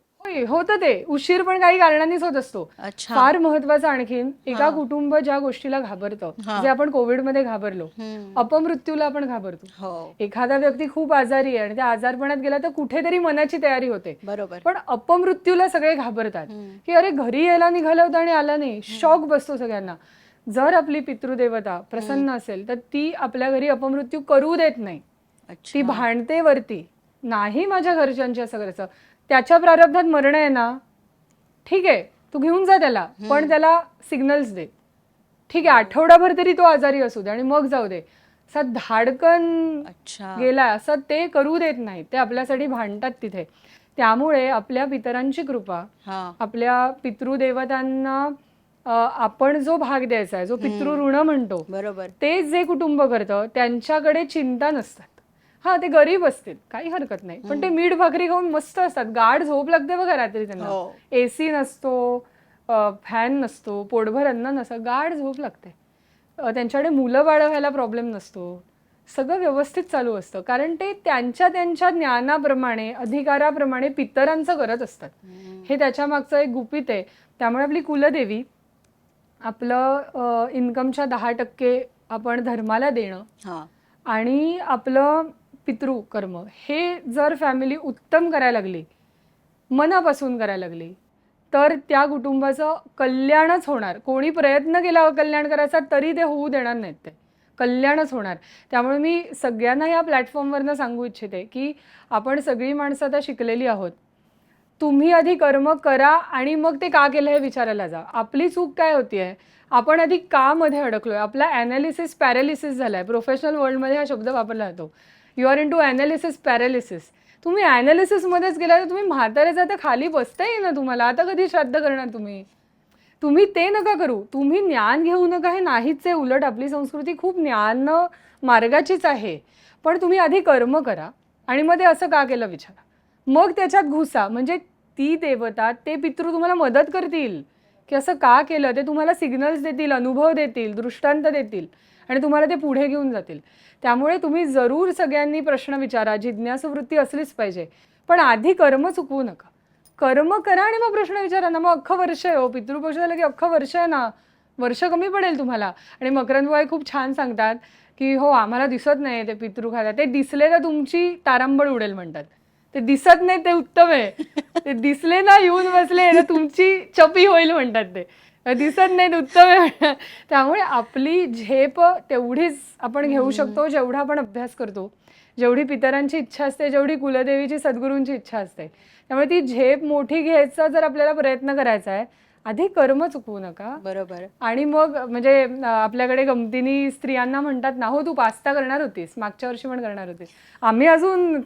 होतं ते. उशीर पण काही कारणांनीच होत असतो. अच्छा. फार महत्वाचं आणखीन, एका हा. कुटुंब ज्या गोष्टीला घाबरतं, हा. जे आपण कोविडमध्ये घाबरलो, हम्म. अपमृत्यूला आपण घाबरतो. हो. एखादा व्यक्ती खूप आजारी आहे आणि त्या आजारपणात गेला तर कुठेतरी मनाची तयारी होते. बरोबर. पण अपमृत्यूला सगळे घाबरतात हम्म. की अरे घरी यायला निघालं होतं आणि आला नाही. शॉक बसतो सगळ्यांना. जर आपली पितृदेवता प्रसन्न असेल तर ती आपल्या घरी अपमृत्यू करू देत नाही. अच्छा. ती भांडते वरती, नाही माझ्या घरच्यांच्या सगळ्याचं, त्याच्या प्रारब्धात मरण आहे ना, ठीक आहे तू घेऊन जा त्याला, पण त्याला सिग्नल्स दे. ठीक आहे, आठवडाभर तरी तो आजारी असू दे आणि मग जाऊ दे. असा धाडकन अच्छा. गेलाय असं ते करू देत नाही. ते आपल्यासाठी भांडतात तिथे. त्यामुळे आपल्या पितरांची कृपा, हा. आपल्या पितृदेवतांना आपण जो भाग द्यायचा आहे, जो पितृऋण म्हणतो, बरोबर. ते जे कुटुंब करतं त्यांच्याकडे चिंता नसतात. हा, ते गरीब असतील काही हरकत नाही, पण ते मीठ भाकरी खाऊन मस्त असतात. गाढ झोप लागते बघा रात्री त्यांना. हो. एसी नसतो, फॅन नसतो, पोटभर अन्न नसतं, गाढ झोप लागते. त्यांच्याकडे मुलं बाळ व्हायला प्रॉब्लेम नसतो. सगळं व्यवस्थित चालू असतं, कारण ते त्यांच्या त्यांच्या ज्ञानाप्रमाणे, अधिकाराप्रमाणे पितरांचं करत असतात. हे त्याच्या मागचं एक गुपित आहे. त्यामुळे आपली कुलदेवी, आपलं इन्कमच्या 10% आपण धर्माला देणं, हा. आणि आपलं पितृकर्म, हे जर फॅमिली उत्तम करायला लागली, मनापासून करायला लागली, तर त्या कुटुंबाचं कल्याणच होणार. कोणी प्रयत्न केला कल्याण करायचा तरी ते होऊ देणार नाहीत, ते कल्याणच होणार. त्यामुळे मी सगळ्यांना या प्लॅटफॉर्मवरनं सांगू इच्छिते की आपण सगळी माणसं आता शिकलेली आहोत. तुम्ही आधी कर्म करा आणि मग ते का केलं हे विचारायला जा. आपली चूक काय होतीये, आपण आधी का मध्ये अडकलोय. आपला ॲनालिसिस पॅरालिसिस झालाय. प्रोफेशनल वर्ल्डमध्ये हा शब्द वापरला जातो. You are into analysis paralysis. तुम्ही ॲनालिसिसमध्येच गेला तर तुम्ही म्हाताऱ्याचा आता खाली बसता येईना तुम्हाला. आता कधी श्राद्ध करणार तुम्ही. तुम्ही ते नका करू. तुम्ही ज्ञान घेऊ नका हे नाहीच आहे. उलट आपली संस्कृती खूप ज्ञान मार्गाचीच आहे. पण तुम्ही आधी कर्म करा आणि मग ते असं का केलं विचारा, मग त्याच्यात घुसा. म्हणजे ती देवता, ते पितृ तुम्हाला मदत करतील की असं का केलं. ते तुम्हाला सिग्नल्स देतील, अनुभव देतील, दृष्टांत देतील आणि तुम्हाला ते पुढे घेऊन जातील. त्यामुळे तुम्ही जरूर सगळ्यांनी प्रश्न विचारा. जिज्ञासू वृत्ती असलीच पाहिजे, पण आधी कर्म चुकवू नका. कर्म करा आणि मग प्रश्न विचारा ना. मग अख्खं वर्ष आहे हो, पितृपक्ष झालं की अख्खं वर्ष आहे ना, वर्ष कमी पडेल तुम्हाला. आणि मकरंदबाई खूप छान सांगतात की हो आम्हाला दिसत नाही ते पितृ खायला, ते दिसले तर तुमची तारांबळ उडेल म्हणतात. ते दिसत नाही ते उत्तम आहे, ते दिसले ना येऊन बसले तर तुमची चपी होईल म्हणतात. ते दिसत नाही ते उत्तम आहे. त्यामुळे आपली झेप तेवढीच आपण घेऊ शकतो जेवढा आपण अभ्यास करतो, जेवढी पितरांची इच्छा असते, जेवढी कुलदेवीची सद्गुरूंची इच्छा असते. त्यामुळे ती झेप मोठी घ्यायचा जर आपल्याला प्रयत्न करायचा आहे, आधी कर्म चुकवू नका. बरोबर. आणि मग म्हणजे आपल्याकडे गमतीनी स्त्रियांना म्हणतात ना, हो तू पास्ता करणार होतीस मागच्या वर्षी पण करणार होतीस, आम्ही अजून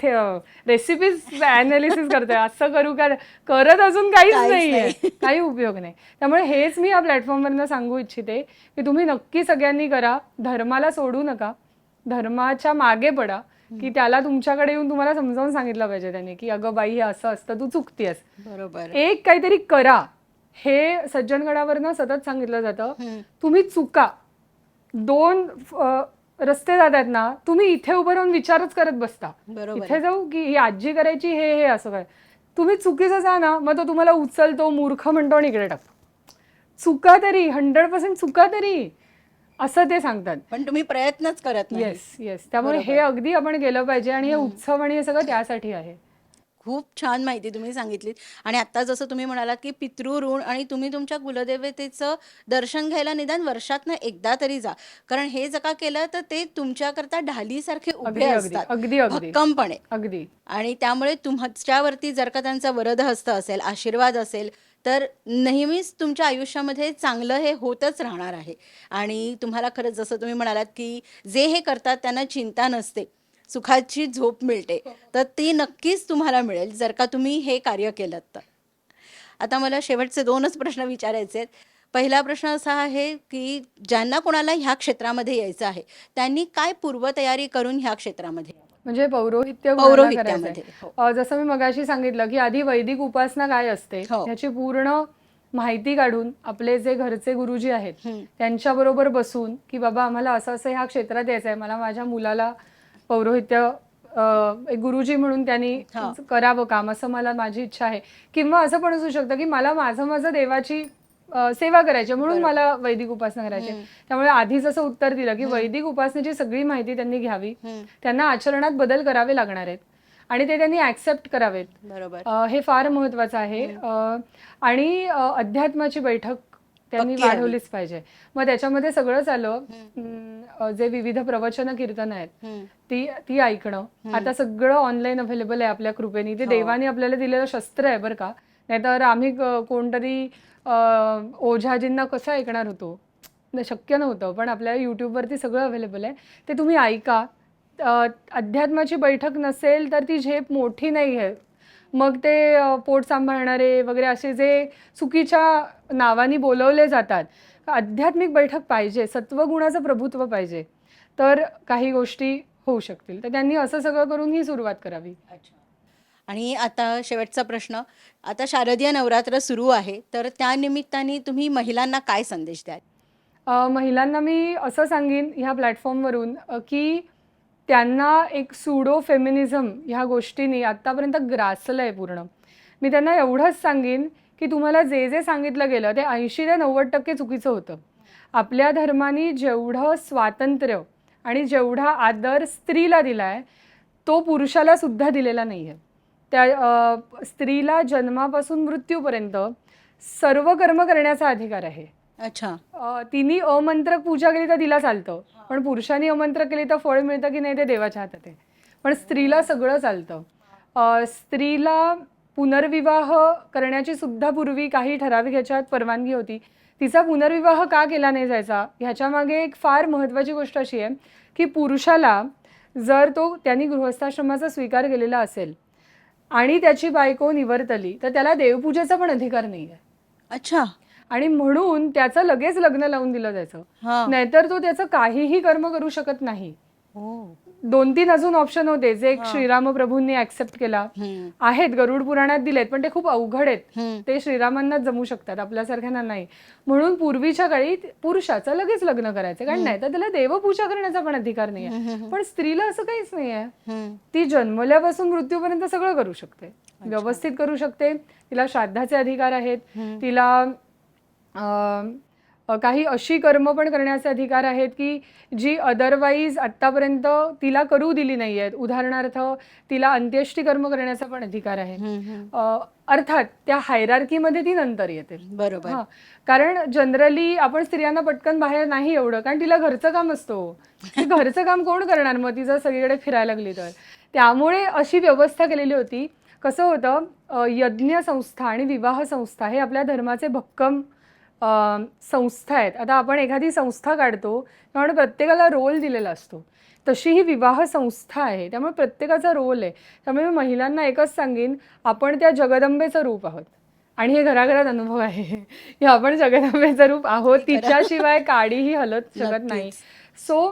रेसिपीज ॲनालिसिस करतोय, असं करू का, करत अजून काहीच नाहीये, काही उपयोग नाही. त्यामुळे हेच मी या प्लॅटफॉर्मवरनं सांगू इच्छिते की तुम्ही नक्की सगळ्यांनी करा. धर्माला सोडू नका, धर्माच्या मागे पडा, की त्याला तुमच्याकडे येऊन तुम्हाला समजावून सांगितलं पाहिजे त्याने की अगं बाई हे असं असतं, तू चुकतेस. बरोबर. एक काहीतरी करा. हे सज्जनगडावरनं सतत सांगितलं जातं. तुम्ही चुका, 2 रस्ते जातात ना, तुम्ही इथे उभं राहून विचारच करत बसता, इथे जाऊ की ही आजी करायची, हे असं काय. तुम्ही चुकीचं जा ना, मग तो तुम्हाला उचलतो, मूर्ख म्हणतो आणि इकडे टाकतो. चुका तरी 100% चुका तरी, असं ते सांगतात. पण तुम्ही प्रयत्नच करत नाही. Yes yes. त्यामुळे हे अगदी आपण केलं पाहिजे आणि हे उत्सव आणि हे सगळं त्यासाठी आहे. खूप छान माहिती तुम्ही सांगितलीत. आणि आता जसं तुम्ही म्हणालात की पितृऋण, आणि तुम्ही तुमच्या कुलदेवतेचं दर्शन घ्यायला निदान वर्षातनं एकदा तरी जा, कारण हे जर का केलं तर ते तुमच्याकरता ढालीसारखे उभे असतात अगदी अगदी भक्कमपणे. अगदी. आणि त्यामुळे तुमच्यावरती जर का त्यांचा वरदहस्त असेल, आशीर्वाद असेल, तर नेहमीच तुमच्या आयुष्यामध्ये चांगलं हे होतच राहणार आहे. आणि तुम्हाला खरंच जसं तुम्ही म्हणालात की जे हे करतात त्यांना चिंता नसते, सुखाची झोप मिळते, तर ती नक्कीच तुम्हाला मिळेल जर का तुम्ही हे कार्य केलं तर. आता मला शेवटचे 2च प्रश्न विचारायचे आहेत. पहिला प्रश्न असा आहे की ज्यांना कोणाला ह्या क्षेत्रामध्ये यायचं आहे त्यांनी काय पूर्वतयारी करून ह्या क्षेत्रामध्ये यावं? म्हणजे पौरोहित्य कोणाला पौरोहित्यामध्ये. करायचंय? हो. जसं मी मगाशी सांगितलं की आधी वैदिक उपासना काय असते हो. ह्याची पूर्ण माहिती काढून आपले जे घरचे गुरुजी आहेत हम्म. त्यांच्याबरोबर बसून की बाबा आम्हाला असं असं ह्या क्षेत्रात यायचं आहे, मला माझ्या मुलाला पौरोहित्य एक गुरुजी म्हणून त्यांनी हा. करावं काम, असं मला माझी इच्छा आहे. किंवा असं पण असू शकतं की मला माझं देवाची सेवा करायची म्हणून बरोबर. मला वैदिक उपासना करायची. हम्म. त्यामुळे आधीच असं उत्तर दिलं की वैदिक उपासनेची सगळी माहिती त्यांनी घ्यावी, हम्म. त्यांना आचरणात बदल करावे लागणार आहेत आणि ते त्यांनी ऍक्सेप्ट करावेत. बरोबर. हे फार महत्वाचं आहे. आणि अध्यात्माची बैठक त्यांनी पक्की हवी. वाढवलीच पाहिजे. मग त्याच्यामध्ये सगळंच आलं. जे विविध प्रवचन कीर्तन आहेत हम्म. ती ऐकणं. आता सगळं ऑनलाईन अवेलेबल आहे आपल्या कृपेने. ते हो. देवाने आपल्याला दिलेलं शस्त्र आहे बरं का. नाहीतर आम्ही कोणतरी ओझाजींना कसं ऐकणार होतो, शक्य नव्हतं. पण आपल्या युट्यूबवरती सगळं अवेलेबल आहे, ते तुम्ही ऐका. अध्यात्माची बैठक नसेल तर ती झेप मोठी नाही आहे. मग ते पोट सांभाळणारे वगैरे असे जे चुकीच्या नावानी बोलवले जातात. आध्यात्मिक बैठक पाहिजे, सत्वगुणाचं प्रभुत्व पाहिजे, तर काही गोष्टी होऊ शकतील. तर त्यांनी असं सगळं करून ही सुरुवात करावी. अच्छा. आणि आता शेवटचा प्रश्न, आता शारदीय नवरात्र सुरू आहे, तर त्या निमित्ताने तुम्ही महिलांना काय संदेश द्याल? महिलांना मी असं सांगेन ह्या प्लॅटफॉर्मवरून की त्यांना एक सुडो फेमिनिझम ह्या गोष्टींनी आत्तापर्यंत ग्रासलं आहे पूर्ण. मी त्यांना एवढंच सांगेन की तुम्हाला जे जे सांगितलं गेलं ते 80 ते 90% चुकीचं होतं. आपल्या धर्माने जेवढं स्वातंत्र्य आणि जेवढा आदर स्त्रीला दिला आहे तो पुरुषाला सुद्धा दिलेला नाही आहे. त्या स्त्रीला जन्मापासून मृत्यूपर्यंत सर्व कर्म करण्याचा अधिकार आहे. अच्छा. तिने अमंत्रक पूजा केली तर तिला चालतं, पण पुरुषांनी अमंत्रक केली तर फळ मिळतं की नाही ते देवाच्या हातात आहे. पण स्त्रीला सगळं चालतं. स्त्रीला पुनर्विवाह करण्याची सुद्धा पूर्वी काही ठराविक ह्याच्यात परवानगी होती. तिचा पुनर्विवाह का केला नाही जायचा ह्याच्या मागे एक फार महत्त्वाची गोष्ट अशी आहे की पुरुषाला जर त्यांनी गृहस्थाश्रमाचा स्वीकार केलेला असेल आणि त्याची बायको निवर्तली तर त्याला देवपूजेचा पण अधिकार नाही आहे. अच्छा. आणि म्हणून त्याचं लगेच लग्न लावून दिलं जायचं, नाहीतर तो त्याचं काहीही कर्म करू शकत नाही. 2-3 अजून ऑप्शन होते जे श्रीराम प्रभूंनी ऍक्सेप्ट केला आहेत, गरुड पुराणात दिलेत, पण ते खूप अवघड आहेत. ते श्रीरामांनाच जमू शकतात, आपल्यासारख्यांना नाही. म्हणून पूर्वीच्या काळी पुरुषाचं लगेच लग्न करायचं, कारण नाही तर त्याला देवपूजा करण्याचा पण अधिकार नाहीये. पण स्त्रीला असं काहीच नाहीये. ती जन्मल्यापासून मृत्यूपर्यंत सगळं करू शकते, व्यवस्थित करू शकते. तिला श्राद्धाचे अधिकार आहेत, तिला काही अशी कर्म पण करण्याचे अधिकार आहेत की जी अदरवाईज आतापर्यंत तिला करू दिली नाही आहेत. उदाहरणार्थ तिला अंत्येष्टी कर्म करण्याचा पण अधिकार आहे. अर्थात त्या हायरार्कीमध्ये ती नंतर येते. बरोबर. कारण जनरली आपण स्त्रियांना पटकन बाहेर नाही एवढं, कारण तिला घरचं काम असतं. घरचं काम कोण करणार मग ती जर सगळीकडे फिरायला लागली तर. त्यामुळे अशी व्यवस्था केलेली होती. कसं होतं, यज्ञ संस्था आणि विवाह संस्था हे आपल्या धर्माचे भक्कम संस्था आहेत. आता आपण एखादी संस्था काढतो त्यामुळे प्रत्येकाला रोल दिलेला असतो, तशी ही विवाह संस्था आहे, त्यामुळे प्रत्येकाचा रोल आहे. त्यामुळे मी महिलांना एकच सांगेन, आपण त्या जगदंबेचं रूप आहोत आणि हे घराघरात अनुभव आहे की आपण जगदंबेचं रूप आहोत. तिच्याशिवाय काडीही हलत शकत नाही. सो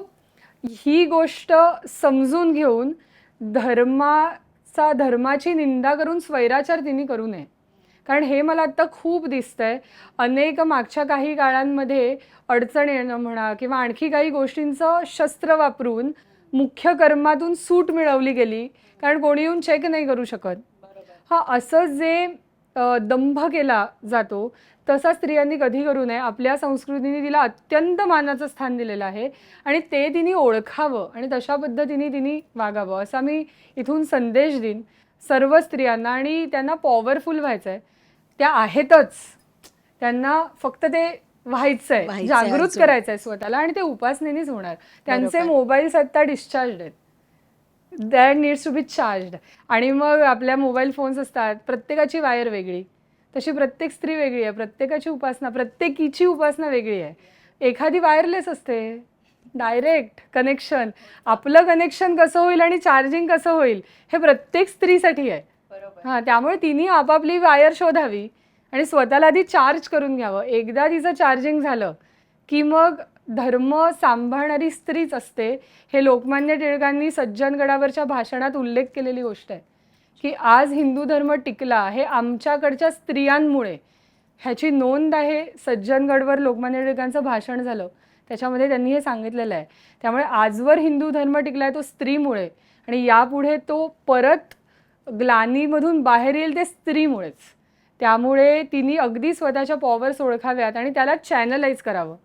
ही गोष्ट समजून घेऊन धर्माची निंदा करून स्वैराचार तिने करू नये. कारण हे मला आता खूप दिसतंय. अनेक मागच्या काही काळांमध्ये अडचण येणं म्हणा किंवा आणखी काही गोष्टींचं शस्त्र वापरून मुख्य कर्मातून सूट मिळवली गेली, कारण कोणी येऊन चेक नाही करू शकत. असं जे दंभ केला जातो तसा स्त्रियांनी कधी करू नये. आपल्या संस्कृतीने तिला अत्यंत मानाचं स्थान दिलेलं आहे आणि ते तिने ओळखावं आणि तशा पद्धतीने तिने वागावं असा मी इथून संदेश देईन सर्व स्त्रियांना. आणि त्यांना पॉवरफुल व्हायचं आहे, त्या आहेतच, त्यांना फक्त ते व्हायचंय, जागृत करायचंय स्वतःला आणि ते उपासनेनेच होणार. त्यांचे मोबाईल्स आता डिस्चार्ज आहेत, that needs to be charged. आणि मग आपल्या मोबाईल फोन्स असतात, प्रत्येकाची वायर वेगळी, तशी प्रत्येक स्त्री वेगळी आहे, प्रत्येकाची उपासना, प्रत्येकीची उपासना वेगळी आहे. एखादी वायरलेस असते, डायरेक्ट कनेक्शन. आपलं कनेक्शन कसं होईल आणि चार्जिंग कसं होईल हे प्रत्येक स्त्रीसाठी आहे. त्यामुळे तिने आपापली वायर शोधावी आणि स्वतःला आधी चार्ज करून घ्यावं. एकदा तिचं चार्जिंग झालं की मग धर्म सांभाळणारी स्त्रीच असते, हे लोकमान्य टिळकांनी सज्जनगडावरच्या भाषणात उल्लेख केलेली गोष्ट आहे की आज हिंदू धर्म टिकला हे आमच्याकडच्या स्त्रियांमुळे, ह्याची नोंद आहे. सज्जनगडवर लोकमान्य टिळकांचं भाषण झालं, त्याच्यामध्ये त्यांनी हे सांगितलेलं आहे. त्यामुळे आजवर हिंदू धर्म टिकला आहे तो स्त्रीमुळे, आणि यापुढे तो परत ग्लानीमधून बाहेर येईल ते स्त्रीमुळेच. त्यामुळे तिने अगदी स्वतःच्या पॉवर्स ओळखाव्यात आणि त्याला चॅनलाइज करावं.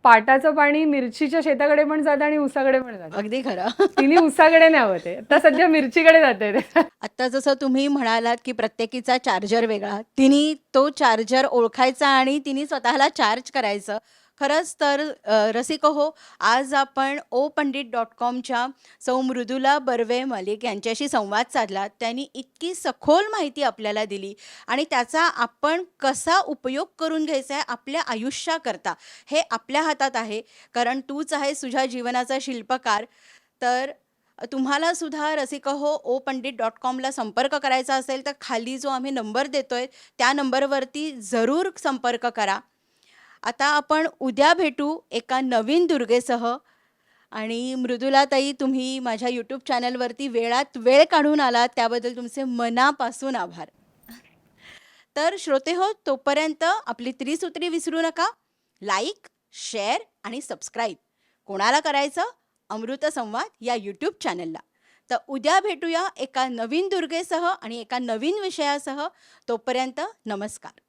पाटाचं पाणी मिरचीच्या शेताकडे पण जातं आणि उसाकडे पण जातं. अगदी खरं. तिने उसाकडे न्यावं ते. आता सध्या मिरचीकडे जाते ते. आत्ता जसं तुम्ही म्हणालात की प्रत्येकीचा चार्जर वेगळा, तिने तो चार्जर ओळखायचा आणि तिने स्वतःला चार्ज करायचं. खरंच तर रसिक हो, आज आपण opandit.comच्या सौ मृदुला बर्वे मलिक यांच्याशी संवाद साधला. त्यांनी इतकी सखोल माहिती आपल्याला दिली आणि त्याचा आपण कसा उपयोग करून घ्यायचा आहे आपल्या आयुष्याकरता हे आपल्या हातात आहे. कारण तूच आहेस तुझ्या जीवनाचा शिल्पकार. तर तुम्हाला सुद्धा रसिक हो opandit.comला संपर्क करायचा असेल तर खाली जो आम्ही नंबर देतोय त्या नंबरवरती जरूर संपर्क करा. आता आपण उद्या भेटू एका नवीन दुर्गेसह. आणि मृदुलाताई, तुम्ही माझ्या यूट्यूब चॅनलवरती वेळात वेळ काढून आलात त्याबद्दल तुमचे मनापासून आभार. तर श्रोते हो, तोपर्यंत आपली त्रिसूत्री विसरू नका. लाईक, शेअर आणि सबस्क्राईब कोणाला करायचं? अमृत संवाद या यूट्यूब चॅनलला. तर उद्या भेटूया एका नवीन दुर्गेसह आणि एका नवीन विषयासह. तोपर्यंत नमस्कार.